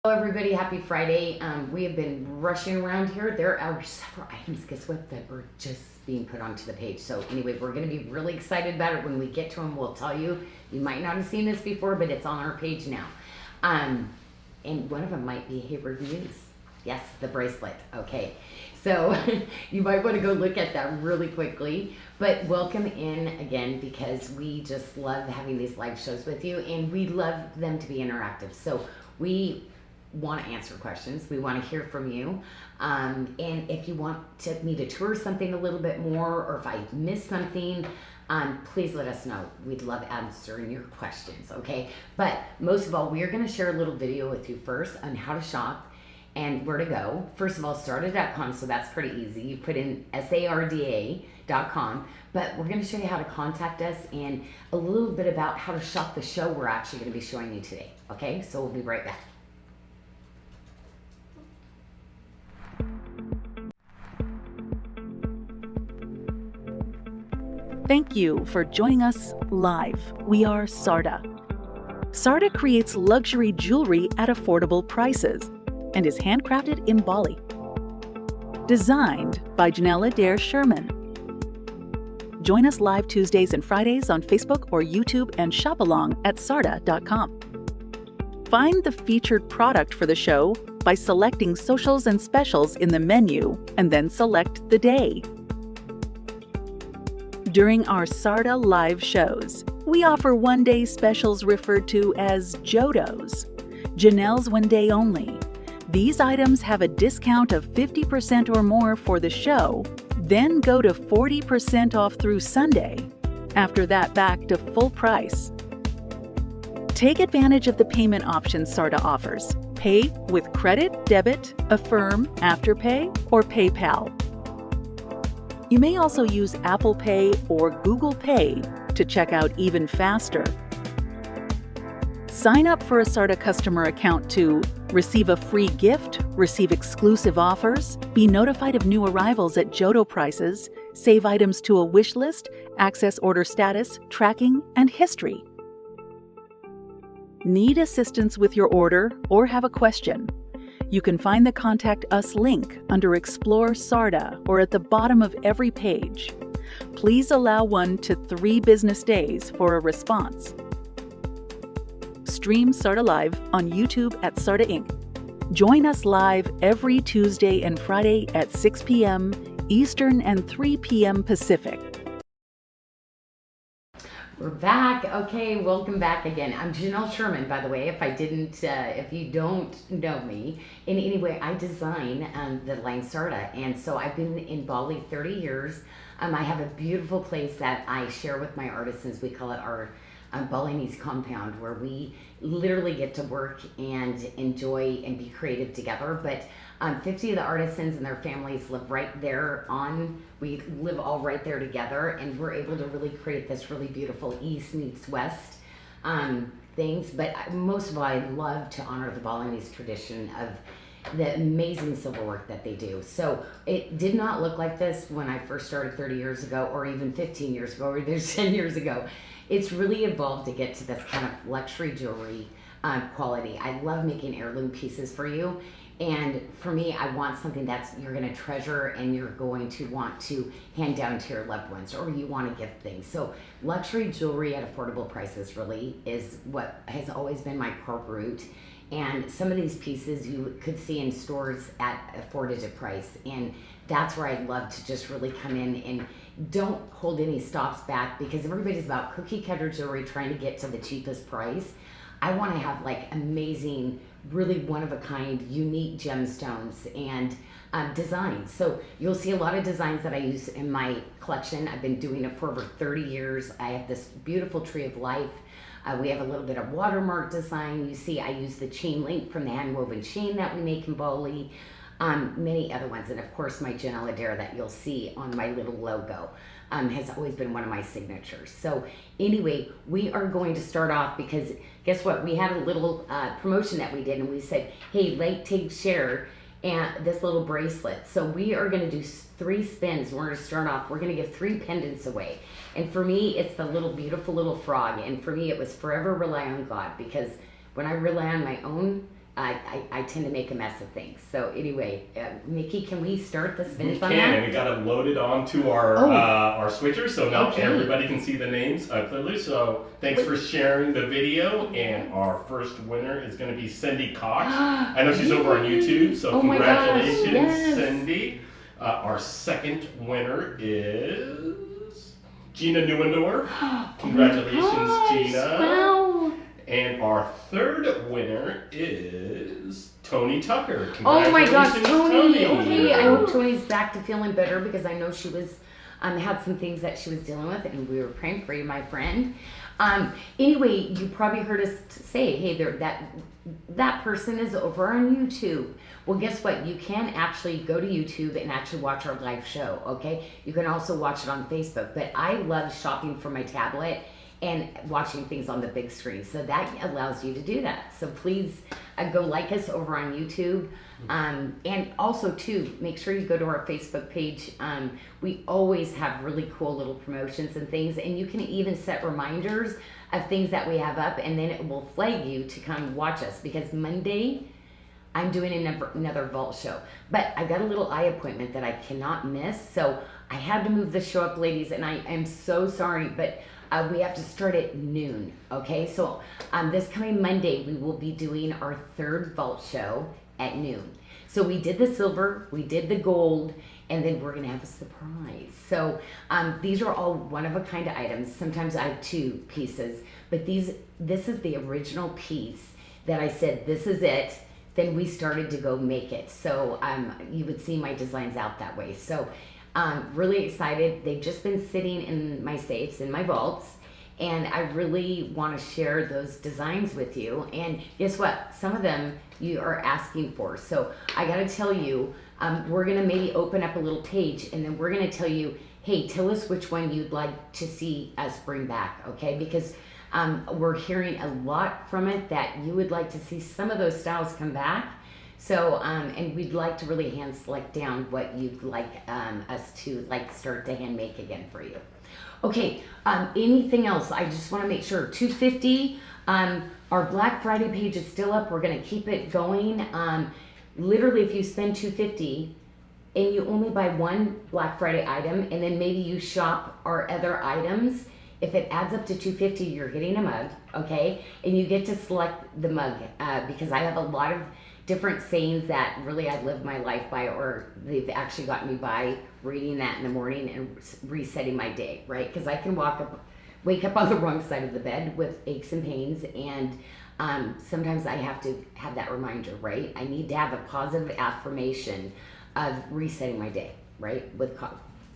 Hello everybody, happy Friday. We have been rushing around here. There are several items, guess what, that are just being put onto the page. So anyway, we're going to be really excited about it. When we get to them, we'll tell you. You might not have seen this before, but it's on our page now. And one of them might be Heyward Muse. Yes, the bracelet. Okay, so you might want to go look at that really quickly. But welcome in again, because we just love having these live shows with you, and we love them to be interactive. So we want to answer questions. We want to hear from you. And if you want me to tour something a little bit more, or if I missed something, please let us know. We'd love answering your questions, okay? But most of all, we are going to share a little video with you first on how to shop and where to go. First of all, sarda.com, so that's pretty easy. You put in SARDA.com, but we're going to show you how to contact us and a little bit about how to shop the show we're actually going to be showing you today, okay? So we'll be right back. Thank you for joining us live. We are SARDA. SARDA creates luxury jewelry at affordable prices and is handcrafted in Bali. Designed by Janyl Sherman. Join us live Tuesdays and Fridays on Facebook or YouTube and shop along at sarda.com. Find the featured product for the show by selecting socials and specials in the menu and then select the day. During our SARDA live shows, we offer one-day specials referred to as JODOs, Janelle's One Day Only. These items have a discount of 50% or more for the show, then go to 40% off through Sunday. After that, back to full price. Take advantage of the payment options SARDA offers. Pay with credit, debit, Affirm, Afterpay, or PayPal. You may also use Apple Pay or Google Pay to check out even faster. Sign up for a SARDA customer account to receive a free gift, receive exclusive offers, be notified of new arrivals at JODO prices, save items to a wish list, access order status, tracking, and history. Need assistance with your order or have a question? You can find the Contact Us link under Explore SARDA or at the bottom of every page. Please allow 1 to 3 business days for a response. Stream SARDA Live on YouTube at SARDA Inc. Join us live every Tuesday and Friday at 6 p.m. Eastern and 3 p.m. Pacific. We're back. Okay, welcome back again. I'm Janyl Sherman, by the way, if you don't know me. In any way, I design the line SARDA, and so I've been in Bali 30 years. I have a beautiful place that I share with my artisans. We call it our Balinese compound, where we literally get to work and enjoy and be creative together. But 50 of the artisans and their families live right there we live all right there together, and we're able to really create this really beautiful East meets West things. But most of all, I love to honor the Balinese tradition of the amazing silver work that they do. So it did not look like this when I first started 30 years ago, or even 15 years ago, or even 10 years ago. It's really evolved to get to this kind of luxury jewelry quality. I love making heirloom pieces for you. And for me, I want something you're going to treasure and you're going to want to hand down to your loved ones, or you want to gift things. So luxury jewelry at affordable prices really is what has always been my core root. And some of these pieces you could see in stores at a 4-digit price. And that's where I'd love to just really come in and don't hold any stops back, because everybody's about cookie cutter jewelry trying to get to the cheapest price. I want to have like amazing, really one-of-a-kind, unique gemstones and designs. So you'll see a lot of designs that I use in my collection. I've been doing it for over 30 years. I have this beautiful tree of life. We have a little bit of watermark design. You see I use the chain link from the hand-woven chain that we make in Bali. Many other ones, and of course my Janyl that you'll see on my little logo has always been one of my signatures. So anyway, we are going to start off, because guess what, we had a little promotion that we did, and we said, hey, like, take, share, and this little bracelet. So we are going to do 3 spins. We're going to start off, we're going to give 3 pendants away. And for me, it's the little beautiful little frog, and for me it was forever rely on God, because when I rely on my own I tend to make a mess of things. So anyway, Nikki, can we start the spins We on can, that? and we got it loaded onto our switcher, so now everybody can see the names clearly. So thanks for sharing the video, and our first winner is going to be Cindy Cox. I know she's over on YouTube, so congratulations, yes. Cindy. Our second winner is Gina Newendorf. Congratulations, Gina. Wow. And our third winner is Tony Tucker. Oh my gosh, Tony. Okay, I hope Tony's back to feeling better because I know she was had some things that she was dealing with, and we were praying for you, my friend. Anyway, you probably heard us say, hey, there that person is over on YouTube. Well, guess what? You can actually go to YouTube and actually watch our live show, okay? You can also watch it on Facebook, but I love shopping for my tablet and watching things on the big screen. So that allows you to do that. So please go like us over on YouTube. And also too, make sure you go to our Facebook page. We always have really cool little promotions and things, and you can even set reminders of things that we have up, and then it will flag you to come watch us, because Monday I'm doing another vault show. But I got a little eye appointment that I cannot miss, so I had to move the show up, ladies, and I am so sorry, but we have to start at noon, okay? So this coming Monday, we will be doing our third vault show at noon. So we did the silver, we did the gold, and then we're gonna have a surprise. So these are all one-of-a-kind items. Sometimes I have two pieces, but this is the original piece that I said, this is it. Then we started to go make it. So you would see my designs out that way. So really excited. They've just been sitting in my safes, in my vaults, and I really want to share those designs with you. And guess what? Some of them you are asking for. So I got to tell you, we're going to maybe open up a little page, and then we're going to tell you, hey, tell us which one you'd like to see us bring back, okay? Because we're hearing a lot from it that you would like to see some of those styles come back. So, and we'd like to really hand select down what you'd like us to start to hand make again for you. Okay, anything else? I just want to make sure. $250. Our Black Friday page is still up. We're going to keep it going. Literally, if you spend $250 and you only buy one Black Friday item, and then maybe you shop our other items, if it adds up to $250, you're getting a mug, okay? And you get to select the mug because I have a lot of different sayings that really I live my life by, or they've actually gotten me by reading that in the morning and resetting my day, right? Because I can wake up on the wrong side of the bed with aches and pains, and sometimes I have to have that reminder, right? I need to have a positive affirmation of resetting my day, right? With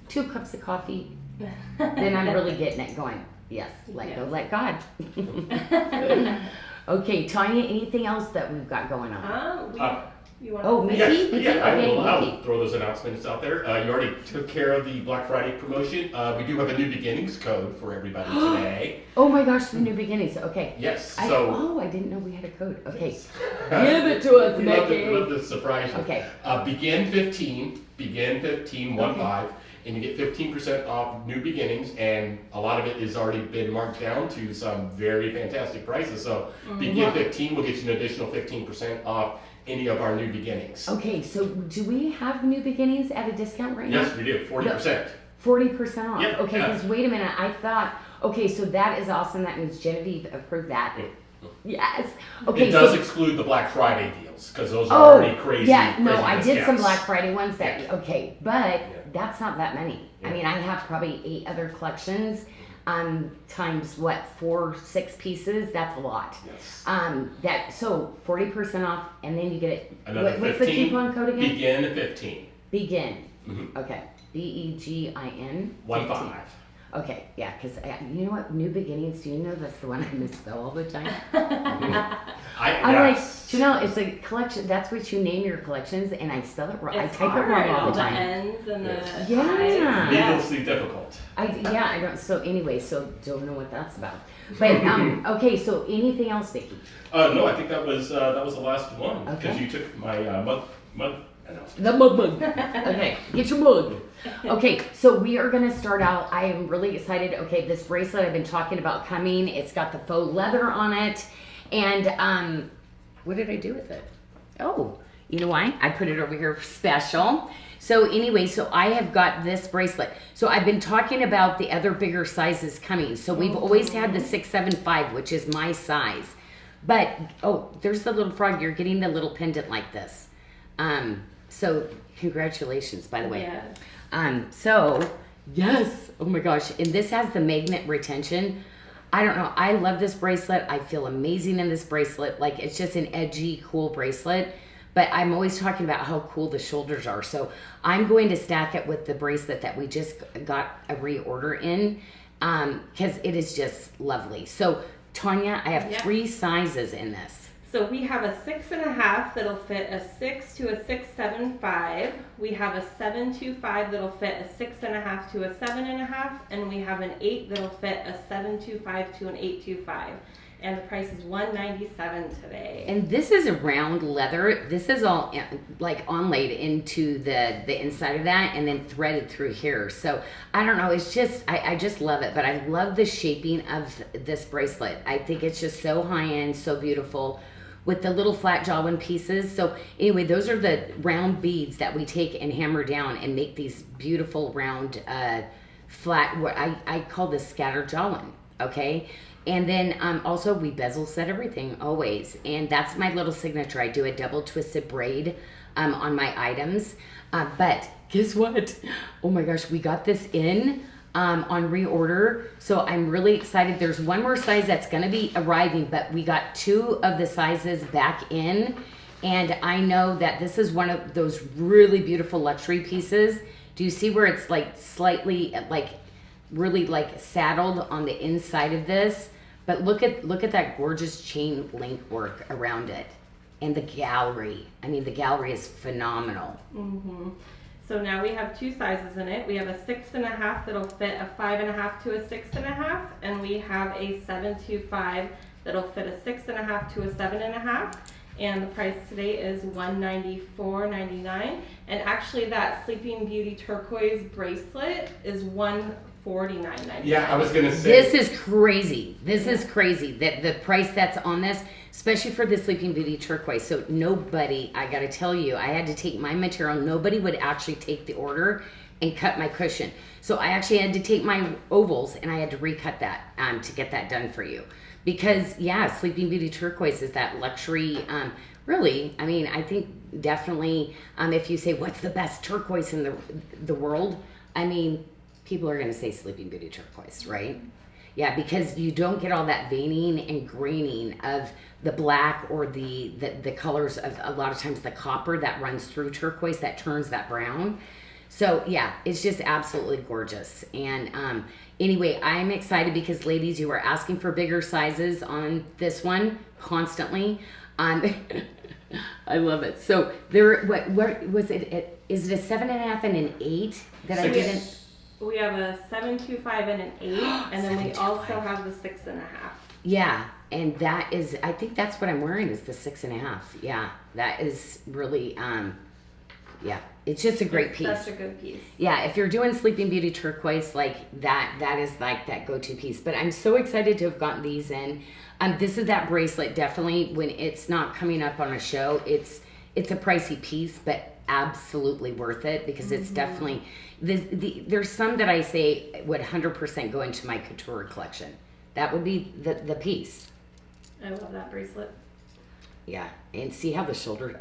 2 cups of coffee, then I'm really getting it going. Yes, go, let God. Okay, Tanya, anything else that we've got going on? You want Mickey? Yes, Mickey? yeah, Okay, I'll Mickey. throw those announcements out there. You already took care of the Black Friday promotion. We do have a new beginnings code for everybody today. Oh my gosh, the new beginnings. Okay. Yes. I didn't know we had a code. Okay. Yes. Give it to us, we Mickey. love to surprise you. Okay. Begin 15, 1-5, and you get 15% off new beginnings, and a lot of it has already been marked down to some very fantastic prices. So Begin 15 will get you an additional 15% off any of our new beginnings. Okay, so do we have new beginnings at a discount right now? Yes, we do. 40%. 40% off. Yep, Okay, yeah. because wait a minute, I thought, okay, so that is awesome. That means Genevieve approved that. Yes. Okay, It does so exclude the Black Friday deals because those are already crazy. yeah, no, crazy I did some discounts. Black Friday ones that, okay, but Yeah. that's not that many. I Yeah. mean, I have probably 8 other collections, times what, 4-6 pieces, that's a lot. Yes. So 40% off, and then you get it. Another What's the 15, coupon code again? Begin 15. Begin. Mhm. Okay. BEGIN. 1-5. Okay, yeah, because you know what? New beginnings. Do you know that's the one I misspell all the time? I'm like, Janyl, it's a collection. That's what you name your collections, and I spell it wrong. I type it wrong all the time. ends and Yes. the Yeah. Needlessly difficult. I don't. So anyway, so don't know what that's about. But okay. So anything else, Vicki? No, I think that was the last one because Okay. you took my mug announcement. The mug. Okay, get your mug. Okay, so we are gonna start out. I am really excited. Okay, this bracelet I've been talking about coming. It's got the faux leather on it, and What did I do with it? Oh, you know why? I put it over here special. So anyway, so I have got this bracelet. So I've been talking about the other bigger sizes coming. So we've always had the 675, which is my size. But, oh, there's the little frog. You're getting the little pendant like this. So congratulations, by the way. Yeah. So, yes. Oh my gosh. And this has the magnet retention. I don't know. I love this bracelet. I feel amazing in this bracelet. Like, it's just an edgy, cool bracelet. But I'm always talking about how cool the shoulders are. So I'm going to stack it with the bracelet that we just got a reorder in, because it is just lovely. So Tanya, I have 3 sizes in this. So we have a 6.5 that'll fit a 6 to a 6.75. We have a 7.25 that'll fit a 6.5 to a 7.5, and we have an 8 that'll fit a 7.25 to an 8.25. And the price is $197 today. And this is a round leather. This is all like onlaid into the inside of that and then threaded through here. So I don't know. It's just, I just love it. But I love the shaping of this bracelet. I think it's just so high end, so beautiful with the little flat jawline pieces. So anyway, those are the round beads that we take and hammer down and make these beautiful round flat, what I call this scattered jawline. Okay. And then also we bezel set everything always. And that's my little signature. I do a double twisted braid on my items. But guess what? Oh my gosh, we got this in on reorder. So I'm really excited. There's one more size that's going to be arriving, but we got 2 of the sizes back in. And I know that this is one of those really beautiful luxury pieces. Do you see where it's like slightly like really like saddled on the inside of this? But look at that gorgeous chain link work around it. And the gallery. I mean, the gallery is phenomenal. Mm-hmm. So now we have 2 sizes in it. We have a 6.5 that'll fit a 5.5 to a 6.5, and we have a 7.25 that'll fit a 6.5 to a 7.5. And the price today is $194.99. And actually, that Sleeping Beauty turquoise bracelet is $149.99. Yeah, I was gonna say. This is crazy. This is crazy. That the price that's on this, especially for the Sleeping Beauty turquoise. So nobody, I gotta tell you, I had to take my material. Nobody would actually take the order and cut my cushion. So I actually had to take my ovals and I had to recut that to get that done for you. Because yeah, Sleeping Beauty turquoise is that luxury. Really, I mean, I think definitely if you say what's the best turquoise in the world, I mean, people are going to say Sleeping Beauty turquoise, right? Yeah, because you don't get all that veining and graining of the black or the colors of a lot of times the copper that runs through turquoise that turns that brown. So yeah, it's just absolutely gorgeous. And anyway, I'm excited because ladies, you were asking for bigger sizes on this one constantly. I love it. So there, what was it? Is it a 7.5 and an 8 that I didn't? We have a 7.25 and an 8, and then we also have the 6.5. Yeah, and that is, I think that's what I'm wearing is the 6.5. Yeah, that is really, yeah, it's just a great piece. That's a good piece. Yeah, if you're doing Sleeping Beauty turquoise, like that is like that go-to piece. But I'm so excited to have gotten these in. This is that bracelet, definitely, when it's not coming up on a show, it's a pricey piece, but absolutely worth it because it's definitely, there's some that I say would 100% go into my couture collection. That would be the piece. I love that bracelet. Yeah, and see how the shoulder,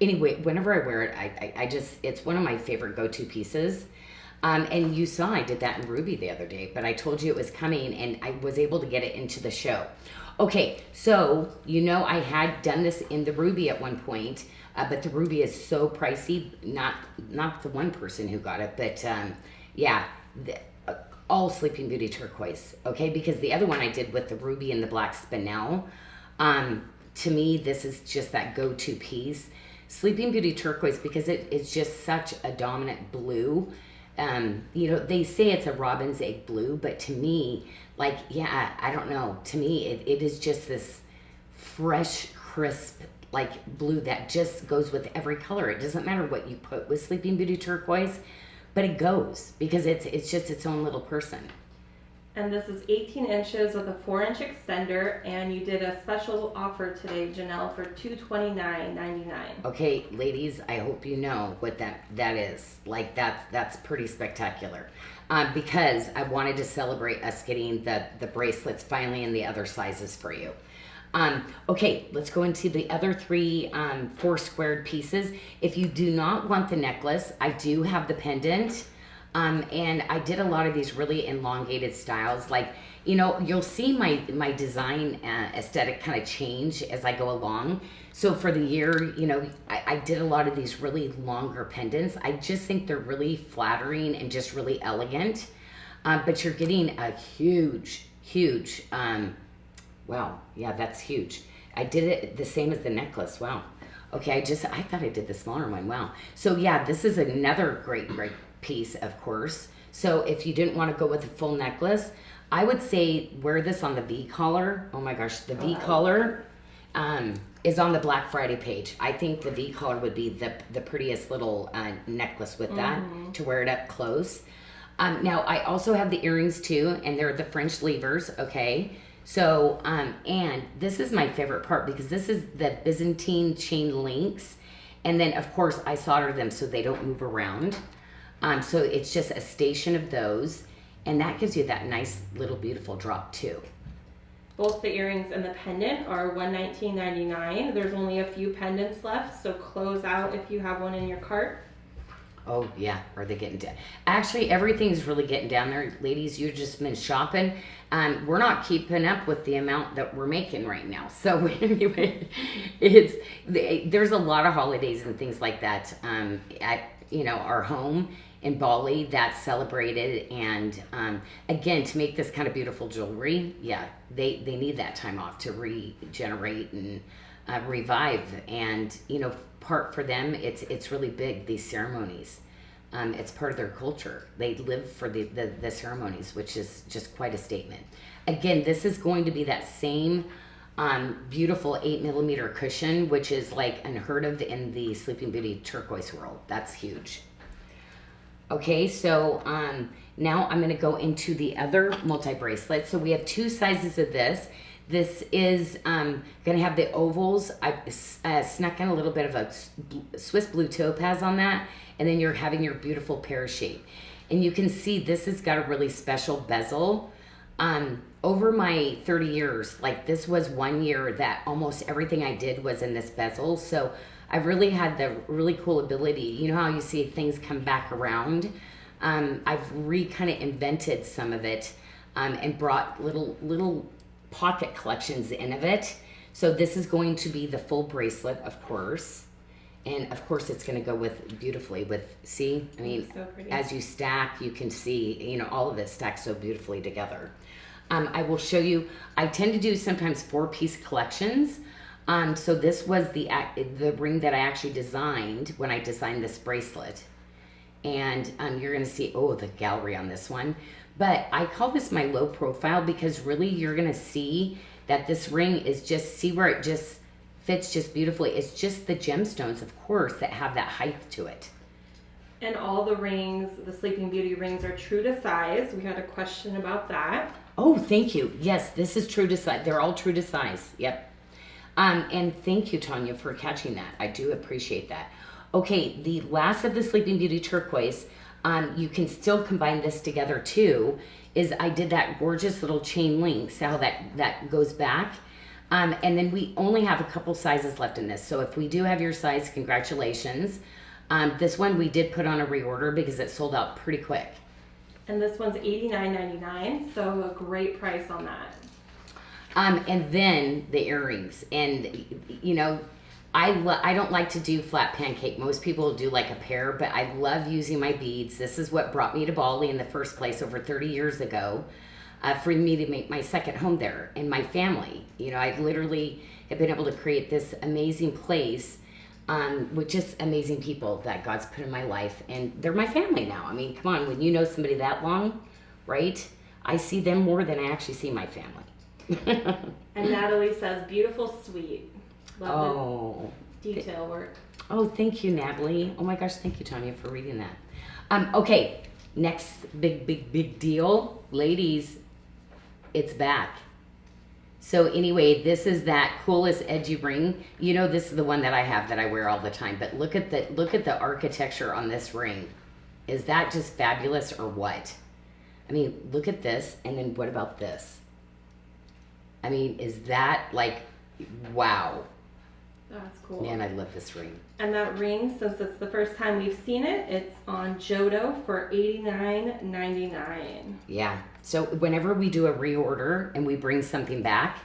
anyway, whenever I wear it, I just, it's one of my favorite go-to pieces. And you saw I did that in Ruby the other day, but I told you it was coming and I was able to get it into the show. Okay, so you know I had done this in the Ruby at one point, but the Ruby is so pricey, not the one person who got it, but yeah, all Sleeping Beauty turquoise, okay? Because the other one I did with the Ruby and the black spinel, to me, this is just that go-to piece. Sleeping Beauty turquoise, because it's just such a dominant blue. You know, they say it's a robin's egg blue, but to me, like, yeah, I don't know. To me, it is just this fresh, crisp, like blue that just goes with every color. It doesn't matter what you put with Sleeping Beauty turquoise, but it goes because it's just its own little person. And this is 18 inches with a 4-inch extender, and you did a special offer today, Janyl, for $229.99. Okay, ladies, I hope you know what that is. Like that's pretty spectacular. Because I wanted to celebrate us getting the bracelets finally in the other sizes for you. Okay, let's go into the other three 4 squared pieces. If you do not want the necklace, I do have the pendant. And I did a lot of these really elongated styles. Like, you know, you'll see my design aesthetic kind of change as I go along. So for the year, you know, I did a lot of these really longer pendants. I just think they're really flattering and just really elegant. But you're getting a huge, wow, yeah, that's huge. I did it the same as the necklace. Wow. Okay, I thought I did the smaller one. Wow. So yeah, this is another great piece, of course. So if you didn't want to go with a full necklace, I would say wear this on the V collar. Oh my gosh, the V collar is on the Black Friday page. I think the V collar would be the prettiest little necklace with that to wear it up close. Now I also have the earrings too, and they're the French levers. Okay. So, and this is my favorite part because this is the Byzantine chain links. And then of course I solder them so they don't move around. So it's just a station of those, and that gives you that nice little beautiful drop too. Both the earrings and the pendant are $119.99. There's only a few pendants left, so close out if you have one in your cart. Oh yeah, are they getting down? Actually, everything's really getting down there, ladies. You've just been shopping. We're not keeping up with the amount that we're making right now. So anyway, there's a lot of holidays and things like that at our home in Bali that's celebrated, and again, to make this kind of beautiful jewelry, yeah, they need that time off to regenerate and revive. And part for them, it's really big, these ceremonies. It's part of their culture. They live for the ceremonies, which is just quite a statement. Again, this is going to be that same beautiful 8mm cushion, which is like unheard of in the Sleeping Beauty turquoise world. That's huge. Okay, so now I'm going to go into the other multi-bracelet. So we have 2 sizes of this. This is going to have the ovals. I snuck in a little bit of a Swiss blue topaz on that, and then you're having your beautiful pear shape. And you can see this has got a really special bezel. Over my 30 years, like this was 1 year that almost everything I did was in this bezel. So I've really had the really cool ability. You know how you see things come back around? I've kind of invented some of it and brought little pocket collections in of it. So this is going to be the full bracelet, of course. And of course it's going to go with beautifully with, see, I mean, so pretty. As you stack, you can see, all of it stacks so beautifully together. I will show you, I tend to do sometimes 4-piece collections. So this was the ring that I actually designed when I designed this bracelet. And you're going to see, the gallery on this one. But I call this my low profile because really you're going to see that this ring is just, see where it just fits just beautifully. It's just the gemstones, of course, that have that height to it. And all the rings, the Sleeping Beauty rings, are true to size. We had a question about that. Oh, thank you. Yes, this is true to size. They're all true to size. Yep. And thank you, Tanya, for catching that. I do appreciate that. Okay, the last of the Sleeping Beauty turquoise, you can still combine this together too, is I did that gorgeous little chain link. See how that goes back? And then we only have a couple sizes left in this. So if we do have your size, congratulations. This one we did put on a reorder because it sold out pretty quick. And this one's $89.99, so a great price on that. And then the earrings. And, I don't like to do flat pancake. Most people do like a pair, but I love using my beads. This is what brought me to Bali in the first place over 30 years ago, for me to make my second home there and my family. I literally have been able to create this amazing place with just amazing people that God's put in my life, and they're my family now. I mean, come on, when you know somebody that long, right? I see them more than I actually see my family. And Natalie says, beautiful, sweet. Love the detail work. Oh, thank you, Natalie. Oh my gosh, thank you, Tanya, for reading that. Okay, next big deal. Ladies, it's back. So anyway, this is that coolest edgy ring. You know, this is the one that I have that I wear all the time. But look at the architecture on this ring. Is that just fabulous or what? I mean, look at this, and then what about this? I mean, is that like, wow. That's cool. Man, I love this ring. And that ring, since it's the first time we've seen it, it's on Jodo for $89.99. Yeah. So whenever we do a reorder and we bring something back,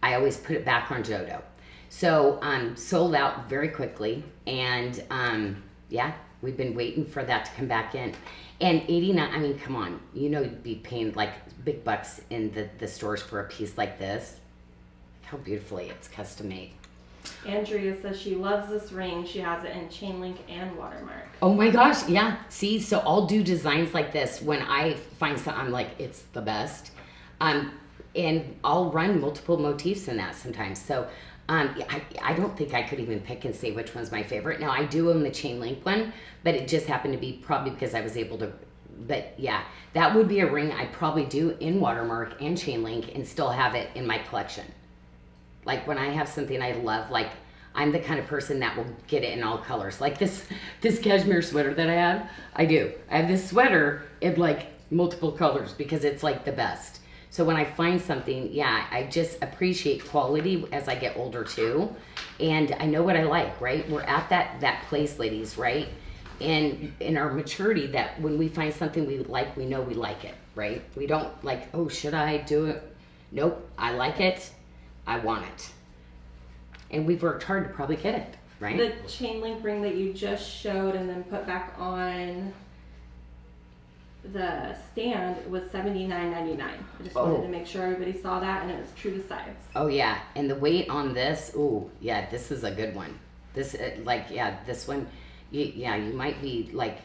I always put it back on Jodo. So sold out very quickly, and yeah, we've been waiting for that to come back in. And 89, I mean, come on, you know, you'd be paying like big bucks in the stores for a piece like this. How beautifully it's custom made. Andrea says she loves this ring. She has it in chain link and watermark. Oh my gosh, yeah. See, so I'll do designs like this when I find something, I'm like, it's the best. And I'll run multiple motifs in that sometimes. So I don't think I could even pick and say which one's my favorite. Now, I do own the chain link one, but it just happened to be probably because I was able to. But yeah, that would be a ring I'd probably do in watermark and chain link and still have it in my collection. Like when I have something I love, like I'm the kind of person that will get it in all colors. Like this cashmere sweater that I have, I do. I have this sweater in like multiple colors because it's like the best. So when I find something, yeah, I just appreciate quality as I get older too. And I know what I like, right? We're at that place, ladies, right? And in our maturity, that when we find something we like, we know we like it, right? We don't like, oh, should I do it? Nope, I like it. I want it. And we've worked hard to probably get it, right? The chain link ring that you just showed and then put back on the stand was $79.99. I just wanted to make sure everybody saw that and it was true to size. Oh yeah, and the weight on this, ooh, yeah, this is a good one. This, this one, you might be like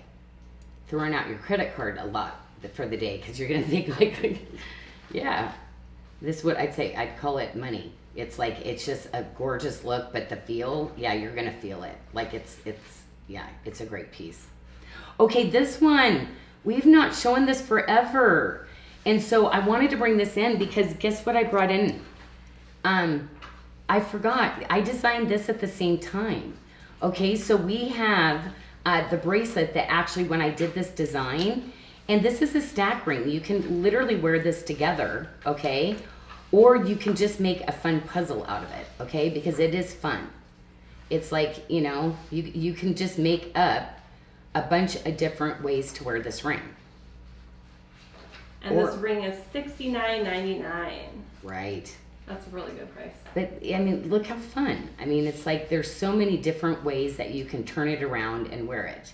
throwing out your credit card a lot for the day because you're gonna think like yeah. This would, I'd say, I'd call it money. It's like, it's just a gorgeous look, but the feel, yeah, you're going to feel it. Like it's a great piece. Okay, this one, we've not shown this forever. And so I wanted to bring this in because guess what I brought in? I forgot, I designed this at the same time. Okay, so we have the bracelet that actually, when I did this design, and this is a stack ring. You can literally wear this together, okay? Or you can just make a fun puzzle out of it, okay? Because it is fun. It's like, you know, you can just make up a bunch of different ways to wear this ring. And this ring is $69.99. Right. That's a really good price. But, I mean, look how fun. I mean, it's like there's so many different ways that you can turn it around and wear it.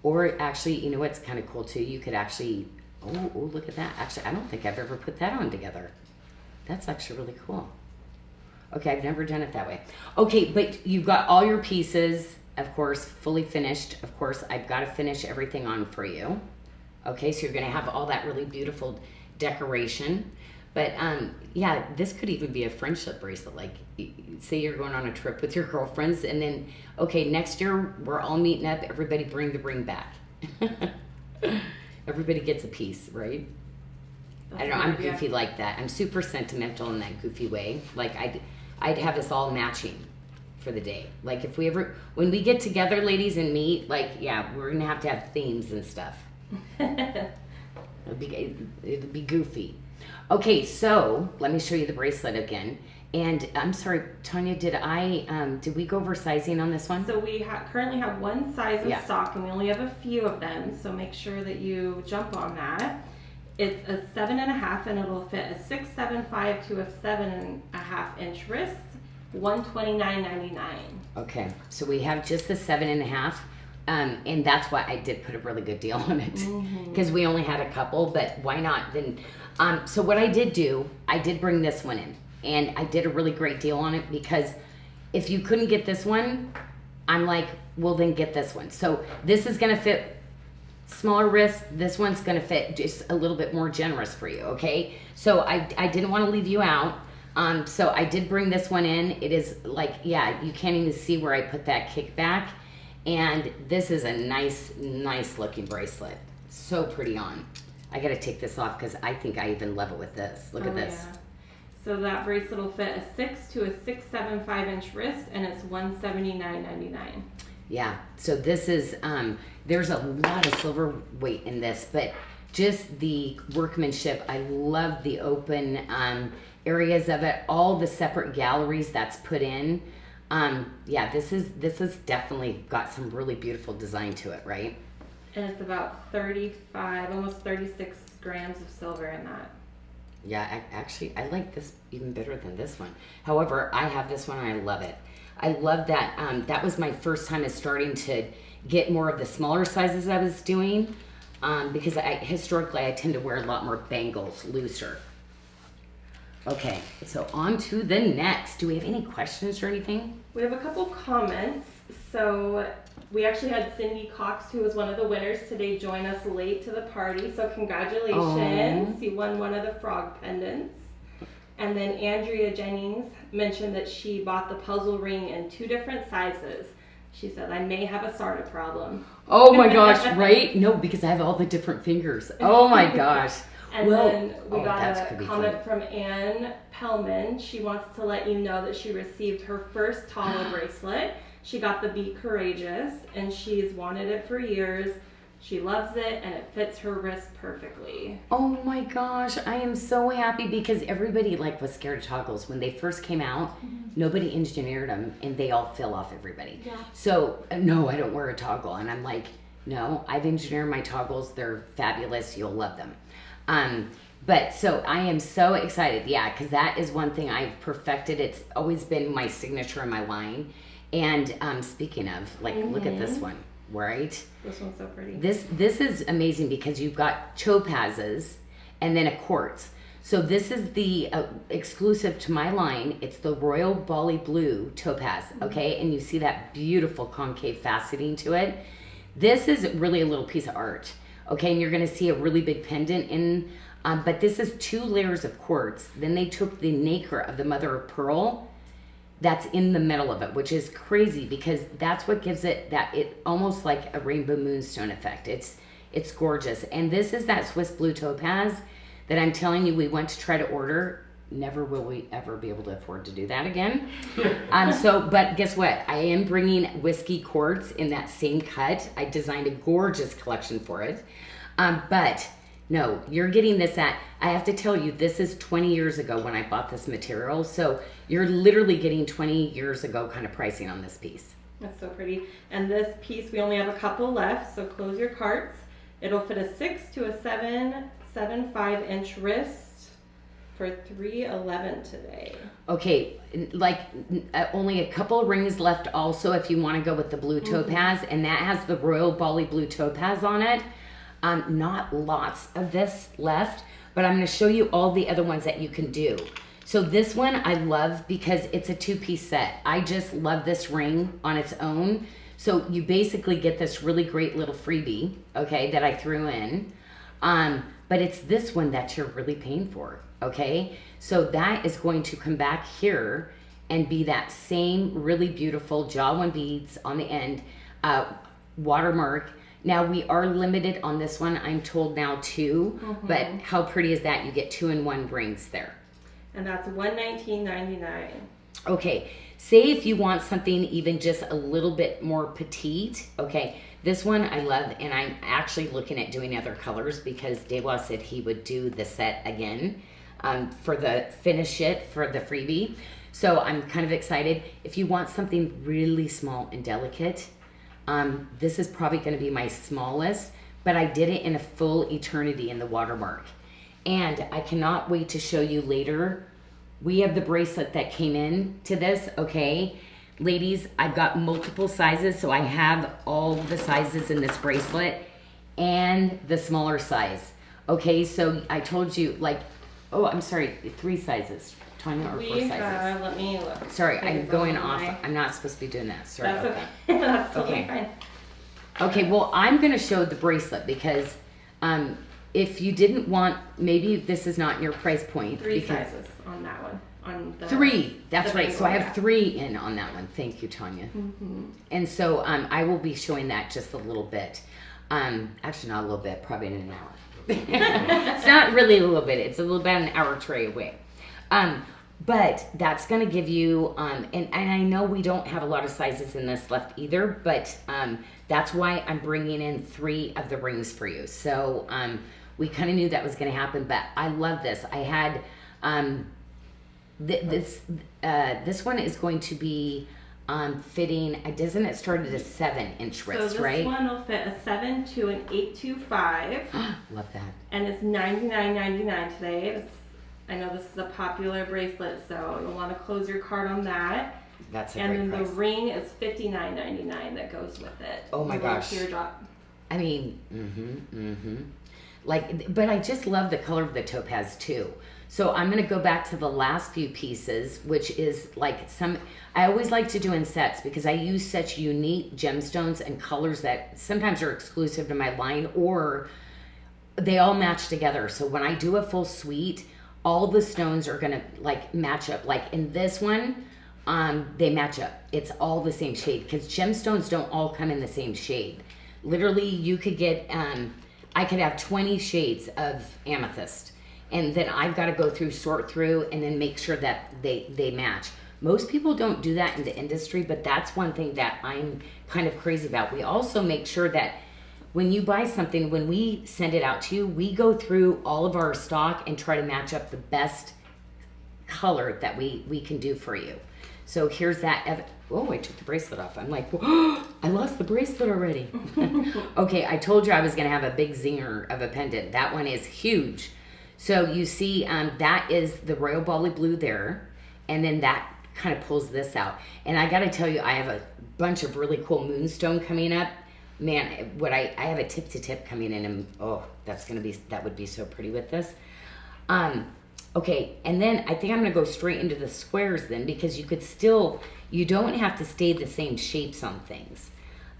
Or actually, you know what's kind of cool too? You could actually, oh, look at that. Actually, I don't think I've ever put that on together. That's actually really cool. Okay, I've never done it that way. Okay, but you've got all your pieces, of course, fully finished. Of course, I've got to finish everything on for you. Okay, so you're going to have all that really beautiful decoration. But yeah, this could even be a friendship bracelet. Like, say you're going on a trip with your girlfriends, and then, okay, next year we're all meeting up. Everybody bring the ring back. Everybody gets a piece, right? I don't know. I'm goofy like that. I'm super sentimental in that goofy way. Like I'd have us all matching for the day. Like if we ever, when we get together, ladies, and meet, like yeah, we're gonna have to have themes and stuff. It'll be goofy. Okay, so let me show you the bracelet again. And I'm sorry, Tanya, did we go over sizing on this one? So we currently have one size in Yeah. stock, and we only have a few of them. So make sure that you jump on that. It's a 7.5, and it'll fit a 6.75 to a 7.5 inch wrist. $129.99. Okay, so we have just the 7.5. And that's why I did put a really good deal on it because we only had a couple, but why not? Then, so what I did do, I did bring this one in and I did a really great deal on it because if you couldn't get this one, I'm like, well then get this one. So this is going to fit smaller wrist. This one's going to fit just a little bit more generous for you. Okay. So I didn't want to leave you out. So I did bring this one in. It is like, yeah, you can't even see where I put that kickback. And this is a nice looking bracelet. So pretty on. I gotta take this off because I think I even love it with this. Look at this. Yeah. So that bracelet will fit a 6 to a 6.75-inch wrist, and it's $179.99. Yeah, so this is, there's a lot of silver weight in this, but just the workmanship, I love the open areas of it, all the separate galleries that's put in. Yeah, this is definitely got some really beautiful design to it, right? And it's about 35, almost 36 grams of silver in that. Yeah, I like this even better than this one. However, I have this one and I love it. I love that. That was my first time of starting to get more of the smaller sizes I was doing, because historically I tend to wear a lot more bangles, looser. Okay, so on to the next. Do we have any questions or anything? We have a couple comments. So we actually had Cindy Cox, who was one of the winners today, join us late to the party. So congratulations. Oh. You won one of the frog pendants. And then Andrea Jennings mentioned that she bought the puzzle ring in 2 different sizes. She said, I may have a SARDA problem. Oh my gosh, right? No, because I have all the different fingers. Oh my gosh. And Well, then we got that a could be comment from Ann Pellman. She wants to let you know that she received her first Tala bracelet. She got the Be Courageous, and she's wanted it for years. She loves it, and it fits her wrist perfectly. Oh my gosh, I am so happy because everybody was scared of toggles when they first came out. Nobody engineered them, and they all fell off everybody. Yeah. So no, I don't wear a toggle, and I'm like, no, I've engineered my toggles. They're fabulous. You'll love them. But so I am so excited, yeah, because that is one thing I've perfected. It's always been my signature in my line. And speaking of, look at this one, right? This one's so pretty. This is amazing because you've got topazes and then a quartz. So this is the exclusive to my line. It's the Royal Bali Blue topaz, okay? And you see that beautiful concave faceting to it. This is really a little piece of art, okay? And you're gonna see a really big pendant in, but this is 2 layers of quartz. Then they took the nacre of the mother of pearl that's in the middle of it, which is crazy because that's what gives it it almost like a rainbow moonstone effect. It's gorgeous. And this is that Swiss blue topaz that I'm telling you we went to try to order. Never will we ever be able to afford to do that again. But guess what? I am bringing whiskey quartz in that same cut. I designed a gorgeous collection for it. But no, you're getting this I have to tell you, this is 20 years ago when I bought this material. So you're literally getting 20 years ago kind of pricing on this piece. That's so pretty. And this piece, we only have a couple left, so close your carts. It'll fit a 6 to a 7.75-inch wrist for $311 today. Okay, only a couple rings left also if you want to go with the blue topaz, and that has the Royal Bali Blue topaz on it. Not lots of this left, but I'm going to show you all the other ones that you can do. So this one I love because it's a 2-piece set. I just love this ring on its own. So you basically get this really great little freebie, okay, that I threw in. But it's this one that you're really paying for, okay? So that is going to come back here and be that same really beautiful Jawan beads on the end, watermark. Now we are limited on this one, I'm told now 2, but how pretty is that? You get 2-in-1 rings there. And that's $119.99. Okay, say if you want something even just a little bit more petite, okay, this one I love, and I'm actually looking at doing other colors because Dewa said he would do the set again for the finish it for the freebie. So I'm kind of excited. If you want something really small and delicate, this is probably going to be my smallest, but I did it in a full eternity in the watermark. And I cannot wait to show you later. We have the bracelet that came in to this, okay? Ladies, I've got multiple sizes, so I have all the sizes in this bracelet and the smaller size. Okay, so I told you, oh, I'm sorry, 3 sizes. Tanya, or 4 sizes? Let me look. Sorry, I'm going off. I'm not supposed to be doing that. Sorry. That's okay. That's totally fine. Okay, well, I'm going to show the bracelet because if you didn't want, maybe this is not your price point. 3 sizes on that one. On the 3, that's right. So I have yeah. 3 in on that one. Thank you, Tanya. And so I will be showing that just a little bit. Actually, not a little bit, probably in an hour. It's not really a little bit. It's a little about an hour tray away. But that's going to give you, and I know we don't have a lot of sizes in this left either, but that's why I'm bringing in 3 of the rings for you. So we kind of knew that was going to happen, but I love this. I had this one is going to be fitting, doesn't it start at a 7-inch wrist, so right? this one will fit a 7 to an 825. Love that. And it's $99.99 today. I know this is a popular bracelet, so you'll want to close your card on that. That's a and great then price. the ring is $59.99 that goes with it. Oh my gosh. Teardrop. I mean, like, but I just love the color of the topaz too. So I'm going to go back to the last few pieces, which is like I always like to do in sets because I use such unique gemstones and colors that sometimes are exclusive to my line or they all match together. So when I do a full suite, all the stones are going to like match up. Like in this one, they match up. It's all the same shade because gemstones don't all come in the same shade. Literally, you could get, I could have 20 shades of amethyst. And then I've got to go through, sort through, and then make sure that they match. Most people don't do that in the industry, but that's one thing that I'm kind of crazy about. We also make sure that when you buy something, when we send it out to you, we go through all of our stock and try to match up the best color that we can do for you. So here's that. Oh, I took the bracelet off. I'm like, whoa, I lost the bracelet already. Okay, I told you I was going to have a big zinger of a pendant. That one is huge. So you see that is the royal bally blue there. And then that kind of pulls this out. And I got to tell you, I have a bunch of really cool moonstone coming up. Man, I have a tip to tip coming in, and oh, that would be so pretty with this. Okay, and then I think I'm gonna go straight into the squares then because you don't have to stay the same shapes on things.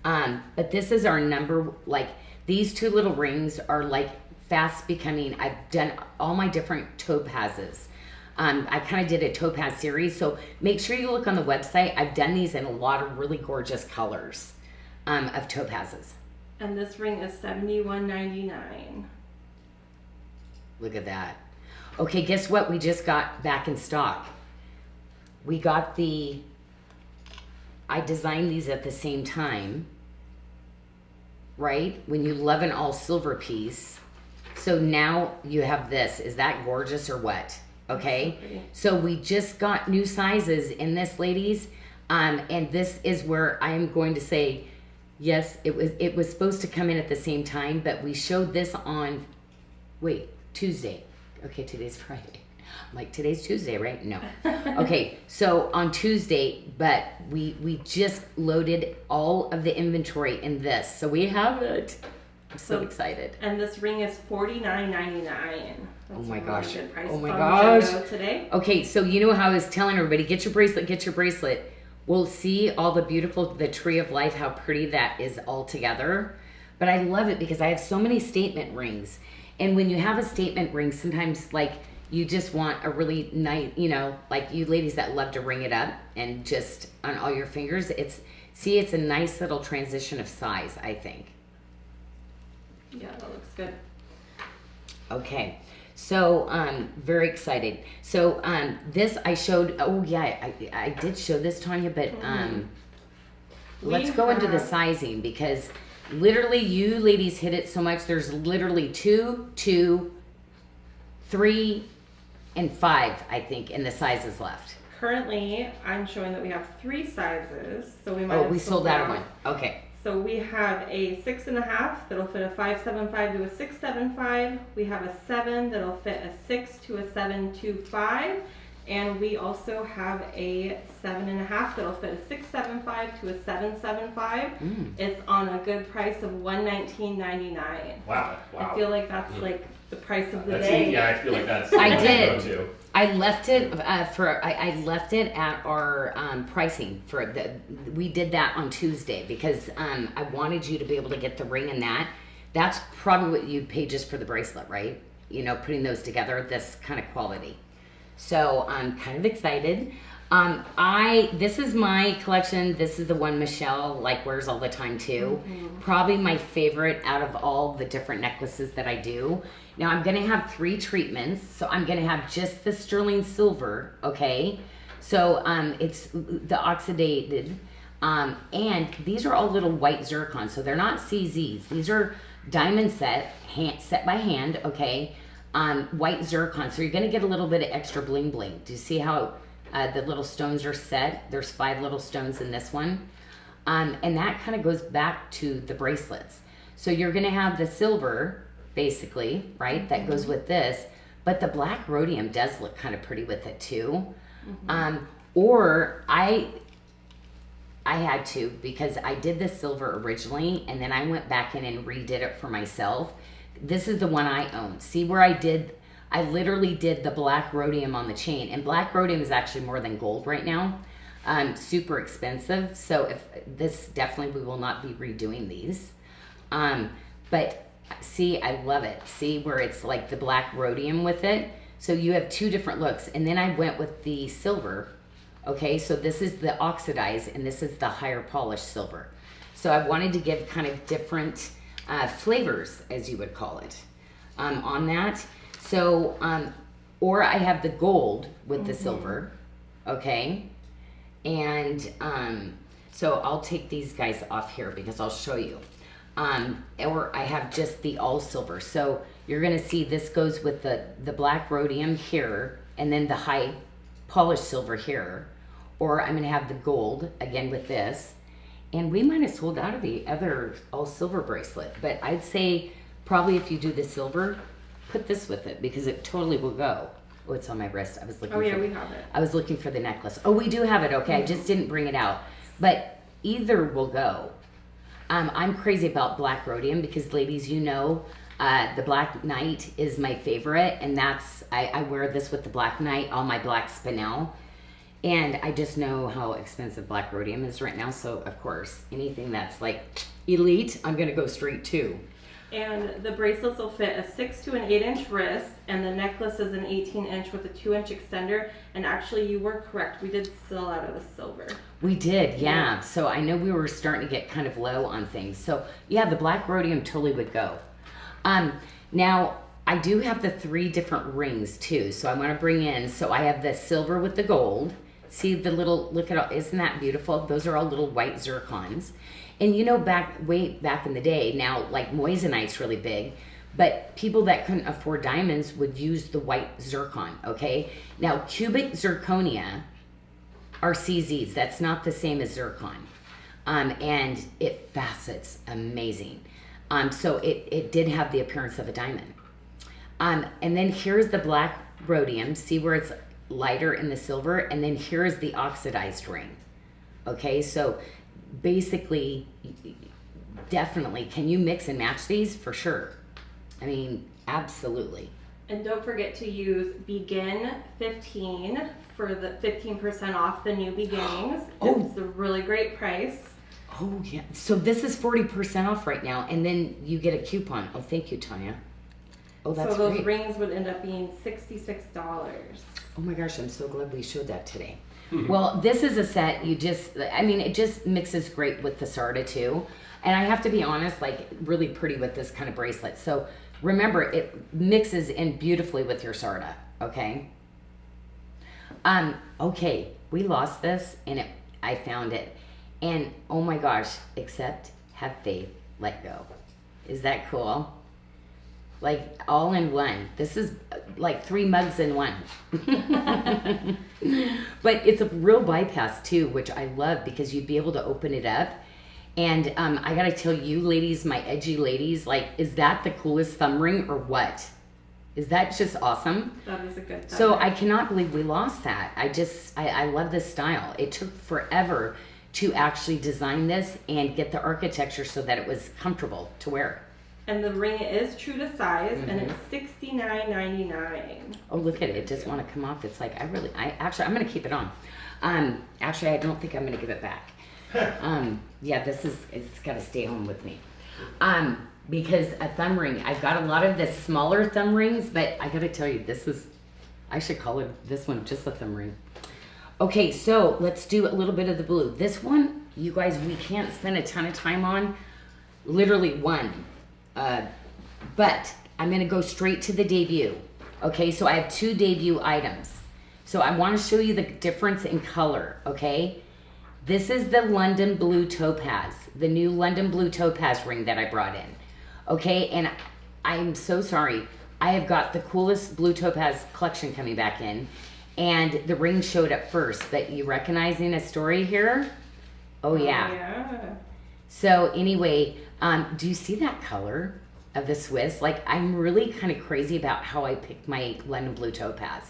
But this is our number, like these 2 little rings are like fast becoming, I've done all my different topazes. I kind of did a topaz series, so make sure you look on the website. I've done these in a lot of really gorgeous colors. Of topazes. And this ring is $71.99. Look at that. Okay, guess what? We just got back in stock. We got I designed these at the same time, right? When you love an all silver piece. So now you have this. Is that gorgeous or what? Okay. So we just got new sizes in this, ladies. And this is where I'm going to say, yes, it was supposed to come in at the same time, but we showed this on, Tuesday. Okay, today's Friday. I'm like, today's Tuesday, right? No. Okay, so on Tuesday, but we just loaded all of the inventory in this. So we have it. I'm so excited. And this ring is $49.99. Oh my gosh. Good price Oh my on gosh. Jodo today. Okay, so you know how I was telling everybody, get your bracelet. We'll see all the tree of life, how pretty that is all together. But I love it because I have so many statement rings. And when you have a statement ring, sometimes like you just want a really nice, like you ladies that love to ring it up and just on all your fingers, it's a nice little transition of size, I think. Yeah, that looks good. Okay. So, very excited. So, this I showed, oh yeah, I did show this, Tanya, but, let's go into the sizing because literally you ladies hit it so much. There's literally 2, 2, 3, and 5, I think, in the sizes left. Currently, I'm showing that we have 3 sizes, so we might Oh, have we sold that out. one. Okay. So we have a 6.5 that'll fit a 5.75 to a 6.75. We have a 7 that'll fit a 6 to a 7.25. And we also have a 7.5 that'll fit a 6.75 to a 7.75. It's on a good price of $119.99. Wow. I feel like that's like the price of the That's day. yeah, I feel like that's. I did. Too. I left it I left it at our pricing for we did that on Tuesday because I wanted you to be able to get the ring and that. That's probably what you'd pay just for the bracelet, right? Putting those together, this kind of quality. So I'm kind of excited. This is my collection. This is the one Michelle like wears all the time too. Probably my favorite out of all the different necklaces that I do. Now I'm gonna have 3 treatments. So I'm gonna have just the sterling silver, okay? So it's the oxidated, and these are all little white zircon. So they're not CZs. These are diamond set by hand, okay? White zircon. So you're gonna get a little bit of extra bling bling. Do you see how the little stones are set? There's 5 little stones in this one. And that kind of goes back to the bracelets. So you're gonna have the silver, basically, right? That goes with this. But the black rhodium does look kind of pretty with it too. Or I had to, because I did the silver originally and then I went back in and redid it for myself. This is the one I own. See where I literally did the black rhodium on the chain, and black rhodium is actually more than gold right now. Super expensive. So if this, definitely we will not be redoing these. But see, I love it. See where it's like the black rhodium with it. So you have 2 different looks, and then I went with the silver. Okay, so this is the oxidized and this is the higher polished silver. So I wanted to give kind of different flavors, as you would call it, on that. So, or I have the gold with the silver, okay? And so I'll take these guys off here because I'll show you. Or I have just the all silver. So you're gonna see this goes with the black rhodium here and then the high polished silver here. Or I'm gonna have the gold again with this. And we might have sold out of the other all silver bracelet, but I'd say probably if you do the silver, put this with it because it totally will go. Oh, it's on my wrist. I was looking. Oh yeah, we have it. I was looking for the necklace. Oh, we do have it. Okay, I just didn't bring it out, but either will go. I'm crazy about black rhodium because, ladies, you know, the Black Knight is my favorite, and that's I wear this with the Black Knight, all my black spinel, and I just know how expensive black rhodium is right now. So of course, anything that's like elite, I'm gonna go straight to. And the bracelets will fit a 6 to an 8 inch wrist, and the necklace is an 18 inch with a 2 inch extender. And actually, you were correct. We did sell out of the silver. We did, yeah. So I know we were starting to get kind of low on things. So yeah, the black rhodium totally would go. Now I do have the 3 different rings too. So I want to bring in. So I have the silver with the gold. See the little, look at all, isn't that beautiful? Those are all little white zircons. And you know, way back in the day, now like moissanite's really big, but people that couldn't afford diamonds would use the white zircon, okay? Now, cubic zirconia are CZs. That's not the same as zircon. And it facets amazing. So it did have the appearance of a diamond. And then here's the black rhodium. See where it's lighter in the silver? And then here's the oxidized ring. Okay, so basically, definitely, can you mix and match these? For sure. I mean, absolutely. And don't forget to use Begin 15 for the 15% off the new beginnings. Oh. It's a really great price. Oh, yeah. So this is 40% off right now, and then you get a coupon. Oh, thank you, Tanya. Oh, that's so those great. rings would end up being $66. Oh my gosh, I'm so glad we showed that today. Well, this is a set you just, I mean, it just mixes great with the SARDA too. And I have to be honest, like really pretty with this kind of bracelet. So remember, it mixes in beautifully with your SARDA, okay? Okay, we lost this and I found it. And oh my gosh, accept, have faith, let go. Is that cool? Like all in one. This is like 3 mugs in one. But it's a real bypass too, which I love because you'd be able to open it up. And I gotta tell you ladies, my edgy ladies, like, is that the coolest thumb ring or what? Is that just awesome? That is a good thumb So ring. I cannot believe we lost that. I love this style. It took forever to actually design this and get the architecture so that it was comfortable to wear. And the ring is true to size, and it's $69.99. Oh, look at it. It doesn't want to come off. It's like, I'm going to keep it on. Actually, I don't think I'm going to give it back. Yeah, it's got to stay home with me. Because a thumb ring, I've got a lot of the smaller thumb rings, but I got to tell you, I should call this one just a thumb ring. Okay, so let's do a little bit of the blue. This one, you guys, we can't spend a ton of time on. Literally one. But I'm going to go straight to the debut. Okay, so I have 2 debut items. So I want to show you the difference in color, okay? This is the London Blue Topaz, the new London Blue Topaz ring that I brought in. Okay, and I'm so sorry. I have got the coolest Blue Topaz collection coming back in, and the ring showed up first, but you recognizing a story here? Oh yeah. Yeah. So anyway, do you see that color of the Swiss? Like, I'm really kind of crazy about how I picked my London Blue Topaz.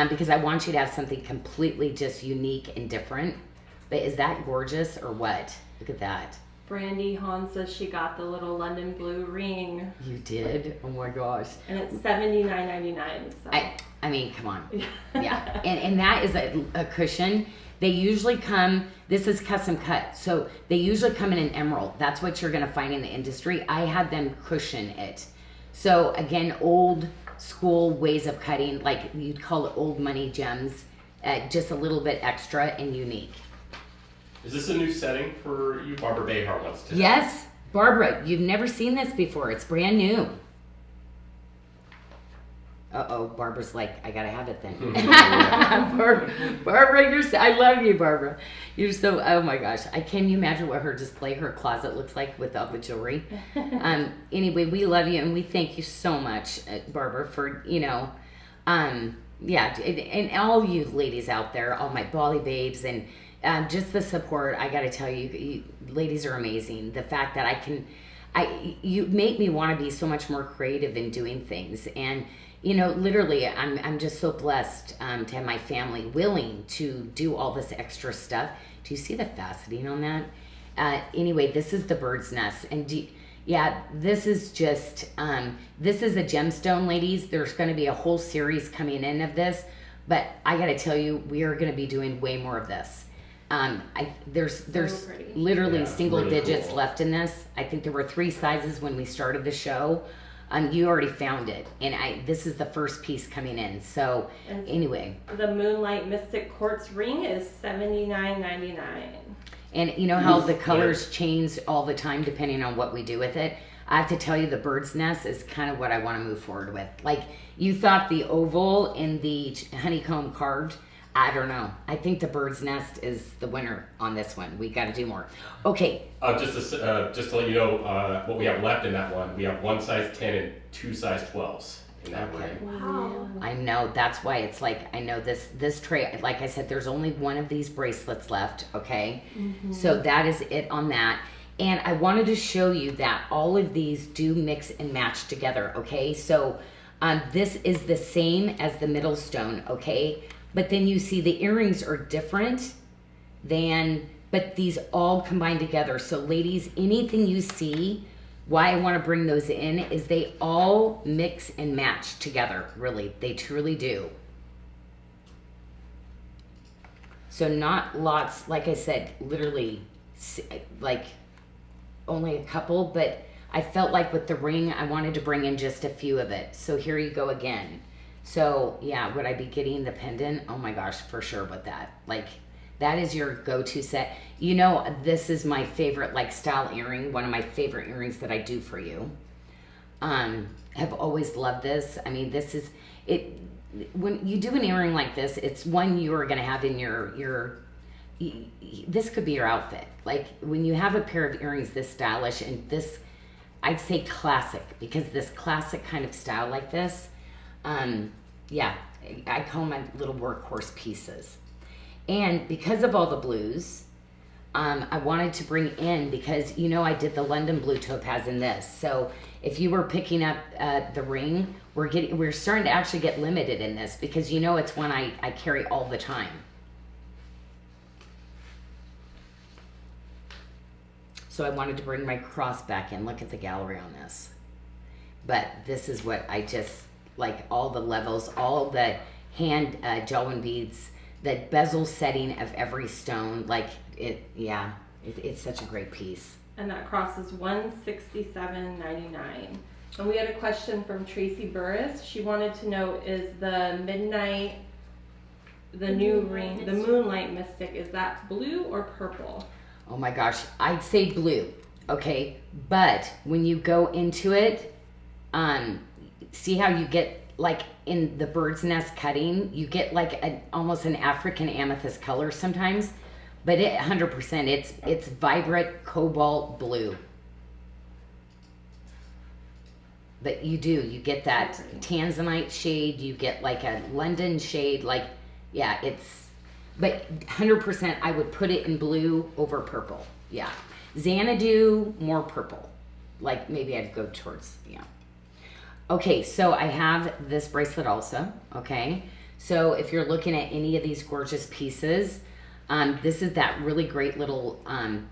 Because I want you to have something completely just unique and different. But is that gorgeous or what? Look at that. Brandy Hahn says she got the little London Blue ring. You did? Oh my gosh. And it's $79.99. So. I mean, come on. Yeah. And that is a cushion. They usually come, this is custom cut. So they usually come in an emerald. That's what you're going to find in the industry. I had them cushion it. So again, old school ways of cutting, like you'd call it old money gems, just a little bit extra and unique. Is this a new setting for you? Barbara Behar wants to. Yes, Barbara, you've never seen this before. It's brand new. Uh-oh, Barbara's like, I gotta have it then. Barbara, I love you, Barbara. You're so, oh my gosh. Can you imagine what her display, her closet looks like with all the jewelry? Anyway, we love you and we thank you so much, Barbara, for, yeah, and all you ladies out there, all my Bali babes and just the support. I gotta tell you, you ladies are amazing. The fact that you make me want to be so much more creative in doing things. And literally, I'm just so blessed to have my family willing to do all this extra stuff. Do you see the faceting on that? Anyway, this is the bird's nest. And this is just, this is a gemstone, ladies. There's going to be a whole series coming in of this. But I got to tell you, we are going to be doing way more of this. There's literally single really digits cool. left in this. I think there were 3 sizes when we started the show. You already found it, and this is the first piece coming in. So anyway, the Moonlight Mystic Quartz ring is $79.99. And you know how the colors change all the time depending on what we do with it. I have to tell you, the bird's nest is kind of what I want to move forward with. Like, you thought the oval and the honeycomb carved. I don't know. I think the bird's nest is the winner on this one. We got to do more. Okay. Just to let you know what we have left in that one. We have 1 size 10 and 2 size 12s in that one. Wow. I know. That's why it's like, I know this tray, like I said, there's only one of these bracelets left, okay? Mm-hmm. So that is it on that. And I wanted to show you that all of these do mix and match together, okay? So this is the same as the middle stone, okay? But then you see the earrings are different but these all combine together. So ladies, anything you see, why I want to bring those in is they all mix and match together, really. They truly do. So not lots, like I said, literally like only a couple, but I felt like with the ring, I wanted to bring in just a few of it. So here you go again. So yeah, would I be getting the pendant? Oh my gosh, for sure with that. Like, that is your go-to set. This is my favorite like style earring, one of my favorite earrings that I do for you. Have always loved this. I mean, this is it. When you do an earring like this, it's one you are going to have in your this could be your outfit. Like, when you have a pair of earrings this stylish and this, I'd say classic, because this classic kind of style like this, yeah, I call my little workhorse pieces. And because of all the blues, I wanted to bring in, because I did the London Blue Topaz in this. So if you were picking up the ring, we're starting to actually get limited in this, because it's one I carry all the time. So I wanted to bring my cross back in. Look at the gallery on this. But this is what I just like, all the levels, all the hand jawline beads, the bezel setting of every stone, like it's such a great piece. And that cross is $167.99. And we had a question from Tracy Burris. She wanted to know, is the midnight the new ring, the Moonlight Mystic, is that blue or purple? Oh my gosh, I'd say blue, okay? But when you go into it, see how you get, like in the bird's nest cutting, you get like almost an African amethyst color sometimes, but 100%, it's vibrant cobalt blue. But you get that tanzanite shade, you get like a London shade, like, yeah, but 100% I would put it in blue over purple, yeah. Xanadu, more purple, like maybe I'd go towards, yeah. Okay, so I have this bracelet also, okay? So if you're looking at any of these gorgeous pieces, this is that really great little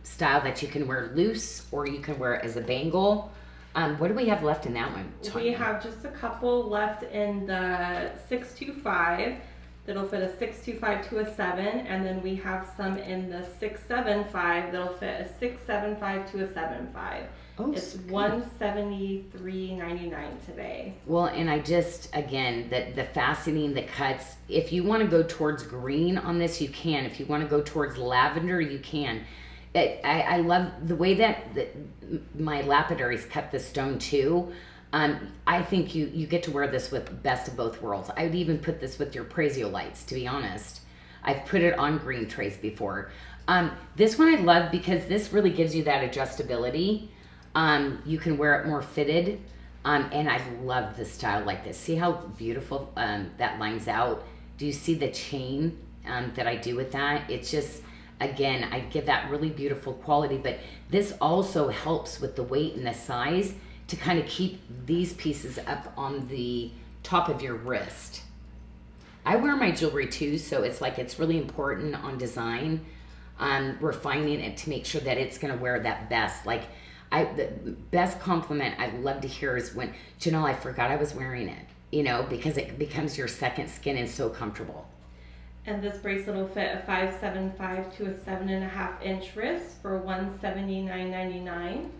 style that you can wear loose or you can wear it as a bangle. What do we have left in that one, Tanya? We have just a couple left in the 625 that'll fit a 625 to a 7, and then we have some in the 675 that'll fit a 675 to a 75. Oh, it's good. $173.99 today. Well, and I just, again, the faceting, the cuts, if you want to go towards green on this, you can. If you want to go towards lavender, you can. I love the way that my lapidaries cut the stone too. I think you get to wear this with best of both worlds. I would even put this with your praisiolites, to be honest. I've put it on green trays before. This one I love because this really gives you that adjustability. You can wear it more fitted, and I love the style like this. See how beautiful that lines out? Do you see the chain that I do with that? It's just, again, I give that really beautiful quality, but this also helps with the weight and the size to kind of keep these pieces up on the top of your wrist. I wear my jewelry too, so it's like it's really important on design, refining it to make sure that it's going to wear that best. Like, the best compliment I love to hear is when, Janyl, I forgot I was wearing it, because it becomes your second skin and so comfortable. And this bracelet will fit a 575 to a 7.5 inch wrist for $179.99.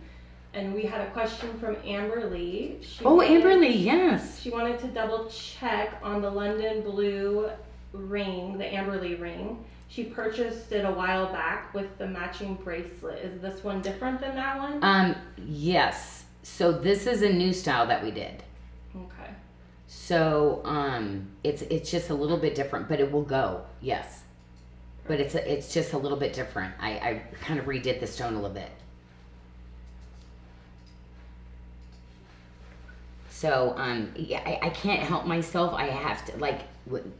And we had a question from Amber Lee. Amber Lee, yes. She wanted to double check on the London blue ring, the Amber Lee ring. She purchased it a while back with the matching bracelet. Is this one different than that one? Yes. So this is a new style that we did. Okay. So it's just a little bit different, but it will go, yes. But it's just a little bit different. I kind of redid the stone a little bit. So yeah, I can't help myself. I have to, like,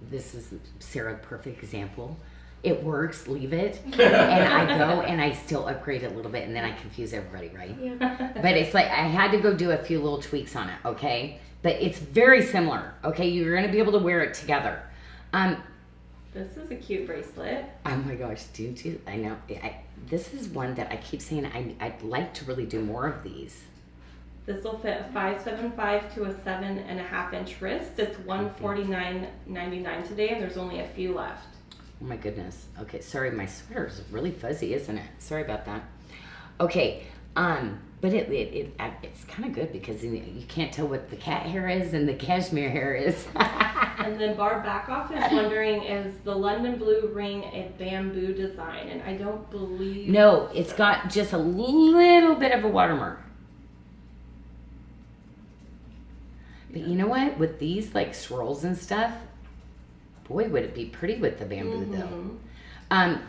this is Sarah, perfect example. It works, leave it. And I go and I still upgrade it a little bit and then I confuse everybody, right? Yeah. But it's like I had to go do a few little tweaks on it, okay? But it's very similar, okay? You're going to be able to wear it together. This is a cute bracelet. Oh my gosh, I know. This is one that I keep saying I'd like to really do more of these. This will fit a 575 to a 7.5 inch wrist. It's $149.99 today, and there's only a few left. Oh my goodness. Okay, sorry, my sweater's really fuzzy, isn't it? Sorry about that. Okay, but it's kind of good because you can't tell what the cat hair is and the cashmere hair is. And then Barb Backoff is wondering, is the London blue ring a bamboo design? And I don't believe. No, it's got just a little bit of a watermark. But you know what? With these like swirls and stuff, boy, would it be pretty with the bamboo though.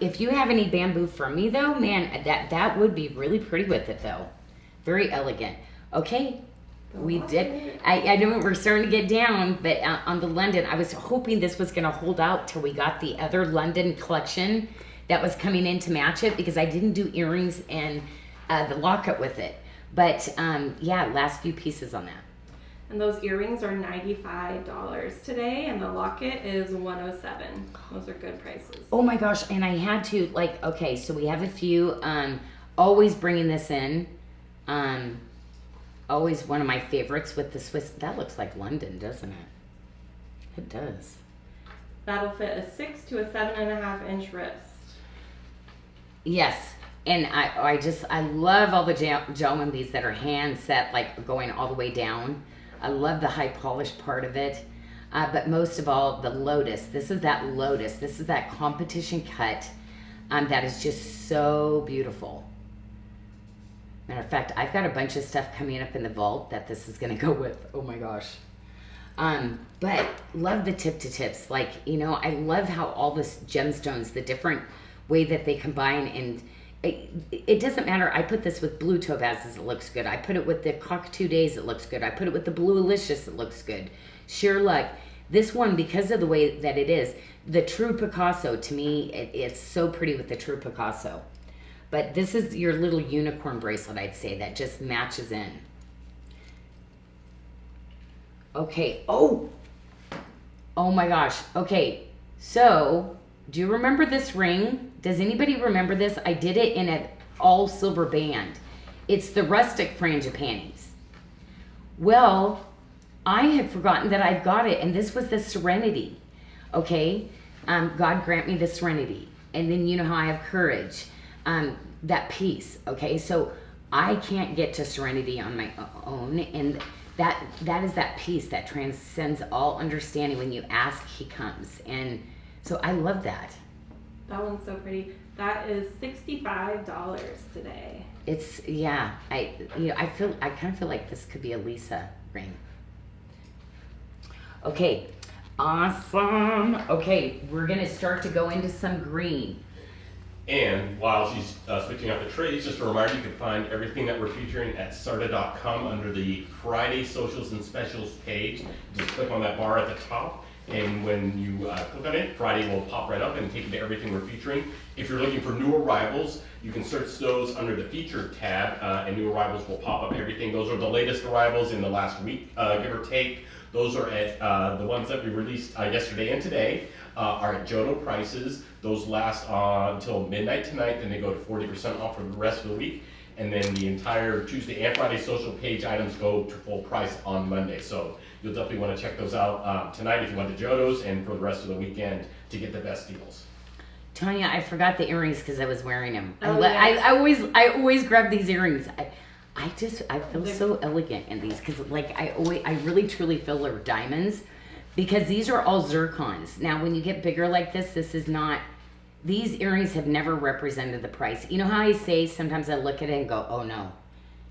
If you have any bamboo from me though, man, that would be really pretty with it though. Very elegant. Okay, we did. I know we're starting to get down, but on the London, I was hoping this was going to hold out till we got the other London collection that was coming in to match it because I didn't do earrings and the locket with it. But yeah, last few pieces on that. And those earrings are $95 today, and the locket is $107. Those are good prices. Oh my gosh, and I had to, like, okay, so we have a few, always bringing this in, always one of my favorites with the Swiss, that looks like London, doesn't it? It does. That'll fit a 6 to a 7.5 inch wrist. Yes, and I love all the gentleman beads that are hand set, like going all the way down. I love the high polish part of it. But most of all, the lotus. This is that lotus. This is that competition cut that is just so beautiful. Matter of fact, I've got a bunch of stuff coming up in the vault that this is going to go with. Oh my gosh. But love the tip to tips. Like, you know, I love how all this gemstones, the different way that they combine, and it doesn't matter. I put this with blue topazes, it looks good. I put it with the cockatoo days, it looks good. I put it with the blue alicious, it looks good. Sheer luck. This one, because of the way that it is, the true Picasso, to me, it's so pretty with the true Picasso. But this is your little unicorn bracelet, I'd say, that just matches in. Okay. Oh my gosh. Okay. So, do you remember this ring? Does anybody remember this? I did it in an all silver band. It's the rustic frangipanis. Well, I had forgotten that I've got it, and this was the serenity. Okay. God grant me the serenity. And then you know how I have courage. That peace. Okay. So I can't get to serenity on my own, and that is that peace that transcends all understanding. When you ask, he comes. And so I love that. That one's so pretty. That is $65 today. It's, yeah, I kind of feel like this could be a Lisa ring. Okay, awesome. Okay, we're gonna start to go into some green. And while she's switching out the trays, just a reminder, you can find everything that we're featuring at SARDA.com under the Friday Socials and Specials page. Just click on that bar at the top, and when you click on it, Friday will pop right up and take you to everything we're featuring. If you're looking for new arrivals, you can search those under the Featured tab, and new arrivals will pop up everything. Those are the latest arrivals in the last week, give or take. Those are at the ones that we released yesterday and today. Are at Jodo prices. Those last until midnight tonight, then they go to 40% off for the rest of the week. And then the entire Tuesday and Friday social page items go to full price on Monday. So you'll definitely want to check those out tonight if you want the Jodos, and for the rest of the weekend to get the best deals. Tanya, I forgot the earrings because I was wearing them. Oh, I always grab these earrings. I feel so elegant in these because I really truly feel they're diamonds. Because these are all zircons. Now, when you get bigger like this is not, these earrings have never represented the price. You know how I say, sometimes I look at it and go, oh no,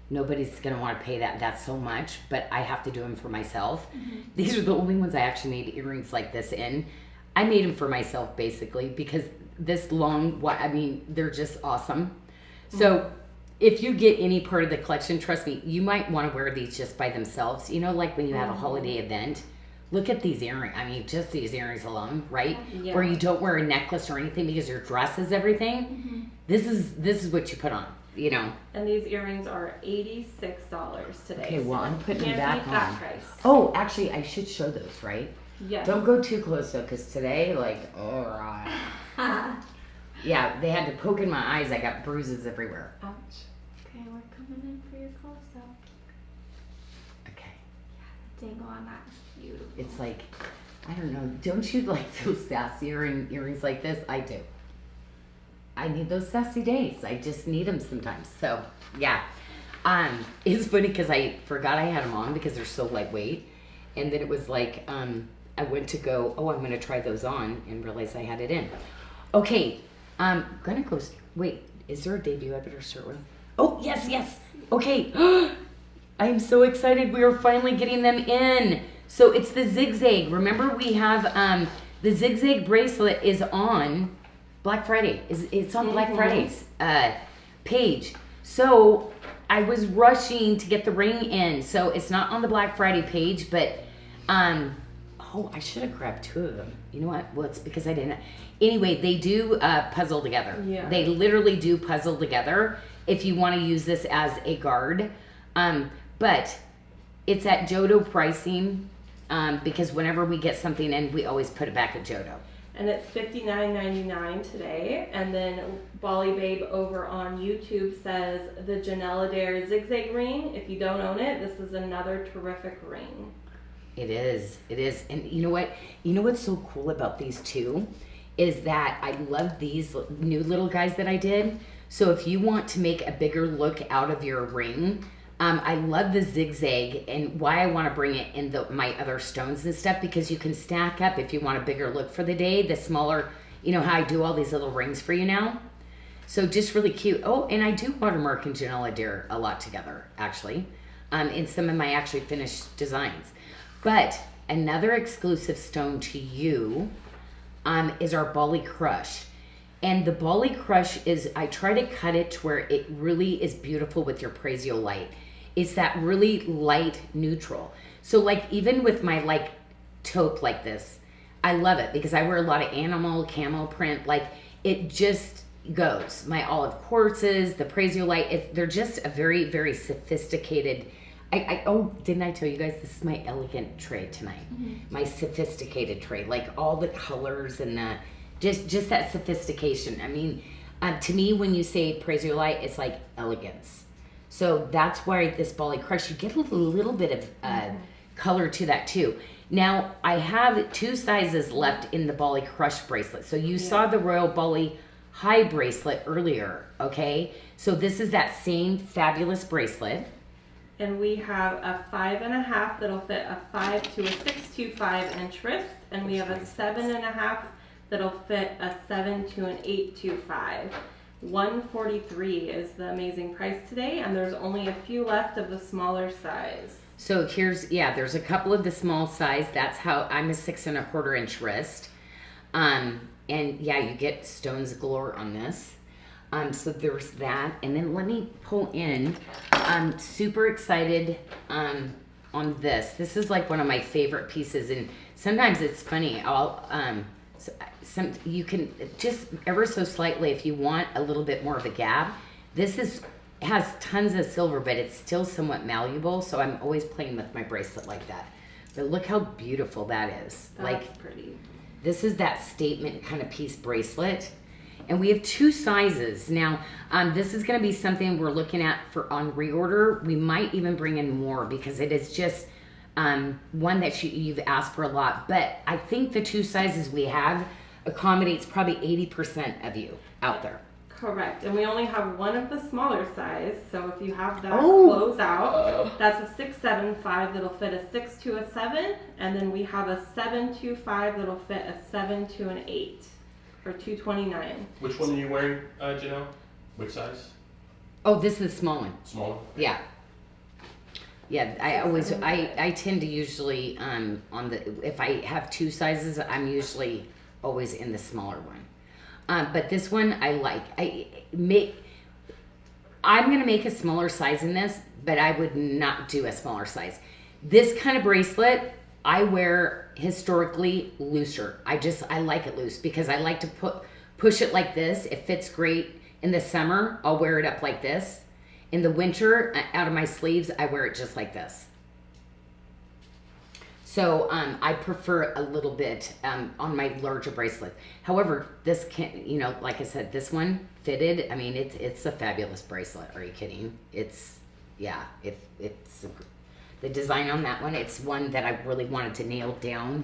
nobody's gonna wanna pay that so much, but I have to do them for myself. Mm-hmm. These are the only ones I actually made earrings like this in. I made them for myself basically because this long, they're just awesome. Mm-hmm. So if you get any part of the collection, trust me, you might wanna wear these just by themselves. You know, like when you have a holiday event. Look at these earrings. I mean, just these earrings alone, right? Yeah. Where you don't wear a necklace or anything because your dress is everything. Mm-hmm. This is what you put on, you know. And these earrings are $86 today. Okay, well, I'm putting them back on. That price. Oh, actually, I should show those, right? Yes. Don't go too close though, because today, all right. Yeah, they had to poke in my eyes. I got bruises everywhere. Ouch. Okay, we're coming in for your close-up. Okay. Yeah, the dangle on that is beautiful. It's like, I don't know, don't you like those sassy earrings like this? I do. I need those sassy days. I just need them sometimes. So, yeah. It's funny because I forgot I had them on because they're so lightweight. And then it was like, I went to go, I'm going to try those on and realized I had it in. Okay, I'm going to go, wait, is there a debut I better start with? Oh, yes. Okay. I am so excited. We are finally getting them in. So it's the zigzag. Remember we have the zigzag bracelet is on Black Friday. It's on Black Friday's page. So I was rushing to get the ring in. So it's not on the Black Friday page, but I should have grabbed two of them. You know what? Well, it's because I didn't. Anyway, they do puzzle together. Yeah. They literally do puzzle together if you want to use this as a guard. But it's at Jodo pricing. Because whenever we get something in, we always put it back at Jodo. And it's $59.99 today. And then Bali Babe over on YouTube says the Janyl zigzag ring. If you don't own it, this is another terrific ring. It is. And you know what? You know what's so cool about these two is that I love these new little guys that I did. So if you want to make a bigger look out of your ring, I love the zigzag, and why I want to bring it in my other stones and stuff, because you can stack up if you want a bigger look for the day, the smaller, you know how I do all these little rings for you now. So just really cute. Oh, and I do watermark and Janyl Adair a lot together, actually, in some of my actually finished designs. But another exclusive stone to you is our Bali Crush. And the Bali Crush is, I try to cut it to where it really is beautiful with your Praisiolite. It's that really light neutral. So like even with my like taupe like this, I love it because I wear a lot of animal camo print. Like it just goes. My olive quartzes, the Praisiolite, they're just a very, very sophisticated. Oh, didn't I tell you guys this is my elegant tray tonight? My sophisticated tray, like all the colors and the just that sophistication. I mean, to me, when you say Praisiolite, it's like elegance. So that's why this Bali Crush, you get a little bit of color to that too. Now, I have 2 sizes left in the Bali Crush bracelet. So you saw the Royal Bali High bracelet earlier, okay? So this is that same fabulous bracelet. And we have a 5.5 that'll fit a 5 to a 625 inch wrist, and we have a 7.5 that'll fit a 7 to an 825. $143 is the amazing price today, and there's only a few left of the smaller size. So here's, there's a couple of the small size. That's how I'm a 6 1/4 inch wrist. And yeah, you get stones galore on this. So there's that. And then let me pull in, I'm super excited on this. This is like one of my favorite pieces. And sometimes it's funny, you can just ever so slightly, if you want a little bit more of a gap, this has tons of silver, but it's still somewhat malleable. So I'm always playing with my bracelet like that. But look how beautiful that is. That's pretty. This is that statement kind of piece bracelet. And we have 2 sizes. Now, this is going to be something we're looking at on reorder. We might even bring in more because it is just one that you've asked for a lot. But I think the 2 sizes we have accommodates probably 80% of you out there. Correct. And we only have one of the smaller size. So if you have that close out, that's a 675 that'll fit a 6 to a 7. And then we have a 725 that'll fit a 7 to an 8 for $229. Which one are you wearing, Janyl? Which size? Oh, this is the small one. Small one? Yeah. Yeah, I tend to usually, if I have 2 sizes, I'm usually always in the smaller one. But this one I like. I'm going to make a smaller size in this, but I would not do a smaller size. This kind of bracelet, I wear historically looser. I like it loose because I like to push it like this. It fits great in the summer. I'll wear it up like this. In the winter, out of my sleeves, I wear it just like this. So I prefer a little bit on my larger bracelet. However, this can, like I said, this one fitted. I mean, it's a fabulous bracelet. Are you kidding? It's the design on that one. It's one that I really wanted to nail down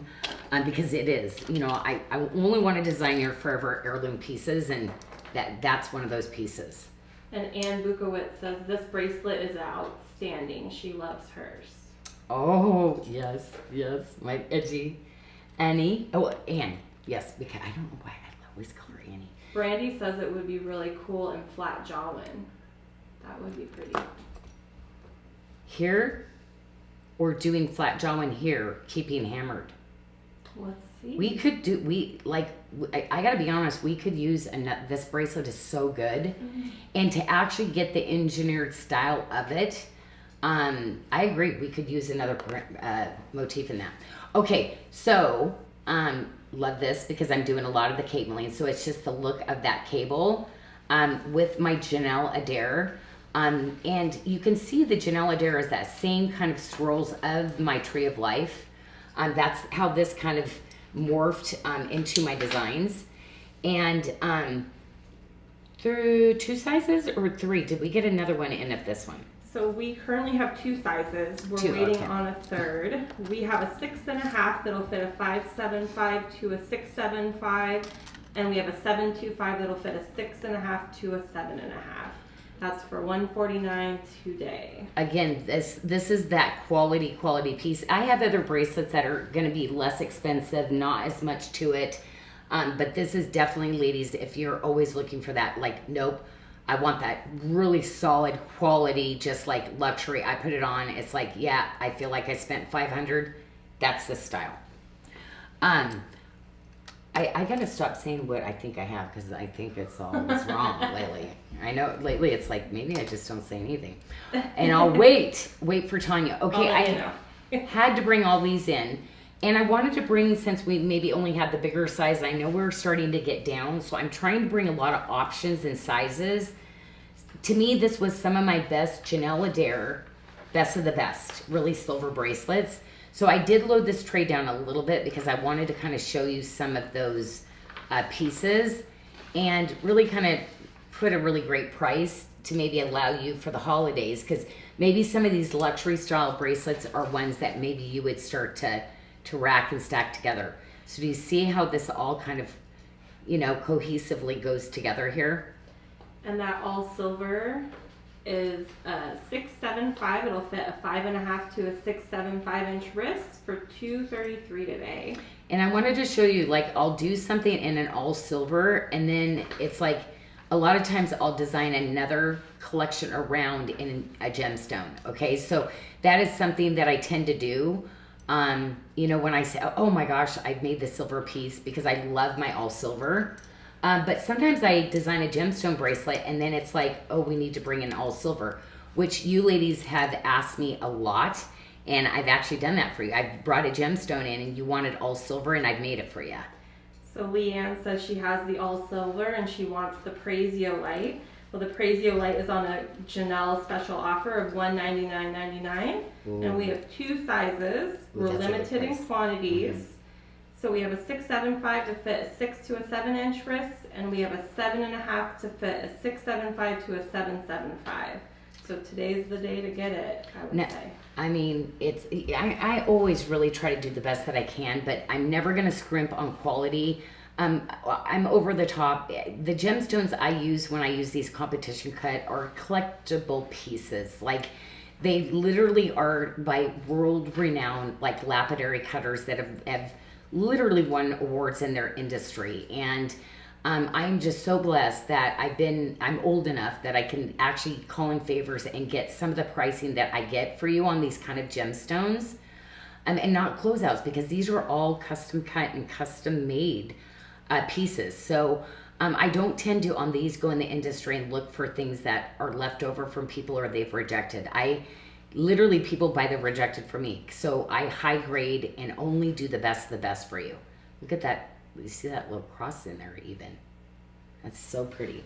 because it is. I only want to design your forever heirloom pieces, and that's one of those pieces. And Ann Bukowitz says this bracelet is outstanding. She loves hers. Oh, yes, my edgy Annie. Oh, Ann, yes, because I don't know why I always call her Annie. Brandy says it would be really cool in flat jawline. That would be pretty. Here, or doing flat jawline here, keeping hammered. Let's see. We could do, I gotta be honest, we could use this bracelet is so good. Mm-hmm. And to actually get the engineered style of it, I agree. We could use another motif in that. Okay, so love this because I'm doing a lot of the cabling. So it's just the look of that cable with my Janyl Adair. And you can see the Janyl Adair is that same kind of swirls of my Tree of Life. That's how this kind of morphed into my designs. And through 2 sizes or 3, did we get another one in of this one? So we currently have 2 sizes. We're waiting on a third. We have a 6.5 that'll fit a 575 to a 675, and we have a 725 that'll fit a 6.5 to a 7.5. That's for $149 today. Again, this is that quality piece. I have other bracelets that are going to be less expensive, not as much to it. But this is definitely, ladies, if you're always looking for that, like, nope, I want that really solid quality, just like luxury. I put it on. It's like, yeah, I feel like I spent $500. That's the style. I gotta stop saying what I think I have, because I think it's all wrong lately. I know lately it's like maybe I just don't say anything, and I'll wait for Tanya. Okay, I had to bring all these in, and I wanted to bring, since we maybe only had the bigger size. I know we're starting to get down, so I'm trying to bring a lot of options and sizes. To me, this was some of my best Janyl Adair, best of the best, really silver bracelets. So I did load this tray down a little bit because I wanted to kind of show you some of those pieces and really kind of put a really great price to maybe allow you for the holidays, because maybe some of these luxury style bracelets are ones that maybe you would start to rack and stack together. So do you see how this all kind of, cohesively goes together here? And that all silver is a 675. It'll fit a 5.5 to a 6.75 inch wrist for $233 today. And I wanted to show you, like, I'll do something in an all silver, and then it's like a lot of times I'll design another collection around in a gemstone. Okay, so that is something that I tend to do. When I say, oh my gosh, I've made the silver piece, because I love my all silver. But sometimes I design a gemstone bracelet, and then it's like, oh, we need to bring in all silver, which you ladies have asked me a lot, and I've actually done that for you. I've brought a gemstone in, and you wanted all silver, and I've made it for you. So Leanne says she has the all silver, and she wants the Praisiolite. Well, the Praisiolite is on a Janyl special offer of $199.99, and we have two sizes. Ooh, We're that's a good limited in price. quantities. Mhm. So we have a 6.75 to fit a 6 to a 7 inch wrist, and we have a 7.5 to fit a 6.75 to a 7.75. So today's the day to get it, I would say. I mean, I always really try to do the best that I can, but I'm never going to scrimp on quality. I'm over the top. The gemstones I use when I use these competition cut are collectible pieces. Like, they literally are by world renowned, like, lapidary cutters that have literally won awards in their industry. And I'm just so blessed that I'm old enough that I can actually call in favors and get some of the pricing that I get for you on these kind of gemstones, and not closeouts, because these are all custom cut and custom made pieces. So I don't tend to, on these, go in the industry and look for things that are left over from people or they've rejected. Literally, people buy the rejected from me. So I high grade and only do the best of the best for you. Look at that. You see that little cross in there even. That's so pretty.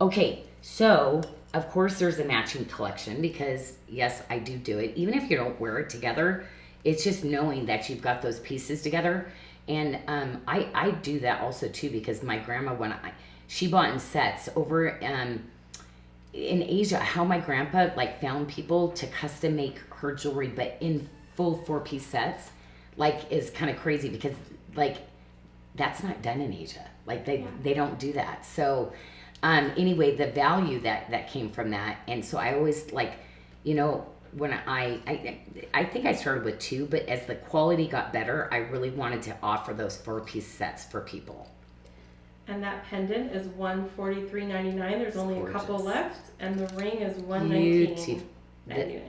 Okay, so of course there's a matching collection, because yes, I do it. Even if you don't wear it together, it's just knowing that you've got those pieces together. And I do that also too, because my grandma, she bought in sets over in Asia, how my grandpa like found people to custom make her jewelry, but in full 4-piece sets, like, is kind of crazy, because like that's not done in Asia. Like they don't do that. So anyway, the value that came from that. And so I always like, when I think I started with 2, but as the quality got better, I really wanted to offer those 4-piece sets for people. And that pendant is $143.99. There's only a couple Gorgeous. left, and the ring is Beautiful. $119.99.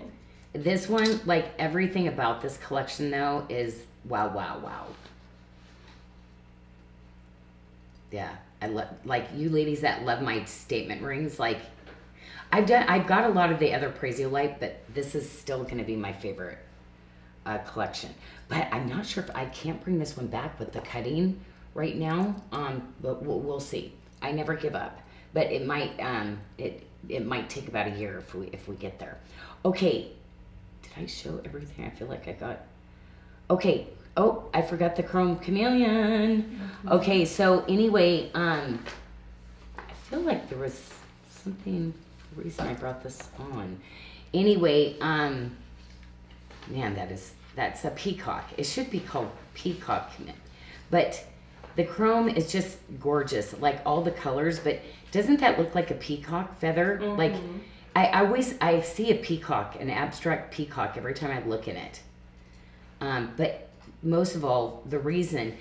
This one, like, everything about this collection though is wow. Yeah, I love, like, you ladies that love my statement rings. Like, I've got a lot of the other Praisiolite, but this is still going to be my favorite collection. But I'm not sure if I can't bring this one back with the cutting right now. But we'll see. I never give up, but it might it might take about a year if we get there. Okay, did I show everything? I feel like I got. Okay. Oh, I forgot the chrome chameleon. Okay, so anyway, I feel like there was something, the reason I brought this on. Anyway, man, that's a peacock. It should be called peacock, but the chrome is just gorgeous, like all the colors, but doesn't that look like a peacock feather? Like, I see a peacock, an abstract peacock every time I look in it. But most of all, the reason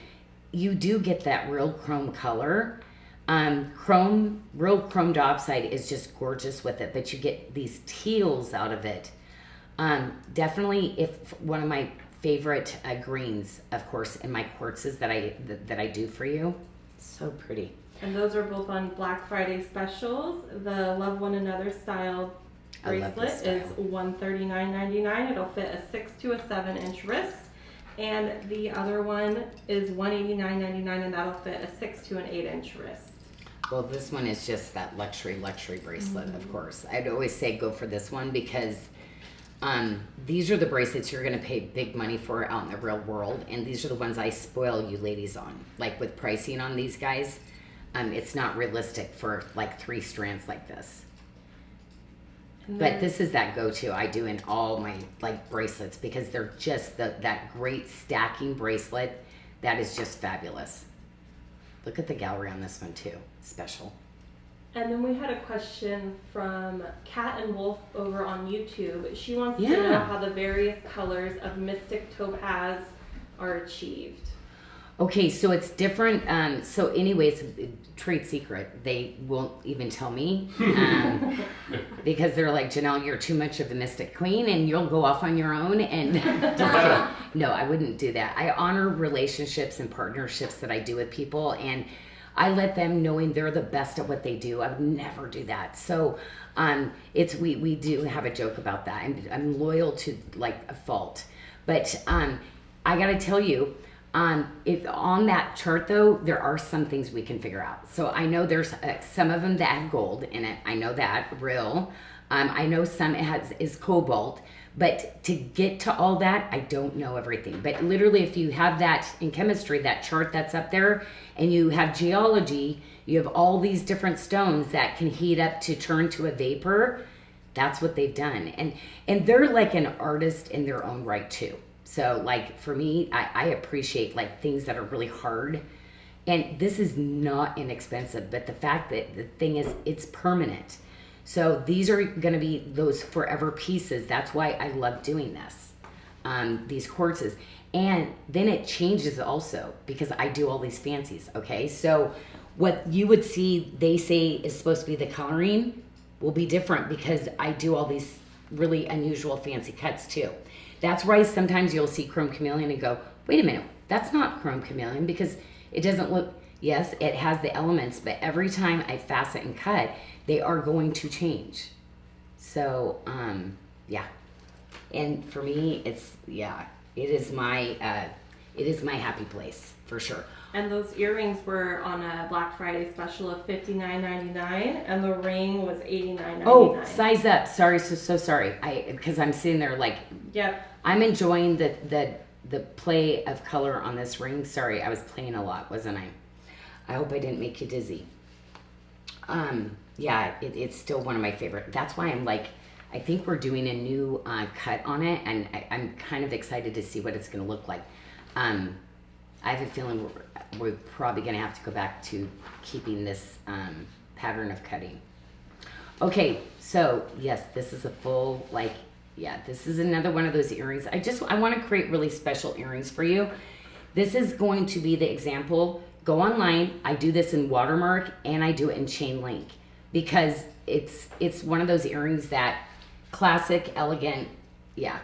you do get that real chrome color, real chrome diopside is just gorgeous with it, but you get these teals out of it. Definitely, if one of my favorite greens, of course, in my quartzes that I do for you. So pretty. And those are both on Black Friday specials. The Love One Another style I love this bracelet is style. $139.99. It'll fit a 6 to a 7 inch wrist. And the other one is $189.99, and that'll fit a 6 to an 8 inch wrist. Well, this one is just that luxury bracelet, of course. I'd always say go for this one because these are the bracelets you're going to pay big money for out in the real world, and these are the ones I spoil you ladies on. Like with pricing on these guys, it's not realistic for like 3 strands like this. But this is that go-to I do in all my like bracelets because they're just that great stacking bracelet that is just fabulous. Look at the gallery on this one too, special. And then we had a question from Cat and Wolf over on YouTube. She wants to Yeah. know how the various colors of Mystic Topaz are achieved. Okay, so it's different. So anyways, trade secret. They won't even tell me because they're like, Janyl, you're too much of a mystic queen and you'll go off on your own. And just kidding. No, I wouldn't do that. I honor relationships and partnerships that I do with people, and I let them knowing they're the best at what they do. I would never do that. So we do have a joke about that. I'm loyal to like a fault. But I gotta tell you, if on that chart though, there are some things we can figure out. So I know there's some of them that have gold in it. I know that, real. I know some is cobalt. But to get to all that, I don't know everything. But literally, if you have that in chemistry, that chart that's up there, and you have geology, you have all these different stones that can heat up to turn to a vapor. That's what they've done. And they're like an artist in their own right too. So like for me, I appreciate like things that are really hard. And this is not inexpensive, but the fact that the thing is, it's permanent. So these are going to be those forever pieces. That's why I love doing this, these quartzes. And then it changes also because I do all these fancies, okay? So what you would see, they say is supposed to be the coloring will be different because I do all these really unusual fancy cuts too. That's why sometimes you'll see chrome chameleon and go, wait a minute, that's not chrome chameleon because it doesn't look, yes, it has the elements, but every time I facet and cut, they are going to change. So, yeah. And for me, it's, yeah, it is my happy place for sure. And those earrings were on a Black Friday special of $59.99, and the ring was $89.99. Oh, size up. Sorry, so sorry. Because I'm sitting there like, Yep. I'm enjoying the play of color on this ring. Sorry, I was playing a lot, wasn't I? I hope I didn't make you dizzy. Yeah, it's still one of my favorite. That's why I'm like, I think we're doing a new cut on it, and I'm kind of excited to see what it's going to look like. I have a feeling we're probably going to have to go back to keeping this pattern of cutting. Okay, so yes, this is a full, like, yeah, this is another one of those earrings. I want to create really special earrings for you. This is going to be the example. Go online. I do this in watermark and I do it in chain link because it's one of those earrings that classic, elegant, yeah,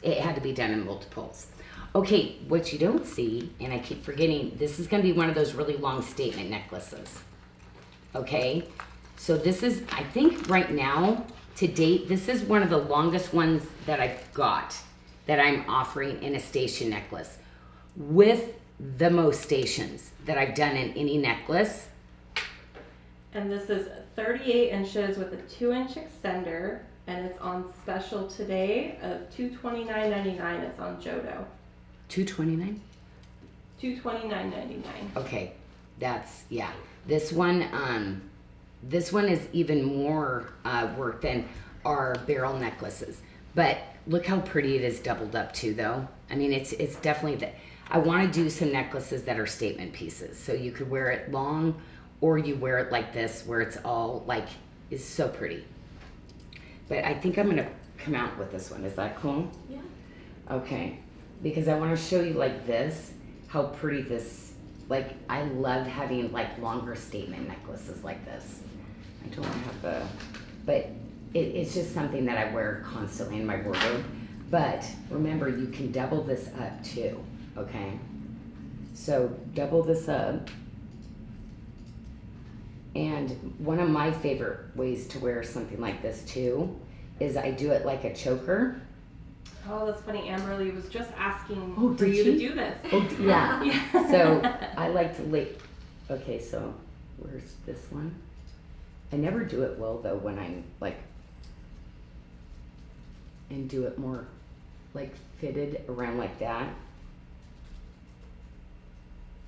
it had to be done in multiples. Okay, what you don't see, and I keep forgetting, this is going to be one of those really long statement necklaces. Okay, so this is, I think right now, to date, this is one of the longest ones that I've got that I'm offering in a station necklace with the most stations that I've done in any necklace. And this is 38 inches with a 2-inch extender, and it's on special today of $229.99. It's on Jodo. $229? $229.99. Okay, that's, yeah. This one is even more work than our barrel necklaces. But look how pretty it is doubled up too, though. I mean, it's definitely I want to do some necklaces that are statement pieces. So you could wear it long, or you wear it like this, where it's all like, is so pretty. But I think I'm going to come out with this one. Is that cool? Yeah. Okay. Because I want to show you like this, how pretty this, like, I love having like longer statement necklaces like this. I don't have the, but it's just something that I wear constantly in my wardrobe. But remember, you can double this up too, okay? So double this up. And one of my favorite ways to wear something like this too is I do it like a choker. Oh, that's funny. Amberly was just asking Oh, for did you to she? do this. Oh, yeah. Yeah. So I like to okay, so where's this one? I never do it well though when I'm like, and do it more like fitted around like that.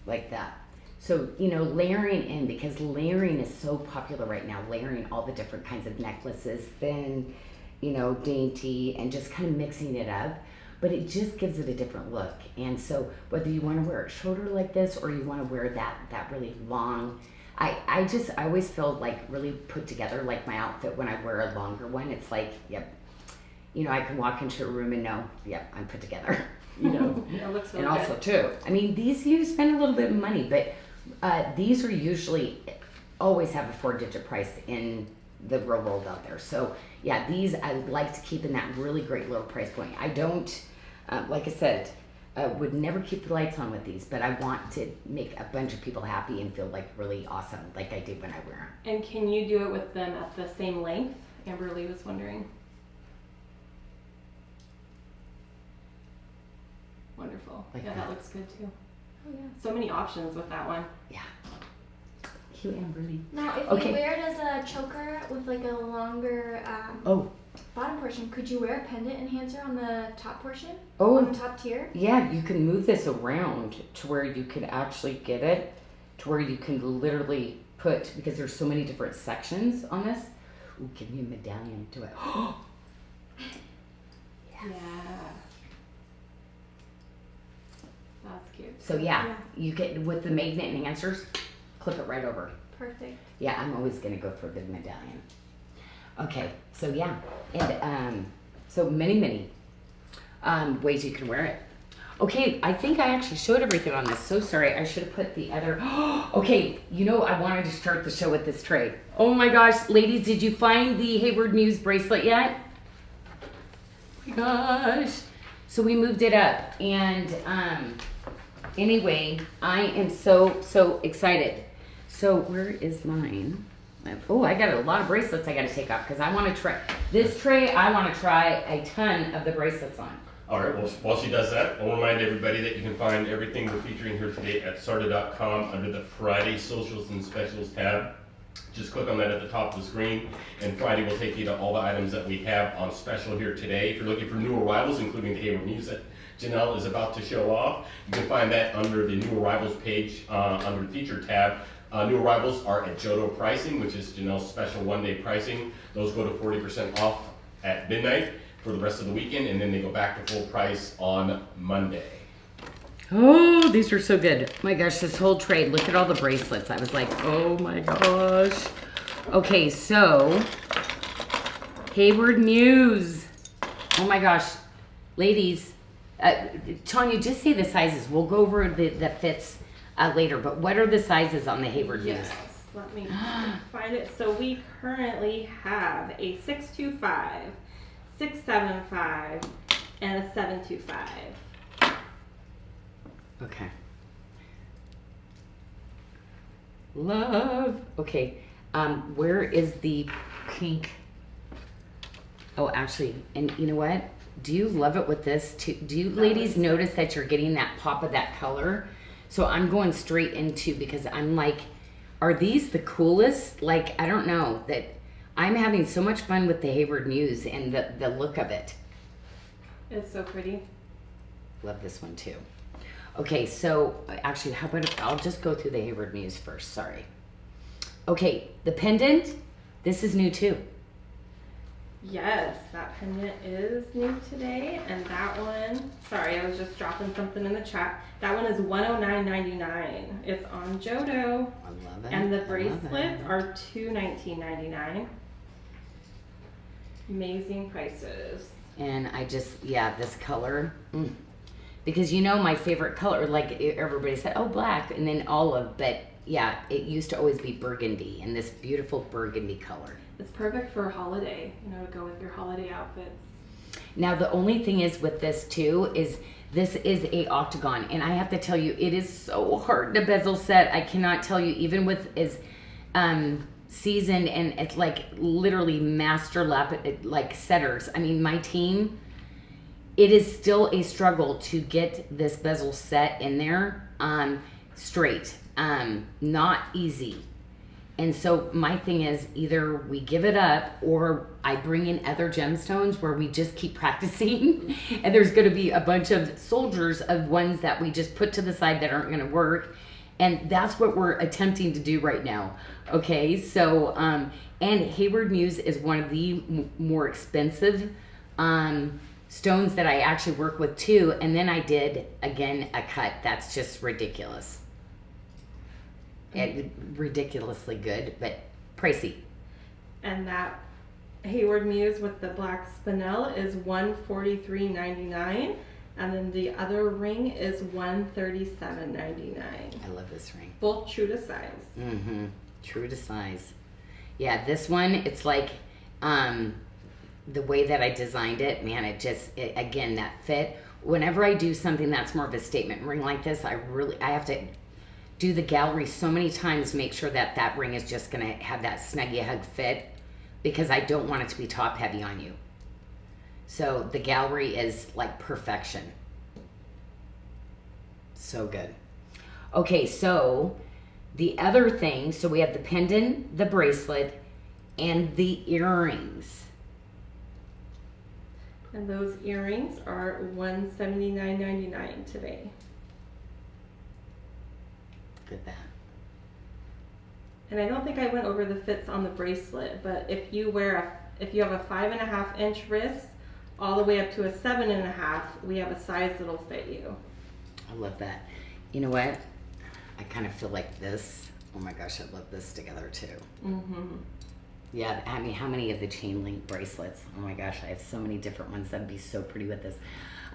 Like that. So, you know, layering in, because layering is so popular right now, layering all the different kinds of necklaces, thin, you know, dainty, and just kind of mixing it up. But it just gives it a different look. And so whether you want to wear it shorter like this, or you want to wear that really long, I always feel like really put together, like my outfit when I wear a longer one. It's like, yep, you know, I can walk into a room and know, yep, I'm put together, you know. It looks really And good. also too, I mean, these you spend a little bit of money, but these are usually always have a 4-digit price in the real world out there. So yeah, these I like to keep in that really great low price point. I don't, like I said, would never keep the lights on with these, but I want to make a bunch of people happy and feel like really awesome, like I do when I wear them. And can you do it with them at the same length? Amberly was wondering. Wonderful. Like yeah, that. that looks good too. Oh, yeah. So many options with that one. Yeah. Cute and really. Now, if Okay. you wear it as a choker with like a longer Oh, bottom portion, could you wear a pendant enhancer on the top portion? Oh. On the top tier? yeah, you can move this around to where you can actually get it, to where you can literally put, because there's so many different sections on this. Ooh, give me a medallion to it. Yeah. That's cute. So yeah, Yeah. you get, with the magnet enhancers, clip it right over. Perfect. Yeah, I'm always gonna go for the medallion. Okay, so yeah, and so many ways you can wear it. Okay, I think I actually showed everything on this. So sorry, I should have put the other. Okay, you know, I wanted to start the show with this tray. Oh my gosh, ladies, did you find the Heyward Muse bracelet yet? Oh my gosh. So we moved it up, and anyway, I am so excited. So where is mine? Oh, I got a lot of bracelets I got to take off because I want to try this tray. I want to try a ton of the bracelets on. All right, well, while she does that, I'll remind everybody that you can find everything we're featuring here today at sarda.com under the Friday Socials and Specials tab. Just click on that at the top of the screen, and Friday will take you to all the items that we have on special here today. If you're looking for new arrivals, including the Heyward Muse that Janyl is about to show off, you can find that under the new arrivals page under the feature tab. New arrivals are at Jodo pricing, which is Janyl's special one-day pricing. Those go to 40% off at midnight for the rest of the weekend, and then they go back to full price on Monday. Oh, these are so good. My gosh, this whole tray, look at all the bracelets. I was like, oh my gosh. Okay, so, Heyward Muse. Oh my gosh. Ladies, Tanya, just say the sizes. We'll go over the fits later, but what are the sizes on the Heyward Muse? Yes, let me find it. So we currently have a 625, 675, and a 725. Okay. Love. Okay. Where is the pink? Oh, actually, and you know what? Do you love it with this too? Do you ladies notice that you're getting that pop of that color? So I'm going straight into, because I'm like, are these the coolest? Like, I don't know, that I'm having so much fun with the Heyward Muse and the look of it. It's so pretty. Love this one too. Okay, so actually, how about I'll just go through the Heyward Muse first, sorry. Okay, the pendant, this is new too. Yes, that pendant is new today, and that one, sorry, I was just dropping something in the chat. That one is $109.99. It's on Jodo. I love it. And the I love bracelets it. are $219.99. Amazing prices. And I just, yeah, this color. Because you know my favorite color, like everybody said, oh, black, and then olive, but yeah, it used to always be burgundy, and this beautiful burgundy color. It's perfect for a holiday, you know, to go with your holiday outfits. Now, the only thing is with this too, is this is a octagon, and I have to tell you, it is so hard to bezel set. I cannot tell you, even with as seasoned and it's like literally master lap, like setters. I mean, my team, it is still a struggle to get this bezel set in there straight. Not easy. And so my thing is either we give it up or I bring in other gemstones where we just keep practicing. And there's going to be a bunch of soldiers of ones that we just put to the side that aren't going to work. And that's what we're attempting to do right now. Okay, so, and Heyward Muse is one of the more expensive stones that I actually work with too. And then I did, again, a cut. That's just ridiculous. And ridiculously good, but pricey. And that Heyward Muse with the black spinel is $143.99, and then the other ring is $137.99. I love this ring. Both true to size. Mm-hmm. True to size. Yeah, this one, it's like the way that I designed it, man, again, that fit. Whenever I do something that's more of a statement ring like this, I have to do the gallery so many times, make sure that that ring is just going to have that snuggy hug fit, because I don't want it to be top heavy on you. So the gallery is like perfection. So good. Okay, so the other thing, so we have the pendant, the bracelet, and the earrings. And those earrings are $179.99 today. At that. And I don't think I went over the fits on the bracelet, but if you if you have a 5.5 inch wrist all the way up to a 7.5, we have a size that'll fit you. I love that. You know what? I kind of feel like this. Oh my gosh, I love this together too. Mm-hmm. Yeah, I mean, how many of the chain link bracelets? Oh my gosh, I have so many different ones that'd be so pretty with this.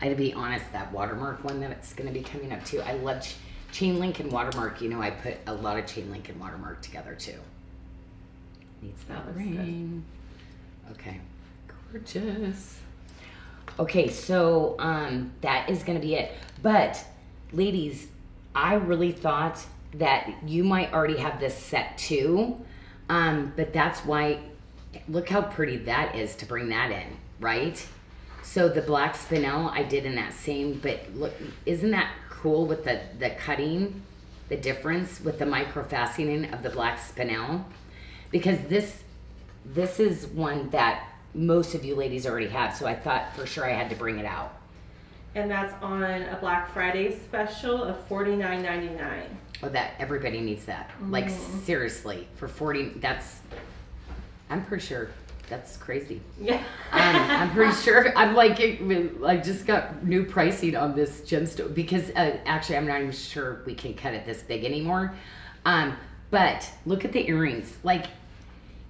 To be honest, that watermark one that's going to be coming up too. I love chain link and watermark. You know, I put a lot of chain link and watermark together too. Needs that ring. Okay, gorgeous. Okay, so that is going to be it. But ladies, I really thought that you might already have this set too. But that's why, look how pretty that is to bring that in, right? So the black spinel I did in that same, but look, isn't that cool with the cutting, the difference with the micro faceting of the black spinel? Because this is one that most of you ladies already have, so I thought for sure I had to bring it out. And that's on a Black Friday special of $49.99. Oh, that everybody needs that. Like seriously, for 40, I'm pretty sure that's crazy. Yeah. I'm pretty sure. I'm like, I just got new pricing on this gemstone because actually I'm not even sure we can cut it this big anymore. But look at the earrings. Like,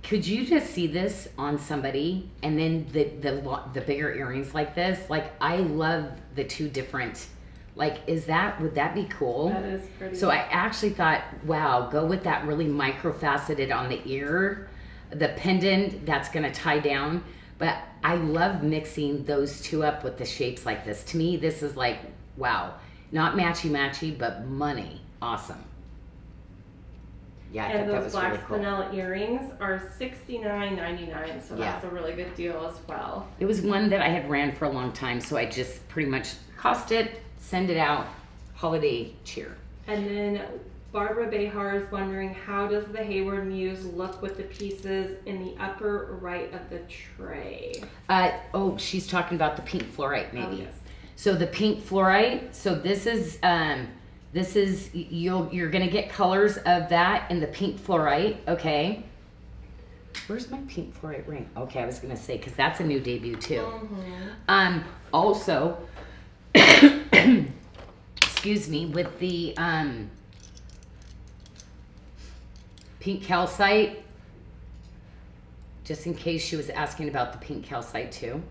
could you just see this on somebody? And then the bigger earrings like this. Like, I love the two different. Like, would that be cool? That is pretty. So I actually thought, wow, go with that really micro-faceted on the ear, the pendant that's gonna tie down. But I love mixing those two up with the shapes like this. To me, this is like, wow, not matchy-matchy, but money. Awesome. Yeah, I thought that was really cool. And those black spinel earrings are $69.99, so Yeah. that's a really good deal as well. It was one that I had ran for a long time, so I just pretty much cost it, send it out, holiday cheer. And then Barbara Behar is wondering, how does the Heyward Muse look with the pieces in the upper right of the tray? She's talking about the pink fluorite, maybe. Oh, yes. So the pink fluorite. So this is you're gonna get colors of that in the pink fluorite. Okay. Where's my pink fluorite ring? Okay, I was gonna say, because that's a new debut too. Mm-hmm. Also, excuse me, with the pink calcite, just in case she was asking about the pink calcite too.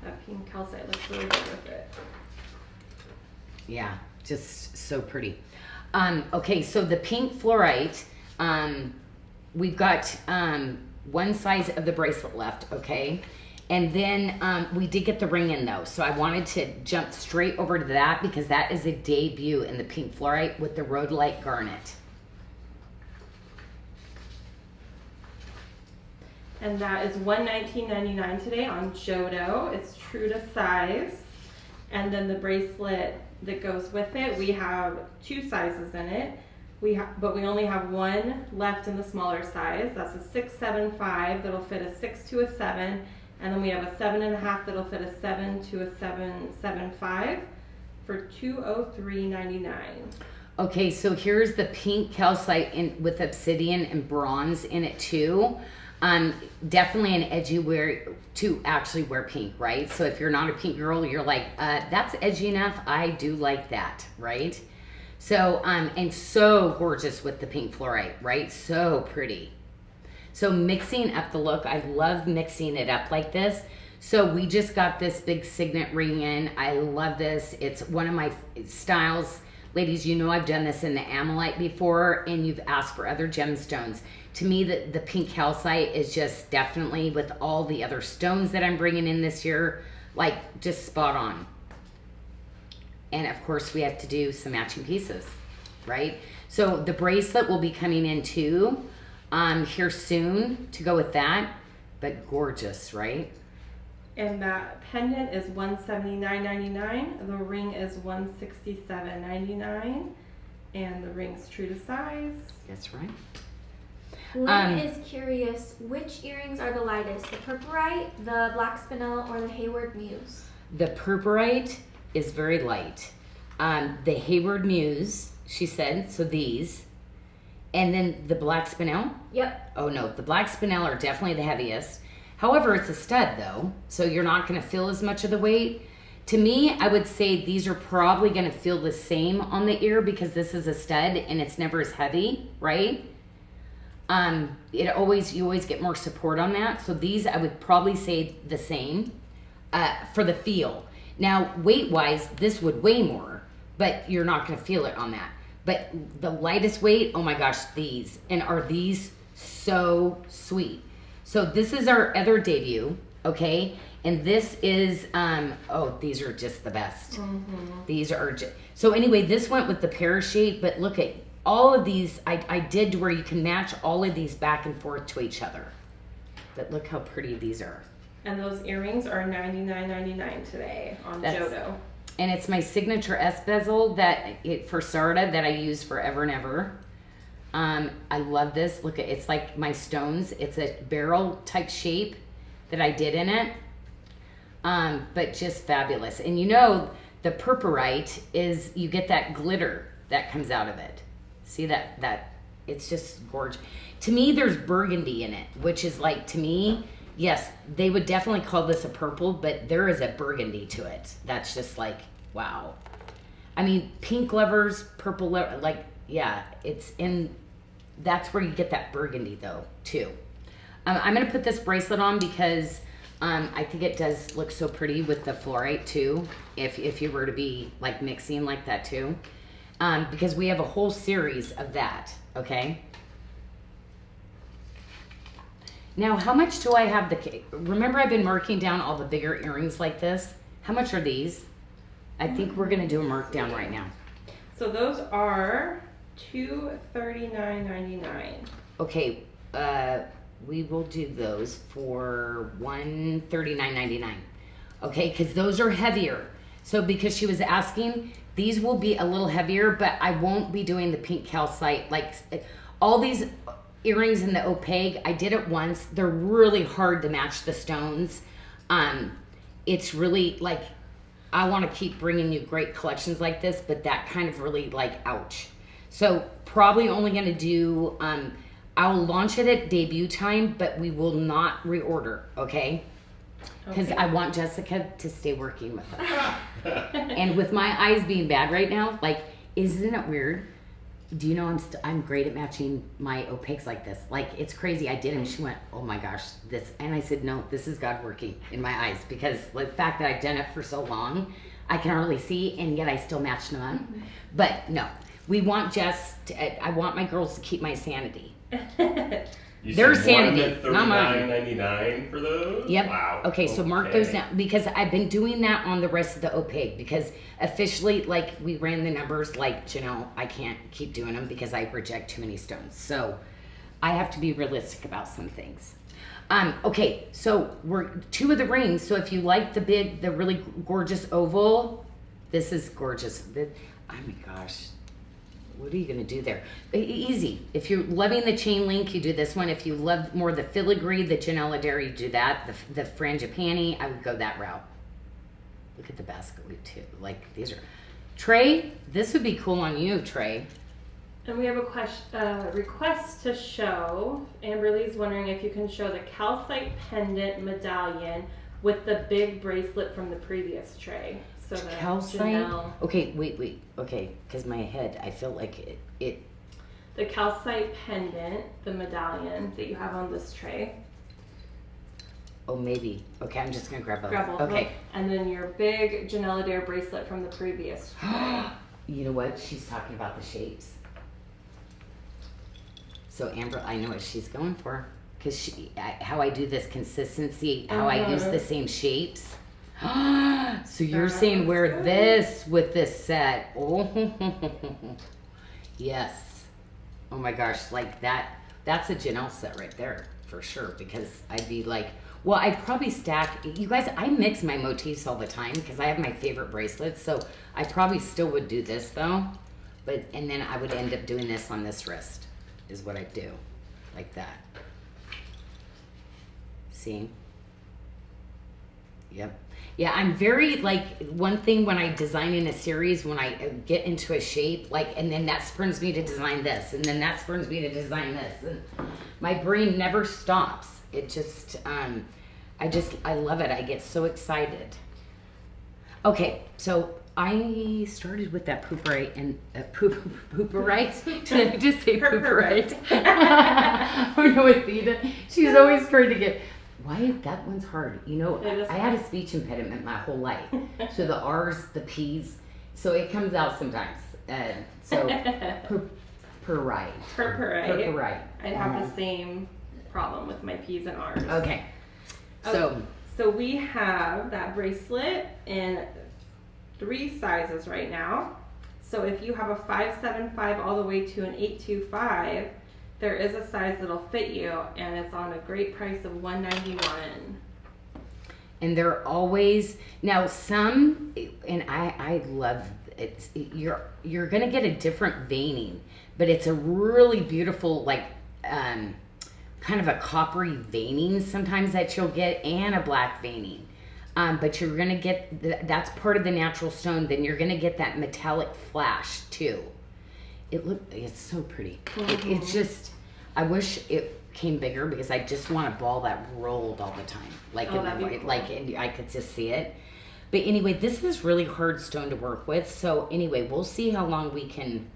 That pink calcite looks really good with it. Yeah, just so pretty. Okay, so the pink fluorite, we've got one size of the bracelet left, okay? And then we did get the ring in though, so I wanted to jump straight over to that because that is a debut in the pink fluorite with the rhodolite garnet. And that is $119.99 today on Jodo. It's true to size. And then the bracelet that goes with it, we have 2 sizes in it. But we only have one left in the smaller size. That's a 675 that'll fit a 6 to a 7. And then we have a 7.5 that'll fit a 7 to a 7.75 for $203.99. Okay, so here's the pink calcite with obsidian and bronze in it too. Definitely an edgy wear to actually wear pink, right? So if you're not a pink girl, you're like, that's edgy enough. I do like that, right? So, and so gorgeous with the pink fluorite, right? So pretty. So mixing up the look, I love mixing it up like this. So we just got this big signet ring in. I love this. It's one of my styles. Ladies, you know I've done this in the amylite before, and you've asked for other gemstones. To me, the pink calcite is just definitely, with all the other stones that I'm bringing in this year, like just spot on. And of course, we have to do some matching pieces, right? So the bracelet will be coming in too here soon to go with that, but gorgeous, right? And that pendant is $179.99. The ring is $167.99. And the ring's true to size. That's right. Lynn is curious, which earrings are the lightest? The purpurite, the black spinel, or the Heyward Muse? The purpurite is very light. The Heyward Muse, she said, so these. And then the black spinel? Yep. Oh no, the black spinel are definitely the heaviest. However, it's a stud though, so you're not gonna feel as much of the weight. To me, I would say these are probably gonna feel the same on the ear because this is a stud and it's never as heavy, right? You always get more support on that. So these I would probably say the same for the feel. Now, weight-wise, this would weigh more, but you're not gonna feel it on that. But the lightest weight, oh my gosh, these. And are these so sweet. So this is our other debut, okay? And this is, oh, these are just the best. Mm-hmm. These are just, so anyway, this went with the pear shape, but look at all of these, I did where you can match all of these back and forth to each other. But look how pretty these are. And those earrings are $99.99 today on Jodo. And it's my signature S bezel for SARDA that I use forever and ever. I love this. Look at it's like my stones. It's a barrel type shape that I did in it. But just fabulous. And you know the purpurite is you get that glitter that comes out of it. See that it's just gorgeous. To me, there's burgundy in it, which is like, to me, yes, they would definitely call this a purple, but there is a burgundy to it. That's just like, wow. I mean, pink lovers, purple lovers, like, yeah, that's where you get that burgundy though, too. I'm going to put this bracelet on because I think it does look so pretty with the fluorite too, if you were to be like mixing like that too. Because we have a whole series of that, okay? Now, how much do I have remember I've been marking down all the bigger earrings like this? How much are these? I think we're gonna do a mark down right now. So those are $239.99. Okay, we will do those for $139.99. Okay, because those are heavier. So because she was asking, these will be a little heavier, but I won't be doing the pink calcite. Like all these earrings in the opaque, I did it once. They're really hard to match the stones. It's really like, I want to keep bringing you great collections like this, but that kind of really like, ouch. So probably only going to do, I'll launch it at debut time, but we will not reorder, okay? Because I want Jessica to stay working with us. And with my eyes being bad right now, like, isn't it weird? Do you know I'm great at matching my opaques like this? Like, it's crazy. I did, and she went, "Oh my gosh, this." And I said, "No, this is God working in my eyes, because the fact that I've done it for so long, I can hardly see, and yet I still match them up." But no, we want I want my girls to keep my sanity. Their sanity, not mine. $39.99 for those? Yep. Wow. Okay, so mark those down, because I've been doing that on the rest of the opaque, because officially, like, we ran the numbers, like, I can't keep doing them because I reject too many stones. So I have to be realistic about some things. Okay, so we're 2 of the rings. So if you like the really gorgeous oval, this is gorgeous. Oh my gosh. What are you going to do there? Easy. If you're loving the chain link, you do this one. If you love more the filigree, the Janyl Sherman, you do that. The frangipani, I would go that route. Look at the basket loop too. Like, these are... Trey, this would be cool on you, Trey. And we have a request to show. Amberly's wondering if you can show the calcite pendant medallion with the big bracelet from the previous tray. So the Calcite? Janyl, Okay, wait. Okay, because my head, I feel like it... the calcite pendant, the medallion that you have on this tray. Oh, maybe. Okay, I'm just going to grab both. Grab both of Okay. them. And then your big Janyl Sherman bracelet from the previous tray. You know what? She's talking about the shapes. So Amber, I know what she's going for. Because how I do this consistency, how I use the same shapes. So you're saying wear this with this set. Oh, yes. Oh my gosh, like that's a Janyl set right there for sure, because I'd be like, well, I'd probably stack, you guys, I mix my motifs all the time because I have my favorite bracelets, so I probably still would do this though, and then I would end up doing this on this wrist is what I do, like that. See? Yep. Yeah, I'm very, like, one thing when I design in a series, when I get into a shape, like, and then that spurns me to design this, and then that spurns me to design this, and my brain never stops. It just, I love it. I get so excited. Okay, so I started with that pooperite and pooperite. Did I just say pooperite? Oh no, with Theta, she's always trying to get. Why that one's hard? I had a speech impediment my whole life, so the R's, the P's, so it comes out sometimes. So purpurite. I have the same problem with my P's and R's. Okay. So we have that bracelet in 3 sizes right now. So if you have a 575 all the way to an 825, there is a size that'll fit you, and it's on a great price of $191. And they're always now some, and I love it. You're gonna get a different veining, but it's a really beautiful, like kind of a coppery veining sometimes that you'll get, and a black veining. But you're gonna get that's part of the natural stone. Then you're gonna get that metallic flash too. It's so pretty. Mm-hmm. It's just, I wish it came bigger, because I just want a ball that rolled all the time, like that'd be cool. and I could just see it. But anyway, this is really hard stone to work with. So anyway, we'll see how long we can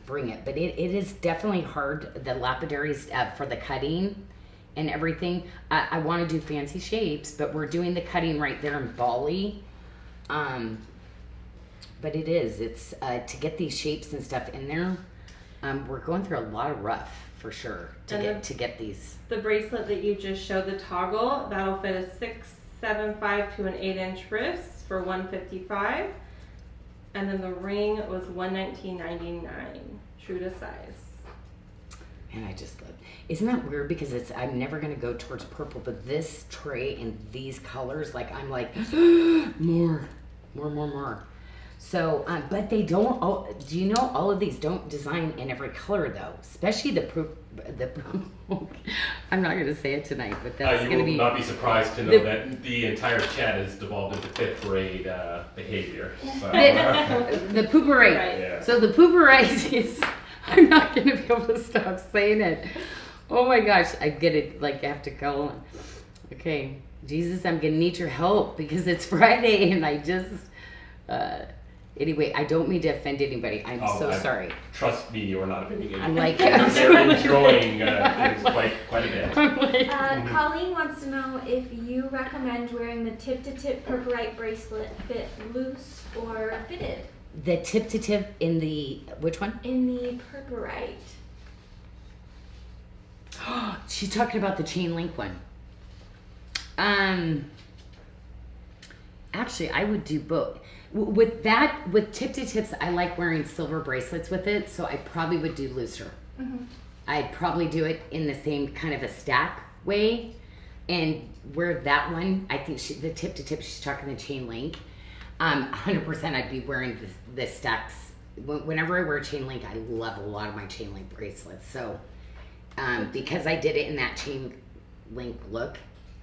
bring it. But it is definitely hard. The lapidaries for the cutting and everything. I want to do fancy shapes, but we're doing the cutting right there in Bali. But it's to get these shapes and stuff in there. We're going through a lot of rough for sure to get these. The bracelet that you just showed, the toggle, that'll fit a 6.75 to an 8-inch wrist for $155, and then the ring was $119.99, true to size. And I just love. Isn't that weird? Because I'm never gonna go towards purple, but this tray and these colors, like I'm like more. So, but they don't. Do you know all of these don't design in every color though? Especially the I'm not going to say it tonight, but that's You going to will be. not be surprised to know that the entire chat has devolved into 5th grade behavior. So, The pooperite. Right. yeah. So the pooperite is. I'm not going to be able to stop saying it. Oh my gosh, I get it. Like I have to go. Okay, Jesus, I'm going to need your help because it's Friday and I just. Anyway, I don't mean to offend anybody. I'm so sorry. Trust me, you're not offending anyone. I'm like, They're enjoying things quite a bit. I'm like, Colleen wants to know if you recommend wearing the tip-to-tip purpurite bracelet fit loose or fitted. the tip to tip in the which one? In the purpurite. She's talking about the chain link one. Actually, I would do both. With tip to tips, I like wearing silver bracelets with it, so I probably would do looser. Mm-hmm. I'd probably do it in the same kind of a stack way, and wear that one. I think the tip to tip. She's talking the chain link. 100%. I'd be wearing the stacks. Whenever I wear chain link, I love a lot of my chain link bracelets. So because I did it in that chain link look,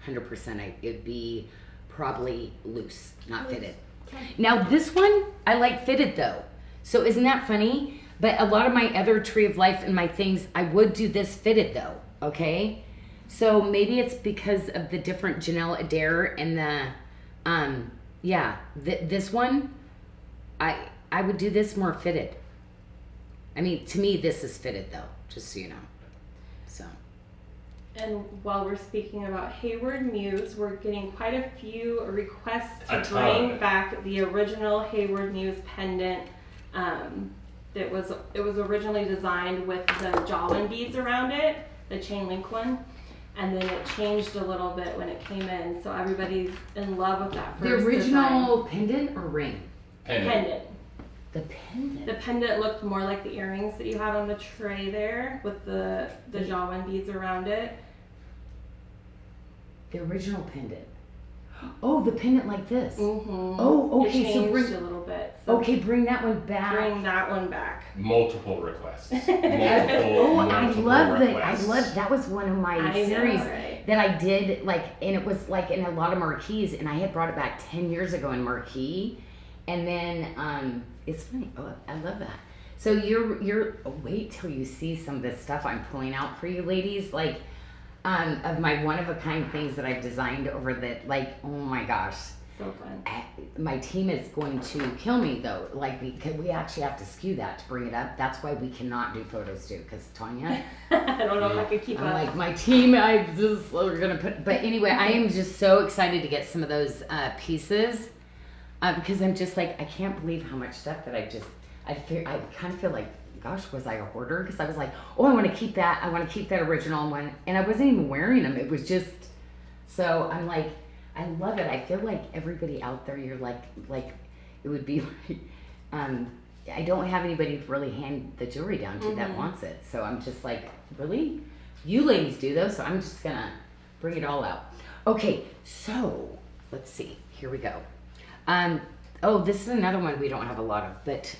100%, it'd be probably loose, not fitted. Okay. Now this one, I like fitted though. So isn't that funny? But a lot of my other Tree of Life and my things, I would do this fitted though, okay? So maybe it's because of the different Janyl Adair and the, this one, I would do this more fitted. I mean, to me, this is fitted though, just so you know. So. And while we're speaking about Heyward Muse, we're getting quite a few requests to bring back the original Heyward Muse pendant. It was originally designed with the Jawlin beads around it, the chain link one, and then it changed a little bit when it came in. So everybody's in love with that first The original pendant or ring? pendant. The pendant. The pendant looked more like the earrings that you had on the tray there, with the Jawlin beads around it. The original pendant. Oh, the pendant like this. Mm-hmm. Oh, okay. It So changed a little bit. So bring that one back. bring that one back. Multiple requests. I love that. I requests. love that was one of my I know, series right? that I did and it was like in a lot of marquees, and I had brought it back 10 years ago in marquee, and then it's funny. Oh, I love that. So you're wait till you see some of this stuff I'm pulling out for you ladies, like of my one of a kind things that I've designed over that, like, oh my gosh. So fun. My team is going to kill me though, like because we actually have to skew that to bring it up. That's why we cannot do photos too, because Tanya, I don't know if I could keep I'm up. like my team. We're gonna put. But anyway, I am just so excited to get some of those pieces because I'm just like I can't believe how much stuff that I kind of feel like, gosh, was I a hoarder? Because I was like, oh, I want to keep that. I want to keep that original one, and I wasn't even wearing them. It was just so I'm like. I love it. I feel like everybody out there, you're like it would be like, I don't have anybody to really hand the jewelry down to that wants it. So I'm just like, really? You ladies do though, so I'm just gonna bring it all out. Okay, so let's see. Here we go. Oh, this is another one we don't have a lot of, but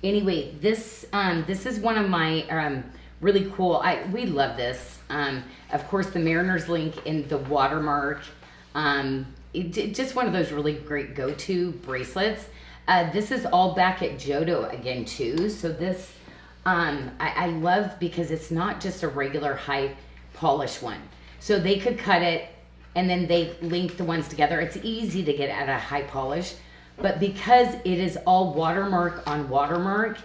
anyway, this is one of my really cool. We love this. Of course, the Mariner's Link in the watermark. Just one of those really great go-to bracelets. This is all back at Jodo again too. So this I love because it's not just a regular high polish one. So they could cut it and then they link the ones together. It's easy to get at a high polish, but because it is all watermark on watermark,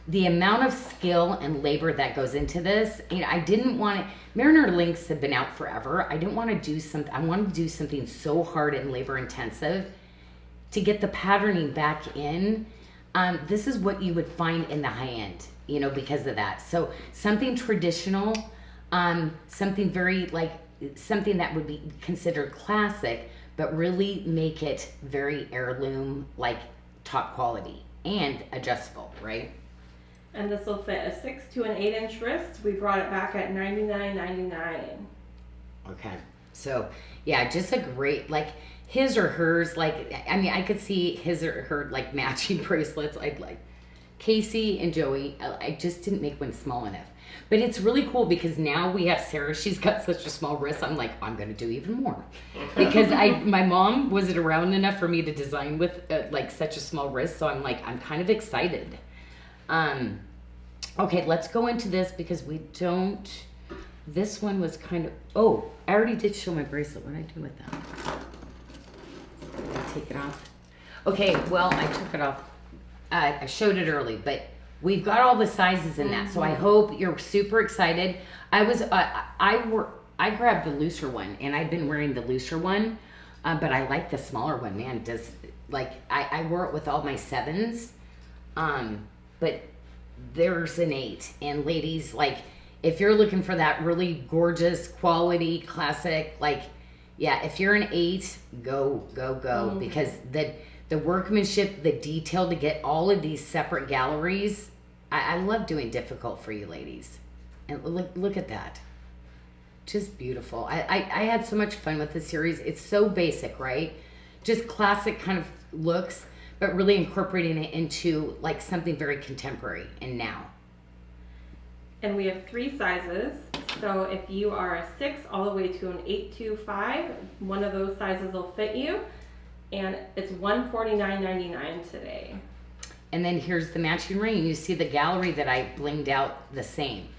the amount of skill and labor that goes into this, I didn't want it. Mariner Links have been out forever. I didn't want to do something. I wanted to do something so hard and labor intensive to get the patterning back in. This is what you would find in the high end, because of that. So something traditional, something very something that would be considered classic, but really make it very heirloom, like top quality and adjustable, right? And this will fit a 6 to an 8 inch wrist. We brought it back at $99.99. Okay. So yeah, just a great, like his or hers, like, I mean, I could see his or her like matching bracelets. I'd like Casey and Joey. I just didn't make one small enough. But it's really cool because now we have Sarah. She's got such a small wrist. I'm like, I'm going to do even more. Because my mom wasn't around enough for me to design with like such a small wrist. So I'm like, I'm kind of excited. Okay, let's go into this because we don't, this one was kind of, oh, I already did show my bracelet. What did I do with that? Did I take it off? Okay, well, I took it off. I showed it early, but we've got all the sizes in that, so I hope you're super excited. I grabbed the looser one, and I've been wearing the looser one, but I like the smaller one. Man, does like I wore it with all my 7s, but there's an 8, and ladies, like if you're looking for that really gorgeous quality classic, like yeah, if you're an 8, go because the workmanship, the detail to get all of these separate galleries. I love doing difficult for you ladies. And look at that. Just beautiful. I had so much fun with this series. It's so basic, right? Just classic kind of looks, but really incorporating it into like something very contemporary and now. And we have 3 sizes. So if you are a 6 all the way to an 825, one of those sizes will fit you. And it's $149.99 today. And then here's the matching ring. You see the gallery that I blinged out the same.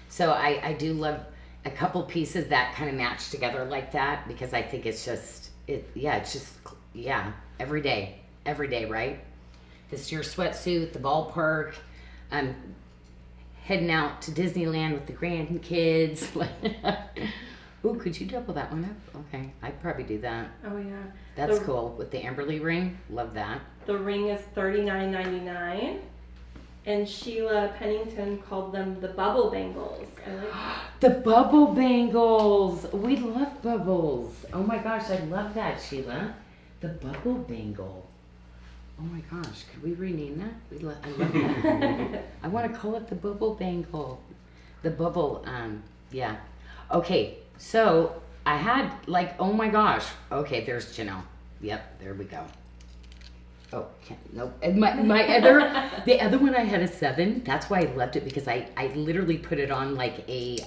So I do love a couple pieces that kind of match together like that because I think it's just, every day, right? This is your sweatsuit, the ballpark, heading out to Disneyland with the grandkids. Ooh, could you double that one up? Okay, I'd probably do that. Oh yeah. That's cool. With the Amberley ring. Love that. The ring is $39.99. And Sheila Pennington called them the bubble bangles. I like the bubble bangles. We love bubbles. Oh my gosh, I love that, Sheila. The bubble bangle. Oh my gosh, could we rename that? I love that. I want to call it the bubble bangle. The bubble, yeah. Okay, so I had like, oh my gosh. Okay, there's Janyl. Yep, there we go. Oh, nope. And the other one I had a 7. That's why I loved it because I literally put it on like a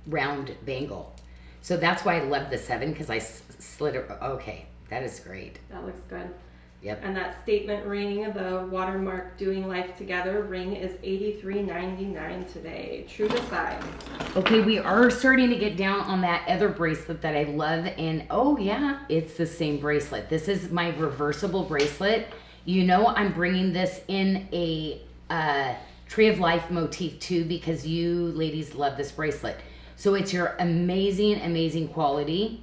round bangle. So that's why I loved the 7 because I slid it. Okay, that is great. That looks good. Yep. And that statement ring, the watermark Doing Life Together ring is $83.99 today. True to size. Okay, we are starting to get down on that other bracelet that I love. And oh yeah, it's the same bracelet. This is my reversible bracelet. You know I'm bringing this in a Tree of Life motif too because you ladies love this bracelet. So it's your amazing, amazing quality,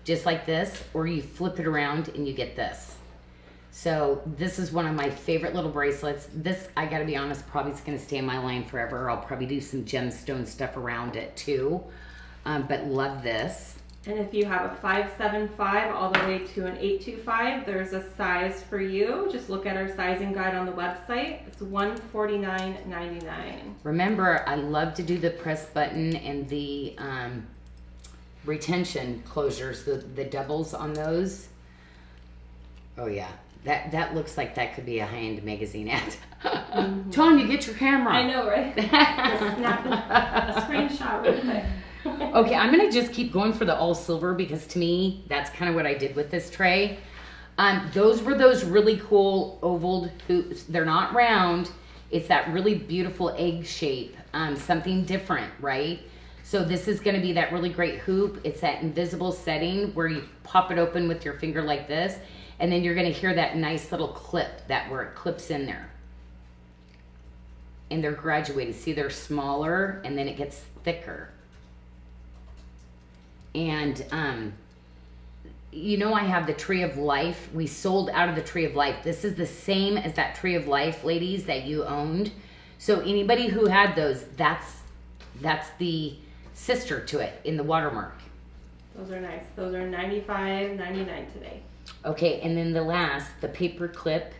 just like this, or you flip it around and you get this. So this is one of my favorite little bracelets. This, I gotta be honest, probably is gonna stay in my line forever. I'll probably do some gemstone stuff around it too. But love this. And if you have a 575 all the way to an 825, there's a size for you. Just look at our sizing guide on the website. It's $149.99. Remember, I love to do the press button and the retention closures, the doubles on those. Oh yeah. That looks like that could be a high-end magazine ad. Mm-hmm. Tanya, get your camera. I know, right? Just snap a screenshot real quick. Okay, I'm going to just keep going for the all silver because to me, that's kind of what I did with this tray. Those were those really cool oval hoops. They're not round. It's that really beautiful egg shape, something different, right? So this is going to be that really great hoop. It's that invisible setting where you pop it open with your finger like this. And then you're going to hear that nice little clip where it clips in there. And they're graduated. See, they're smaller and then it gets thicker. And, you know, I have the Tree of Life. We sold out of the Tree of Life. This is the same as that Tree of Life, ladies, that you owned. So anybody who had those, that's the sister to it in the watermark. Those are nice. Those are $95.99 today. Okay, and then the paper clip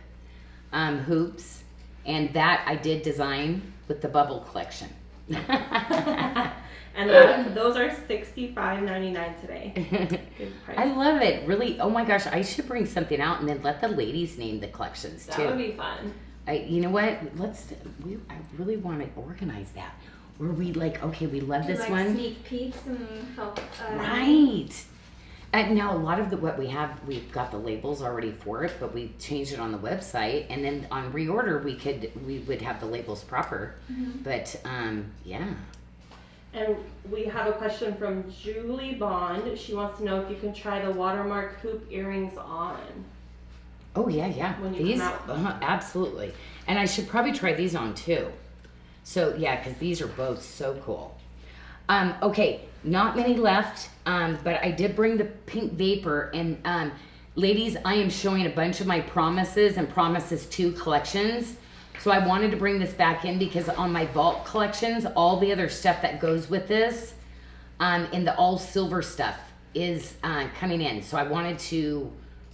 hoops, and that I did design with the bubble collection. And And those are $65.99 today. Good price. I love it. Really. Oh my gosh, I should bring something out and then let the ladies name the collections too. That would be fun. You know what? I really want to organize that. Where we like, okay, we love this like one. Sneak peeks and help. Right. Now a lot of what we have, we've got the labels already for it, but we changed it on the website, and then on reorder we would have the labels proper. Mm-hmm. But yeah. And we have a question from Julie Bond. She wants to know if you can try the watermark hoop earrings on. Oh yeah. When you These, come out. absolutely. And I should probably try these on too. So yeah, because these are both so cool. Okay, not many left, but I did bring the pink vapor, and ladies, I am showing a bunch of my Promises and Promises 2 collections. So I wanted to bring this back in because on my vault collections, all the other stuff that goes with this, in the all silver stuff is coming in. So I wanted to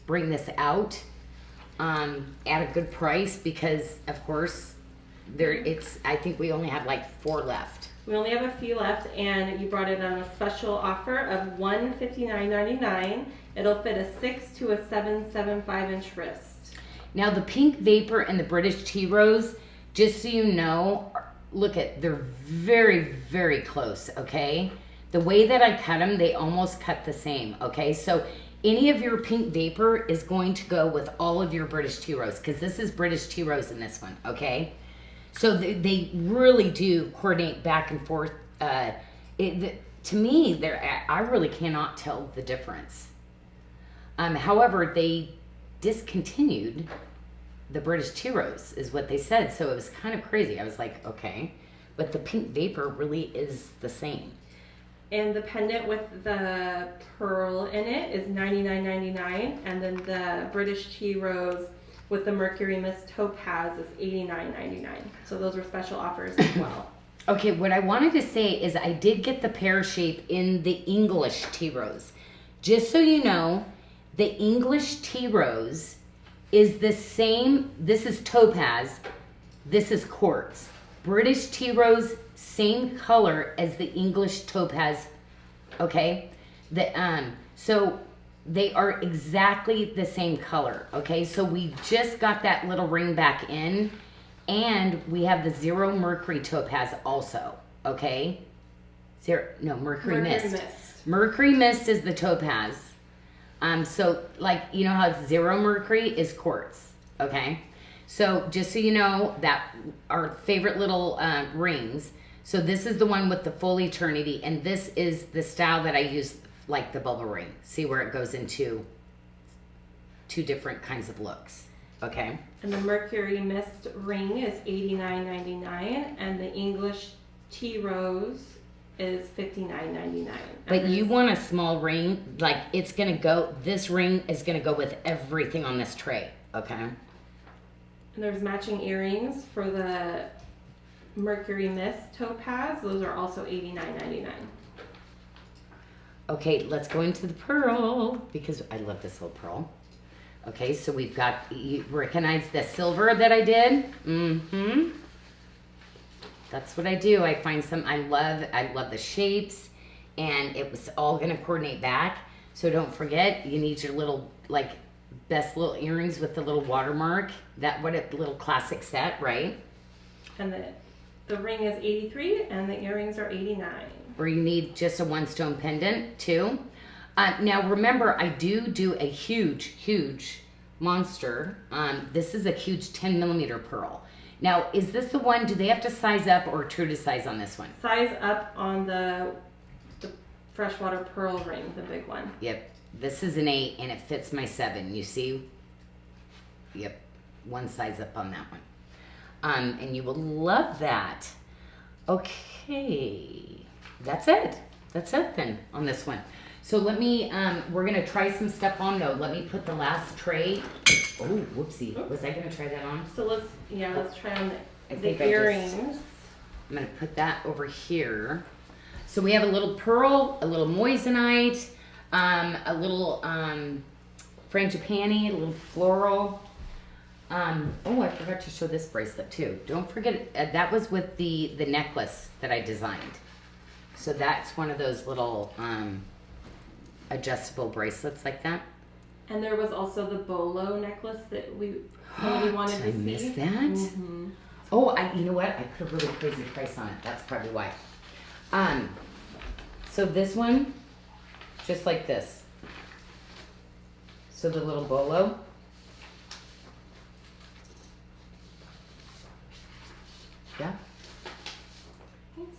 bring this out at a good price because, of course, I think we only have like 4 left. We only have a few left, and you brought it on a special offer of $159.99. It'll fit a 6 to a 7.75 inch wrist. Now the pink vapor and the British tea rose, just so you know, they're very, very close, okay? The way that I cut them, they almost cut the same, okay? So any of your pink vapor is going to go with all of your British tea rose, because this is British tea rose in this one, okay? So they really do coordinate back and forth. To me, I really cannot tell the difference. However, they discontinued the British tea rose, is what they said. So it was kind of crazy. I was like, okay, but the pink vapor really is the same. And the pendant with the pearl in it is $99.99, and then the British tea rose with the Mercury Mist Topaz is $89.99. So those were special offers as well. Okay, what I wanted to say is I did get the pear shape in the English tea rose. Just so you know, the English tea rose is the same. This is topaz. This is quartz. British tea rose, same color as the English topaz. Okay? So they are exactly the same color, okay? So we just got that little ring back in, and we have the Zero Mercury Topaz also, okay? Mercury Mist. Mercury Mist is the topaz. So like, you know how Zero Mercury is quartz, okay? So just so you know, that our favorite little rings. So this is the one with the full eternity, and this is the style that I use, like the bubble ring. See where it goes into 2 different kinds of looks, okay? And the Mercury Mist ring is $89.99, and the English tea rose is $59.99. But you want a small ring, like this ring is gonna go with everything on this tray, okay? And there's matching earrings for the Mercury Mist Topaz. Those are also $89.99. Okay, let's go into the pearl because I love this little pearl. Okay, so we've got, you recognize the silver that I did? Mm-hmm. That's what I do. I find I love the shapes, and it was all gonna coordinate back. So don't forget, you need your little, like, best little earrings with the little watermark. What a little classic set, right? And the ring is $83, and the earrings are $89. Or you need just a 1-stone pendant too. Now remember, I do a huge monster. This is a huge 10mm pearl. Now, is this the one, do they have to size up or true to size on this one? Size up on the freshwater pearl ring, the big one. Yep, this is an 8 and it fits my 7, you see? Yep, 1 size up on that one. And you will love that. Okay. That's it then on this one. So let me, we're gonna try some stuff on though. Let me put the last tray. Oh, whoopsie. Was I gonna try that on? So let's try on the earrings. I'm gonna put that over here. So we have a little pearl, a little moissanite, a little frangipani, a little floral. Oh, I forgot to show this bracelet too. Don't forget, that was with the necklace that I designed. So that's one of those little adjustable bracelets like that. And there was also the bolo necklace that somebody wanted Did to I see. miss that? Mm-hmm. Oh, you know what? I put a really crazy price on it. That's probably why. So this one, just like this. So the little bolo. Yeah.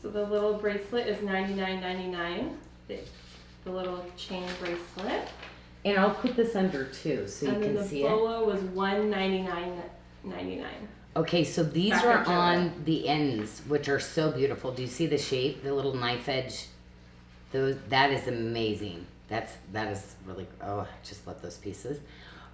So the little bracelet is $99.99. The little chain bracelet. And I'll put this under too, so you And then can the see it. bolo was $199.99. Okay, so these Back are at Joe. on the ends, which are so beautiful. Do you see the shape, the little knife edge? That is amazing. That is really. Oh, I just love those pieces.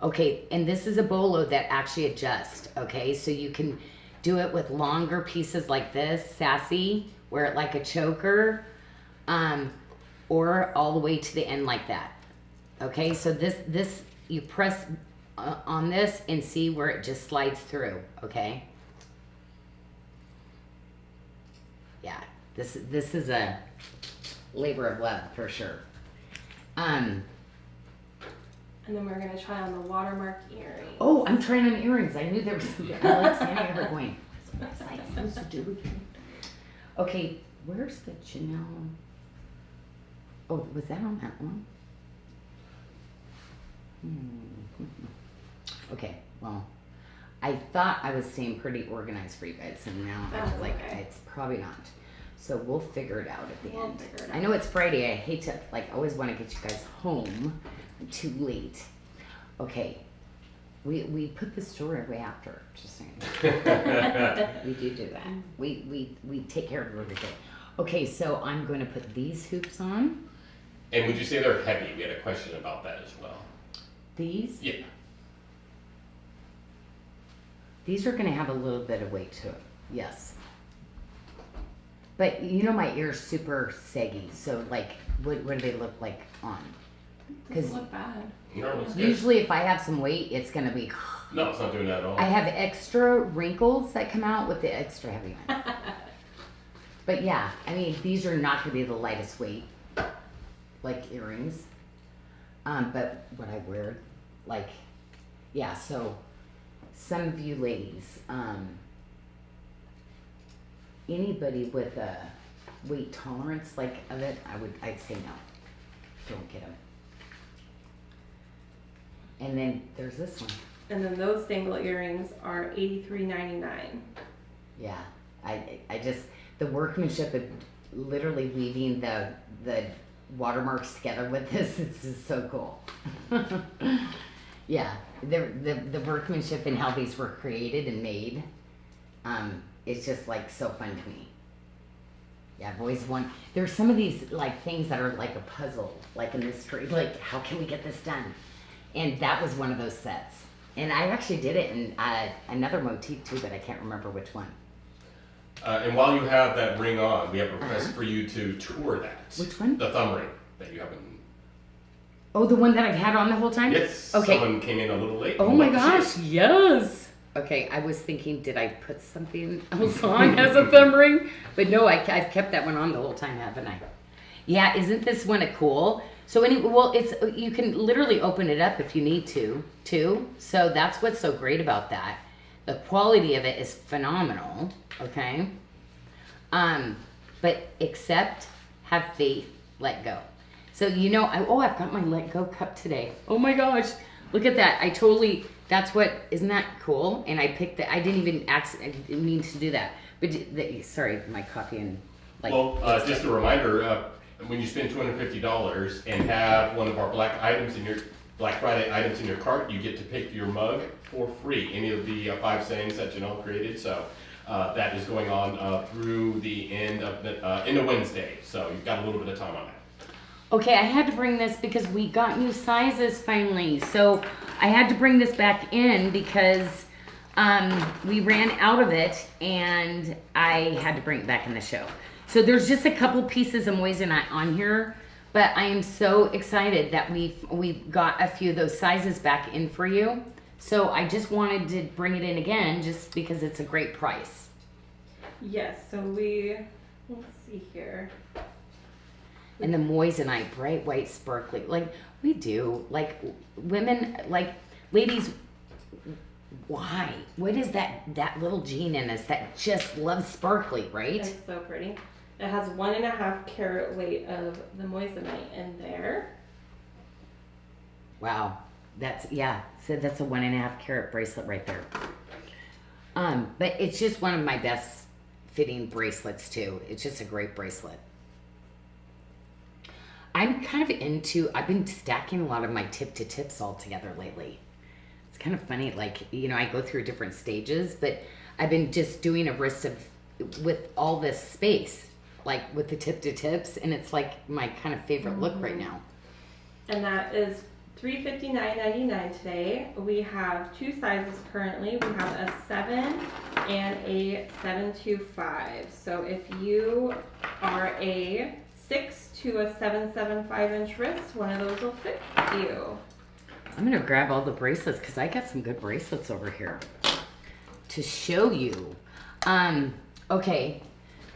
Okay, and this is a bolo that actually adjusts. Okay, so you can do it with longer pieces like this, sassy, wear it like a choker, or all the way to the end like that. Okay, so this you press on this and see where it just slides through. Okay. Yeah, this is a labor of love for sure. And then we're gonna try on the watermark earring. Oh, I'm trying on earrings. I knew there was something. I like standing here going, what was I supposed to do again? Okay, where's the Janyl? Oh, was that on that one? Okay, well, I thought I was staying pretty organized for you guys, and now I feel like okay. it's probably not. So we'll figure it out at the We'll end. figure it I know it's Friday. I hate to, always want to get you guys home too late. Okay, we put the story away after, just saying. We do that. We take care of everything. Okay, so I'm going to put these hoops on. And would you say they're heavy? We had a question about that as well. These? Yeah. These are going to have a little bit of weight to it, yes. But you know my ear's super saggy, so like, what do they look like on? Doesn't look bad. No, it's good. Usually if I have some weight, it's going to be... No, it's not doing that at all. I have extra wrinkles that come out with the extra heavy ones. But yeah, I mean, these are not going to be the lightest weight, like earrings. But what I wear, like, yeah, so some of you ladies, anybody with a weight tolerance like of it, I'd say no. Don't get them. And then there's this one. And then those dangle earrings are $83.99. Yeah, I just, the workmanship of literally weaving the watermarks together with this, it's just so cool. Yeah, the workmanship and how these were created and made, it's just like so fun to me. Yeah, I've always wanted, there's some of these like things that are like a puzzle, like a mystery, like how can we get this done? And that was one of those sets. And I actually did it in another motif too, but I can't remember which one. And while you have that ring on, we have a request for you to tour that. Which one? The thumb ring that you haven't. Oh, the one that I've had on the whole time? Yes. Okay. Someone came in a little late. Oh We'd my love to see gosh, yes. Okay, I was thinking, did I put something else on as a thumb ring? But no, I've kept that one on the whole time, haven't I? Yeah, isn't this one cool? So anyway, well, you can literally open it up if you need to, too. So that's what's so great about that. The quality of it is phenomenal, okay? But accept, have faith, let go. So, you know, I've got my let go cup today. Oh my gosh, look at that. Isn't that cool? And I picked it, I didn't mean to do that. But, sorry, my coffee and like. Well, just a reminder, when you spend $250 and have one of our Black Friday items in your cart, you get to pick your mug for free. Any of the 5 sayings that Janyl created. So that is going on through the end of Wednesday. So you've got a little bit of time on that. Okay, I had to bring this because we got new sizes finally. So I had to bring this back in because we ran out of it and I had to bring it back in the show. So there's just a couple pieces of moissanite on here, but I am so excited that we've got a few of those sizes back in for you. So I just wanted to bring it in again just because it's a great price. Yes, so let's see here. And the moissanite, bright white sparkly. Like, we do. Like, women, like, ladies, why? What is that little gene in us that just loves sparkly, right? It's so pretty. It has 1.5 carat weight of the moissanite in there. Wow. That's, yeah. So that's a 1.5 carat bracelet right there. But it's just one of my best fitting bracelets too. It's just a great bracelet. I'm kind of I've been stacking a lot of my tip to tips all together lately. It's kind of funny, like, you know, I go through different stages, but I've been just doing a wrist with all this space, like with the tip to tips, and it's like my kind of favorite look right now. And that is $359.99 today. We have 2 sizes currently. We have a 7 and a 725. So if you are a 6 to a 7.75 inch wrist, one of those will fit you. I'm gonna grab all the bracelets because I got some good bracelets over here to show you. Okay,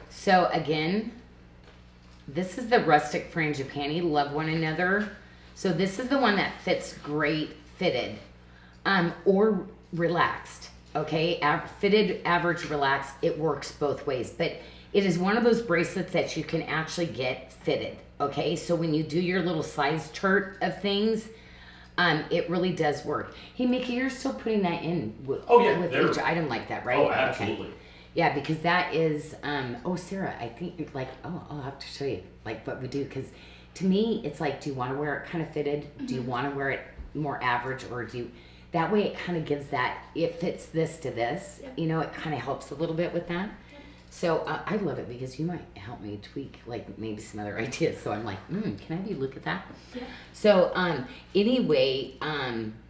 so again, this is the rustic frangipani, love one another. So this is the one that fits great fitted, or relaxed, okay? Fitted, average, relaxed, it works both ways. But it is one of those bracelets that you can actually get fitted, okay? So when you do your little size chart of things, it really does work. Hey, Mickey, you're still putting that in with each item like that, right? Oh, absolutely. Okay. Yeah, because that is, oh, Sarah, I think, like, oh, I'll have to show you, like, what we do, because to me, it's like, do you want to wear it kind of fitted? Mm-hmm. Do you want to wear it more average, or do you, that way it kind of gives that, it fits this to this, you know, it kind of helps a little bit with that. So I love it because you might help me tweak like maybe some other ideas. So I'm like, can I have you look at that? Yeah. So anyway,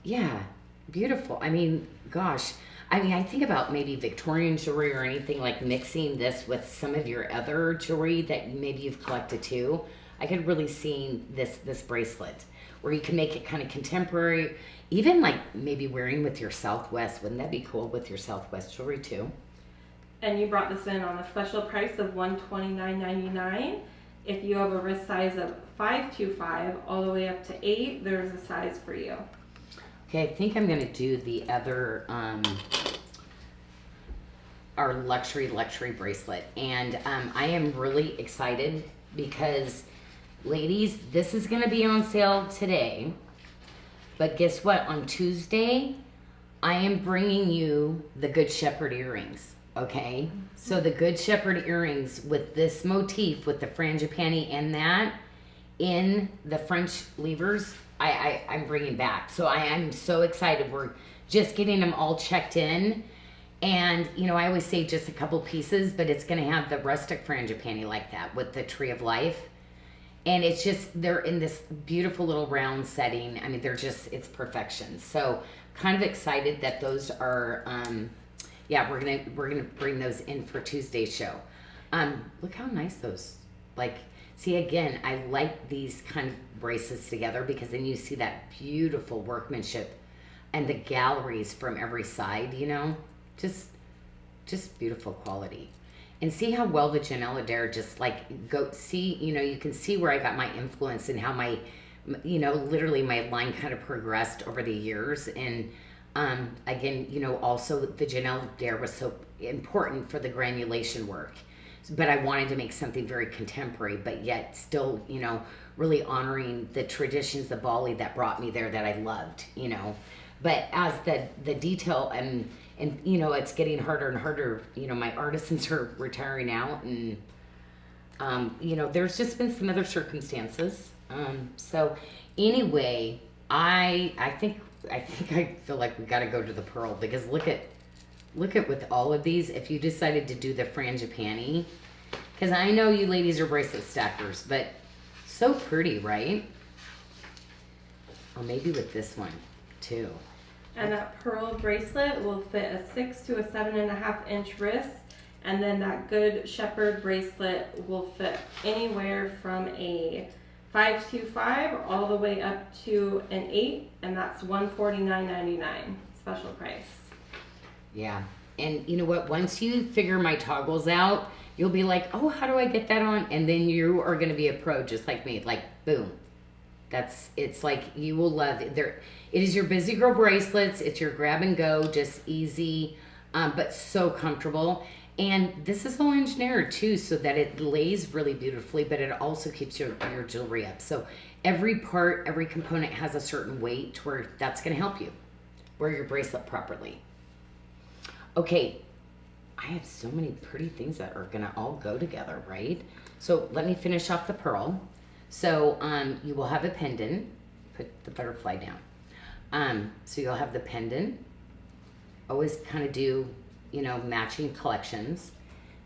yeah, beautiful. I mean, gosh, I mean, I think about maybe Victorian jewelry or anything, like mixing this with some of your other jewelry that maybe you've collected too. I could really see this bracelet where you can make it kind of contemporary, even like maybe wearing with your Southwest. Wouldn't that be cool with your Southwest jewelry too? And you brought this in on a special price of $129.99. If you have a wrist size of 525 all the way up to 8, there's a size for you. Okay, I think I'm gonna do the other, our luxury bracelet. And I am really excited because, ladies, this is gonna be on sale today. But guess what? On Tuesday, I am bringing you the Good Shepherd earrings. Okay, so the Good Shepherd earrings with this motif, with the frangipani and that in the French levers, I'm bringing back. So I am so excited. We're just getting them all checked in. And, you know, I always say just a couple pieces, but it's going to have the rustic frangipani like that with the Tree of Life. And it's just, they're in this beautiful little round setting. I mean, they're just, it's perfection. So kind of excited that those are, yeah, we're gonna bring those in for Tuesday's show. Look how nice those, like, see, again, I like these kind of bracelets together because then you see that beautiful workmanship and the galleries from every side, you know, just beautiful quality. And see how well the Janyl Adair just like see, you know, you can see where I got my influence and how my, you know, literally my line kind of progressed over the years. And again, you know, also the Janyl Adair was so important for the granulation work, but I wanted to make something very contemporary, but yet still, you know, really honoring the traditions, the Bali that brought me there that I loved, you know. But as the detail and you know, it's getting harder and harder, you know, my artisans are retiring out, and you know, there's just been some other circumstances. So anyway, I think I feel like we got to go to the pearl, because look at with all of these, if you decided to do the frangipani, because I know you ladies are bracelet stackers, but so pretty, right? Or maybe with this one too. And that pearl bracelet will fit a 6 to a 7.5 inch wrist, and then that Good Shepherd bracelet will fit anywhere from a 525 all the way up to an 8, and that's $149.99 special price. Yeah, and you know what? Once you figure my toggles out, You'll be like, oh, how do I get that on? And then you are going to be a pro just like me. Like, boom. It's like you will love it. It is your busy girl bracelets. It's your grab and go, just easy, but so comfortable. And this is all engineered too, so that it lays really beautifully, but it also keeps your jewelry up. So every part, every component has a certain weight to where that's going to help you wear your bracelet properly. Okay, I have so many pretty things that are going to all go together, right? So let me finish off the pearl. So you will have a pendant. Put the butterfly down. So you'll have the pendant. Always kind of do, you know, matching collections.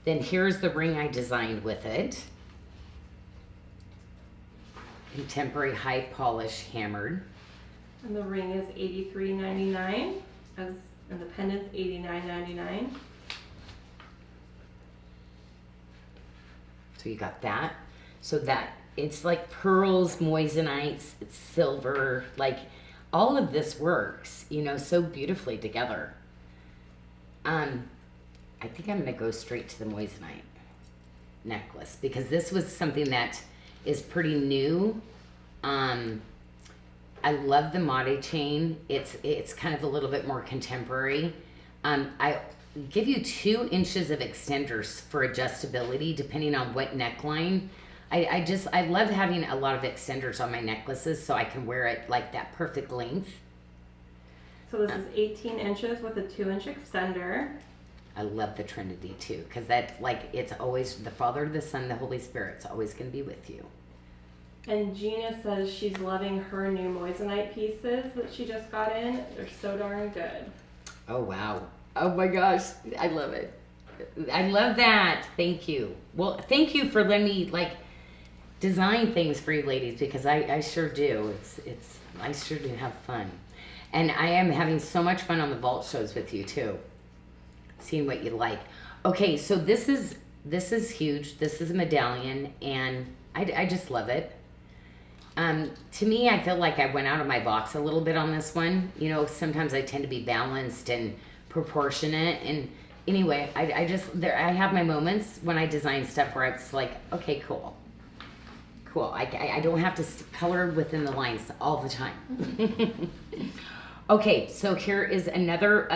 Then here's the ring I designed with it. Contemporary high polish hammered. And the ring is $83.99, and the pendant's $89.99. So you got that. So that it's like pearls, moissanites, it's silver, like all of this works, you know, so beautifully together. I think I'm gonna go straight to the moissanite necklace because this was something that is pretty new. I love the mate chain. It's kind of a little bit more contemporary. I give you 2 inches of extenders for adjustability depending on what neckline. I love having a lot of extenders on my necklaces so I can wear it like that perfect length. So this is 18 inches with a 2-inch extender. I love the Trinity too, because that, like, it's always the Father, the Son, the Holy Spirit's always going to be with you. And Gina says she's loving her new moissanite pieces that she just got in. They're so darn good. Oh, wow. Oh my gosh. I love it. I love that. Thank you. Well, thank you for letting me, like, design things for you ladies, because I sure do. I sure do have fun. And I am having so much fun on the vault shows with you too. Seeing what you like. Okay, so this is huge. This is a medallion, and I just love it. To me, I feel like I went out of my box a little bit on this one. You know, sometimes I tend to be balanced and proportionate. And anyway, I have my moments when I design stuff where it's like, okay, cool. Cool. I don't have to color within the lines all the time. Okay, so here is another,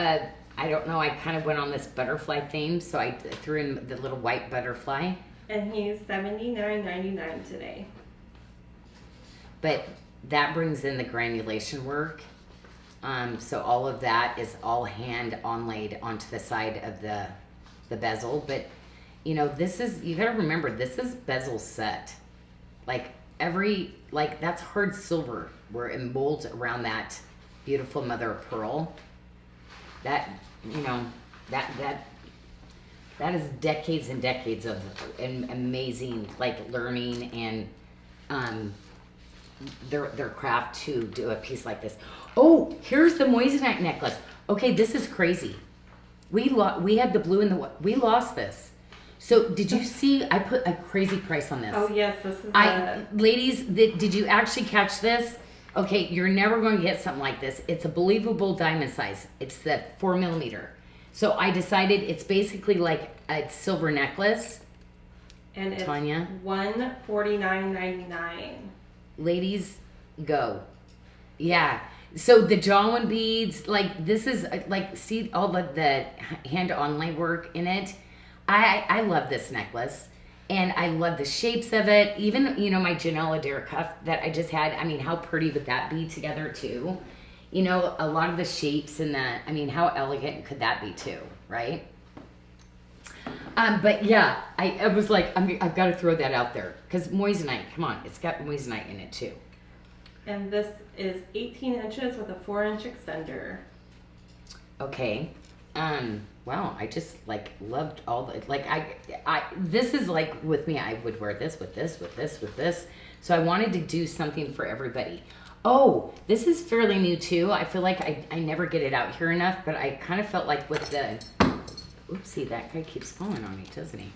I don't know, I kind of went on this butterfly theme, so I threw in the little white butterfly. And he's $79.99 today. But that brings in the granulation work. So all of that is all hand onlaid onto the side of the bezel. But, you know, you gotta remember, this is bezel set. Like that's hard silver where it molds around that beautiful mother of pearl. That, you know, that is decades and decades of amazing, like, learning and their craft to do a piece like this. Oh, here's the moissanite necklace. Okay, this is crazy. We had the blue and the white. We lost this. So did you see? I put a crazy price on this. Oh yes, this is. Ladies, did you actually catch this? Okay, you're never going to get something like this. It's a believable diamond size. It's the 4mm. So I decided it's basically like a silver necklace. And it's Tanya, $149.99. Ladies, go. Yeah. So the Jawan beads, like, this is like, see all the hand onlay work in it. I love this necklace, and I love the shapes of it. Even, you know, my Janyl Adair cuff that I just had, I mean, how pretty would that be together too? You know, a lot of the shapes and how elegant could that be too, right? But yeah, I was like, I've got to throw that out there, because moissanite, come on, it's got moissanite in it too. And this is 18 inches with a 4-inch extender. Okay. Wow, I just, like, loved all the, like, this is like, with me, I would wear this with this, with this, with this. So I wanted to do something for everybody. Oh, this is fairly new too. I feel like I never get it out here enough, but I kind of felt like with the, oopsie, that guy keeps falling on me, doesn't he?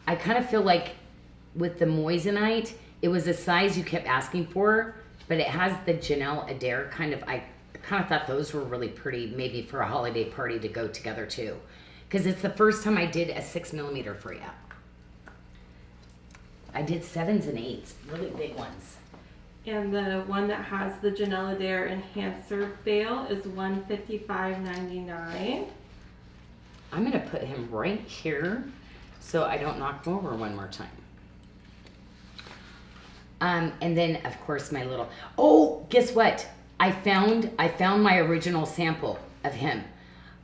I kind of feel like with the moissanite, it was a size you kept asking for, but it has the Janyl Adair kind of, I kind of thought those were really pretty, maybe for a holiday party to go together too. Because it's the first time I did a 6mm for you. I did 7s and 8s, really big ones. And the one that has the Janyl Dare Enhancer Veil is $155.99. I'm gonna put him right here so I don't knock him over one more time. And then of course my little, oh, guess what? I found my original sample of him,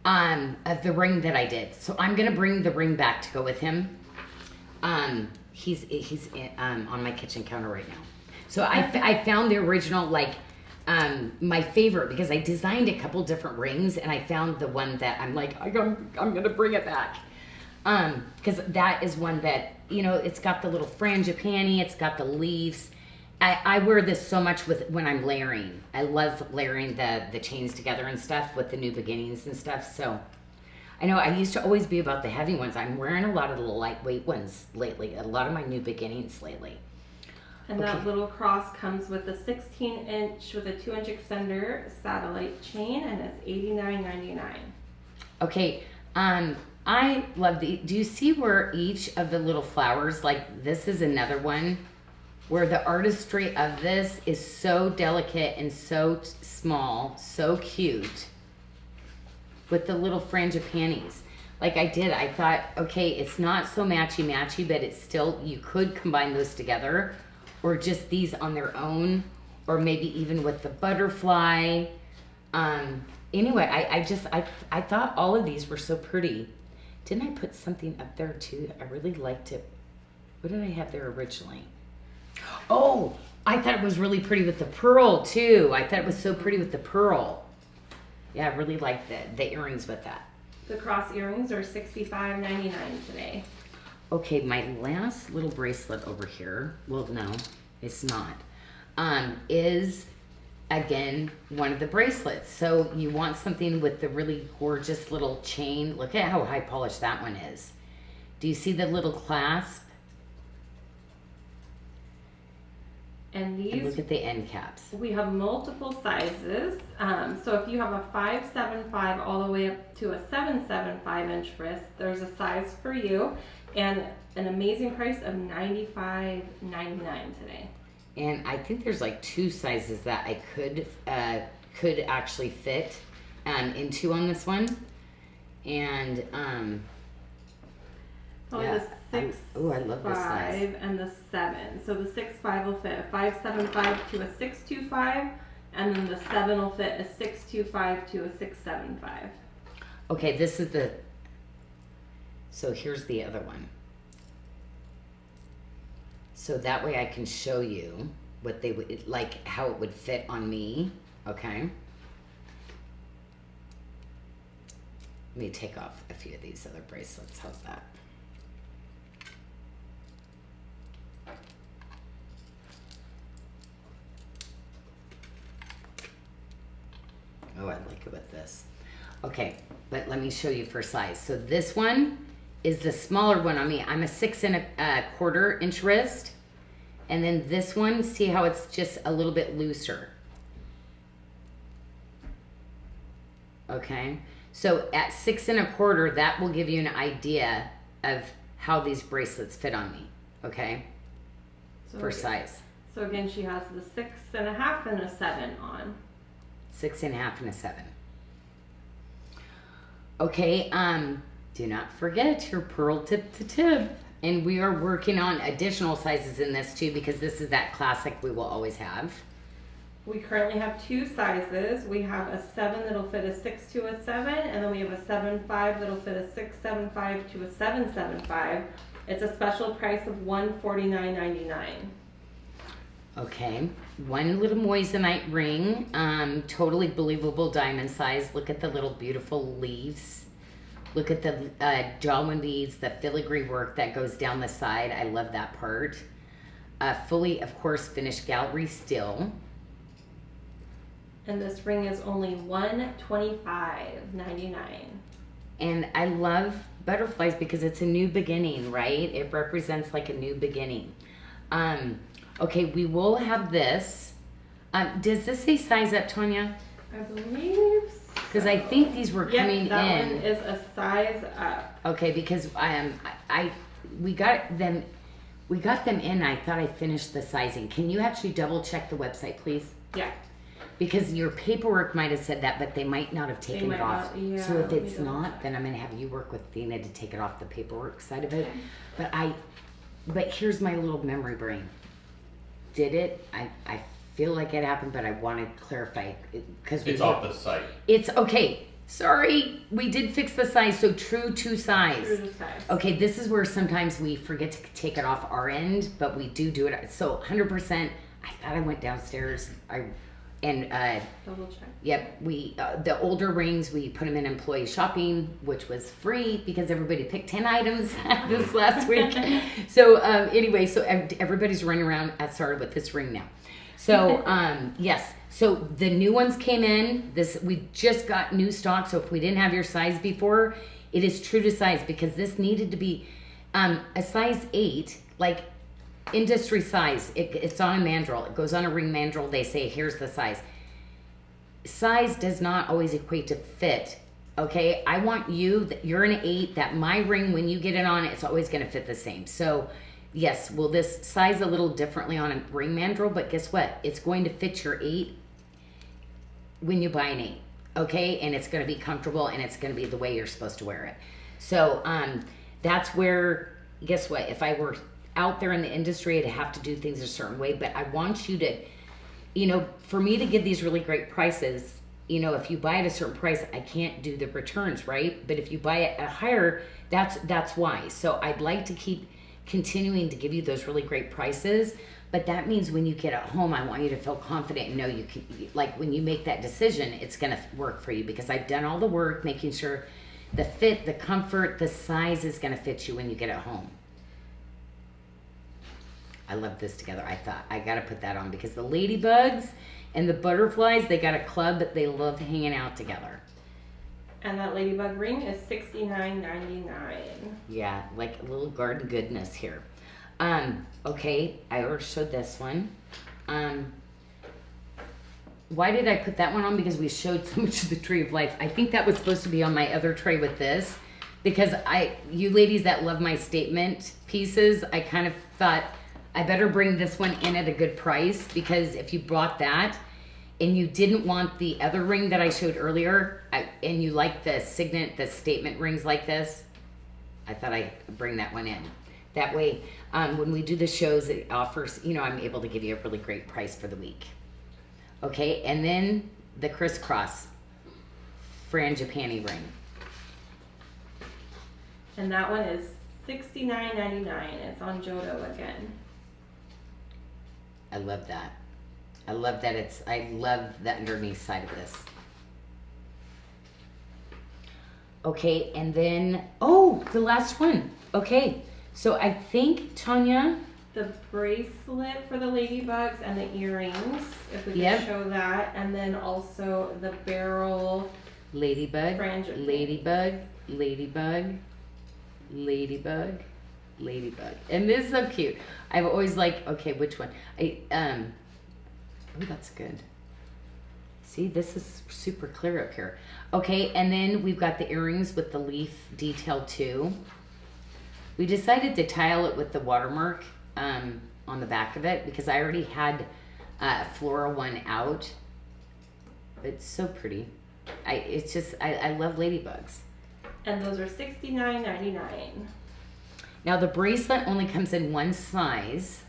of the ring that I did. So I'm gonna bring the ring back to go with him. He's on my kitchen counter right now. So I found the original, like, my favorite, because I designed a couple different rings and I found the one that I'm like, I'm gonna bring it back. Because that is one that, you know, it's got the little frangipani, it's got the leaves. I wear this so much when I'm layering. I love layering the chains together and stuff with the New Beginnings and stuff. So I know I used to always be about the heavy ones. I'm wearing a lot of the lightweight ones lately, a lot of my New Beginnings lately. And that little cross comes with a 16-inch with a 2-inch extender satellite chain, and it's $89.99. Okay, I love the, do you see where each of the little flowers, like this is another one where the artistry of this is so delicate and so small, so cute, with the little frangipanis. Like I thought, okay, it's not so matchy-matchy, but it's still, you could combine those together, or just these on their own, or maybe even with the butterfly. Anyway, I thought all of these were so pretty. Didn't I put something up there too? I really liked it. What did I have there originally? Oh, I thought it was really pretty with the pearl too. I thought it was so pretty with the pearl. Yeah, I really liked the earrings with that. The cross earrings are $65.99 today. Okay, my last little bracelet over here, well, no, it's not, is, again, one of the bracelets. So you want something with the really gorgeous little chain. Look at how high polished that one is. Do you see the little clasp? And these, And look at the end caps. we have multiple sizes. So if you have a 5.75 all the way up to a 7.75 inch wrist, there's a size for you. And an amazing price of $95.99 today. And I think there's like 2 sizes that I could actually fit into on this one. And Probably yeah, the 6.5 I love this size. and the 7. So the 6.5 will fit a 5.75 to a 6.25, and then the 7 will fit a 6.25 to a 6.75. Okay, this is the, so here's the other one. So that way I can show you what they would, like how it would fit on me, okay? Let me take off a few of these other bracelets, how's that? Oh, I like it with this. Okay, but let me show you for size. So this one is the smaller one on me. I'm a 6.25 inch wrist. And then this one, see how it's just a little bit looser. Okay, so at 6.25, that will give you an idea of how these bracelets fit on me, okay, So for size. So again, she has the 6.5 and a 7 on. 6.5 and a 7. Okay, do not forget your pearl tip to tip. And we are working on additional sizes in this too, because this is that classic we will always have. We currently have 2 sizes. We have a 7 that'll fit a 6 to a 7, and then we have a 7.5 that'll fit a 6.75 to a 7.75. It's a special price of $149.99. Okay, one little moissanite ring, totally believable diamond size. Look at the little beautiful leaves. Look at the Jawin beads, the filigree work that goes down the side. I love that part. Fully, of course, finished gallery steel. And this ring is only $125.99. And I love butterflies because it's a new beginning, right? It represents like a new beginning. Okay, we will have this. Does this say size up, Tanya? I believe so. Because I think these were coming that in. one is a size up. Okay, because we got them We got them in. I thought I finished the sizing. Can you actually double check the website, please? Yeah. Because your paperwork might have said that, but they might not have taken might it off. not, yeah, So if let me it's double not, check. then I'm gonna have you work with Athena to take it off the paperwork side of it. Okay. But here's my little memory brain. Did it? I feel like it happened, but I want to clarify because It's off the site. It's okay. Sorry, we did fix the size. So true to size. True to size. Okay, this is where sometimes we forget to take it off our end, but we do it. So 100%. I thought I went downstairs. Double check. Yep, we the older rings we put them in employee shopping, which was free because everybody picked 10 items this last week. So anyway, so everybody's running around at SARDA with this ring now. So yes, so the new ones came in. We just got new stock. So if we didn't have your size before, it is true to size because this needed to be a size 8, like industry size. It's on a mandrel. It goes on a ring mandrel. They say here's the size. Size does not always equate to fit. Okay, I want you're an 8. That my ring, when you get it on, it's always going to fit the same. So yes, will this size a little differently on a ring mandrel, but guess what? It's going to fit your 8 when you buy an 8. Okay, and it's going to be comfortable and it's going to be the way you're supposed to wear it. So that's where, guess what? If I were out there in the industry, I'd have to do things a certain way, but I want you to, for me to give these really great prices, if you buy at a certain price, I can't do the returns, right? But if you buy it at higher, that's why. So I'd like to keep continuing to give you those really great prices, but that means when you get at home, I want you to feel confident and know you can, like when you make that decision, it's going to work for you because I've done all the work, making sure the fit, the comfort, the size is going to fit you when you get at home. I love this together. I thought I got to put that on because the ladybugs and the butterflies, they got a club, but they love hanging out together. And that ladybug ring is $69.99. Yeah, like a little garden goodness here. Okay, I already showed this one. Why did I put that one on? Because we showed so much of the Tree of Life. I think that was supposed to be on my other tray with this because you ladies that love my statement pieces, I kind of thought I better bring this one in at a good price because if you bought that and you didn't want the other ring that I showed earlier and you like the statement rings like this, I thought I'd bring that one in. That way, when we do the shows, it offers, I'm able to give you a really great price for the week. Okay, and then the crisscross frangipani ring. And that one is $69.99. It's on Jodo again. I love that. I love the underneath side of this. Okay, and then, the last one. Okay, so I think, Tanya, The bracelet for the ladybugs and the earrings, if we Yep. could show that. And then also the barrel ladybug, frangipani. ladybug. And this is so cute. I've always okay, which one? That's good. See, this is super clear up here. Okay, and then we've got the earrings with the leaf detail too. We decided to tile it with the watermark on the back of it because I already had a floral one out. It's so pretty. I love ladybugs. And those are $69.99. Now the bracelet only comes in one size.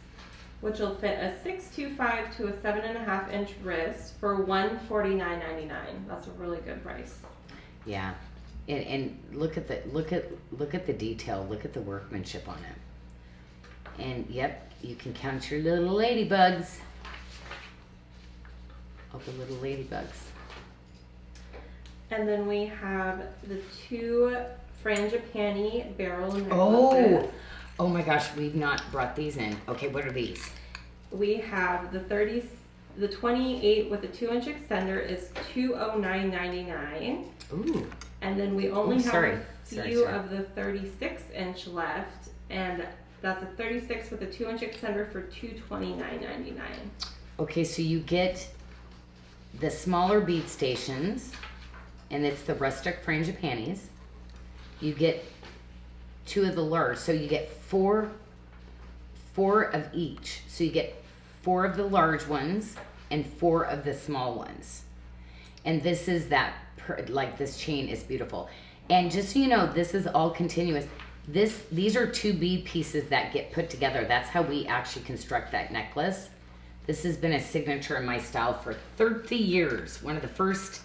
Which will fit a 6.25 to a 7.5 inch wrist for $149.99. That's a really good price. Yeah, and look at the detail. Look at the workmanship on it. And yep, you can count your little ladybugs. All the little ladybugs. And then we have the 2 frangipani barrel Oh necklaces. my gosh, we've not brought these in. Okay, what are these? We have the 28 with a 2-inch extender is $209.99. Ooh. And then we only have a few Sorry. of the 36-inch left, and that's a 36 with a 2-inch extender for $229.99. Okay, so you get the smaller bead stations, and it's the rustic frangipanis. You get 2 of the large, so you get 4 4 of each. So you get 4 of the large ones and 4 of the small ones. And this is that, like this chain is beautiful. And just so you know, this is all continuous. These are 2 bead pieces that get put together. That's how we actually construct that necklace. This has been a signature in my style for 30 years. One of the first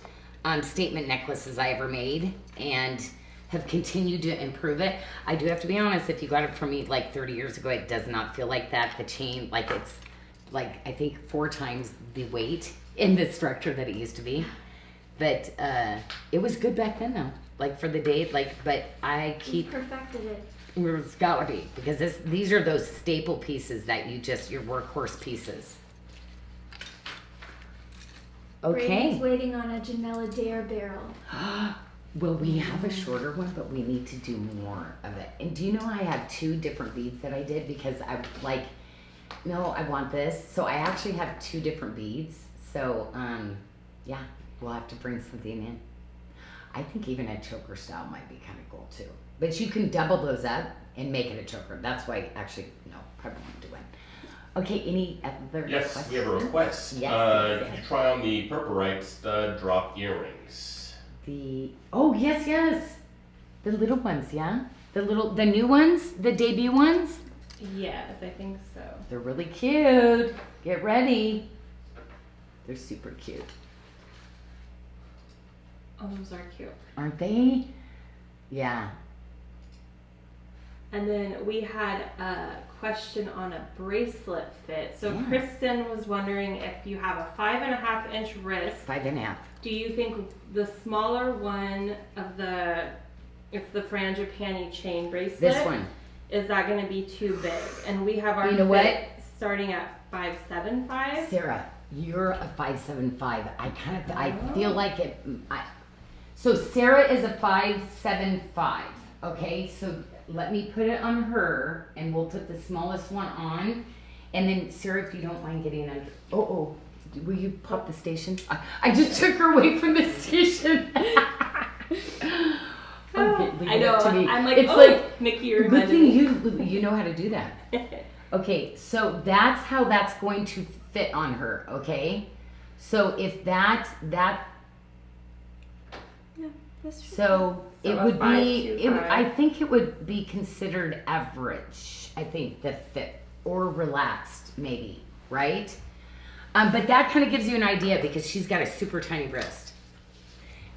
statement necklaces I ever made, and have continued to improve it. I do have to be honest, if you got it from me like 30 years ago, it does not feel like that. The chain, like it's like, I think 4 times the weight in the structure that it used to be. But it was good back then though. Like for the day, like, but I keep... You perfected it. It's gotta be, because these are those staple pieces that you just, your workhorse pieces. Okay. Brady's waiting on a Janyl Dare barrel. Well, we have a shorter one, but we need to do more of it. And do you know I have 2 different beads that I did because I like, no, I want this. So I actually have 2 different beads. So, yeah, we'll have to bring something in. I think even a choker style might be kind of cool too. But you can double those up and make it a choker. That's why, actually, no, probably won't do it. Okay, any other Yes, questions? we have a request. Yes. Did you try on the purpurite stud drop earrings? Oh, yes. The little ones, yeah? The new ones? The debut ones? Yes, I think so. They're really cute. Get ready. They're super cute. Oh, those are cute. Aren't they? Yeah. And then we had a question on a bracelet fit. So Yeah. Kristen was wondering if you have a 5.5-inch wrist. 5.5. Do you think the smaller one of it's the frangipani chain bracelet? This one. Is that going to be too big? And we have our You know fit what? starting at 5.75. Sarah, you're a 5.75. I feel like it. So Sarah is a 5.75. Okay, so let me put it on her, and we'll put the smallest one on, and then Sarah, if you don't mind getting under. Oh, will you pop the station? I just took her away from the station. Okay, leave I it know. up to me. I'm like, it's oh, like Mickey, you're good reminding thing me. you know how to do that. Okay, so that's how that's going to fit on her. Okay, so if that Yeah, that's true. so So it a would be 5.25. I think it would be considered average. I think the fit or relaxed maybe, right? But that kind of gives you an idea because she's got a super tiny wrist.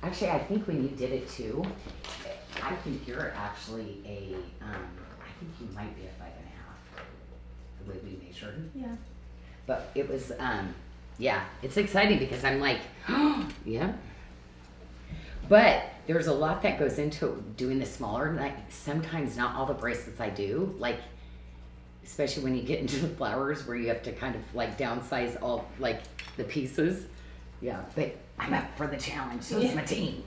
Actually, I think when you did it too, I think you're actually I think you might be a 5.5, the way we measured. Yeah. But it was, yeah, it's exciting because I'm like, yeah. But there's a lot that goes into doing the smaller. Like sometimes not all the bracelets I do, like, especially when you get into the flowers where you have to kind of like downsize all like the pieces. Yeah, but I'm up for the challenge, so is my team.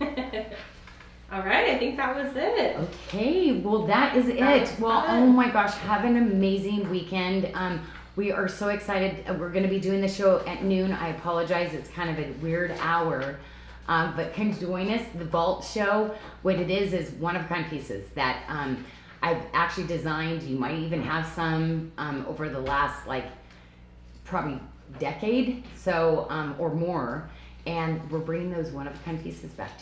All right, I think that was it. Okay, well that is That it. was Well, fun. oh my gosh, have an amazing weekend. We are so excited. We're going to be doing the show at noon. I apologize, it's kind of a weird hour. But come join us. The Vault Show, what it is one-of-a-kind pieces that I've actually designed. You might even have some over the last like probably decade, so or more. And we're bringing those one-of-a-kind pieces back to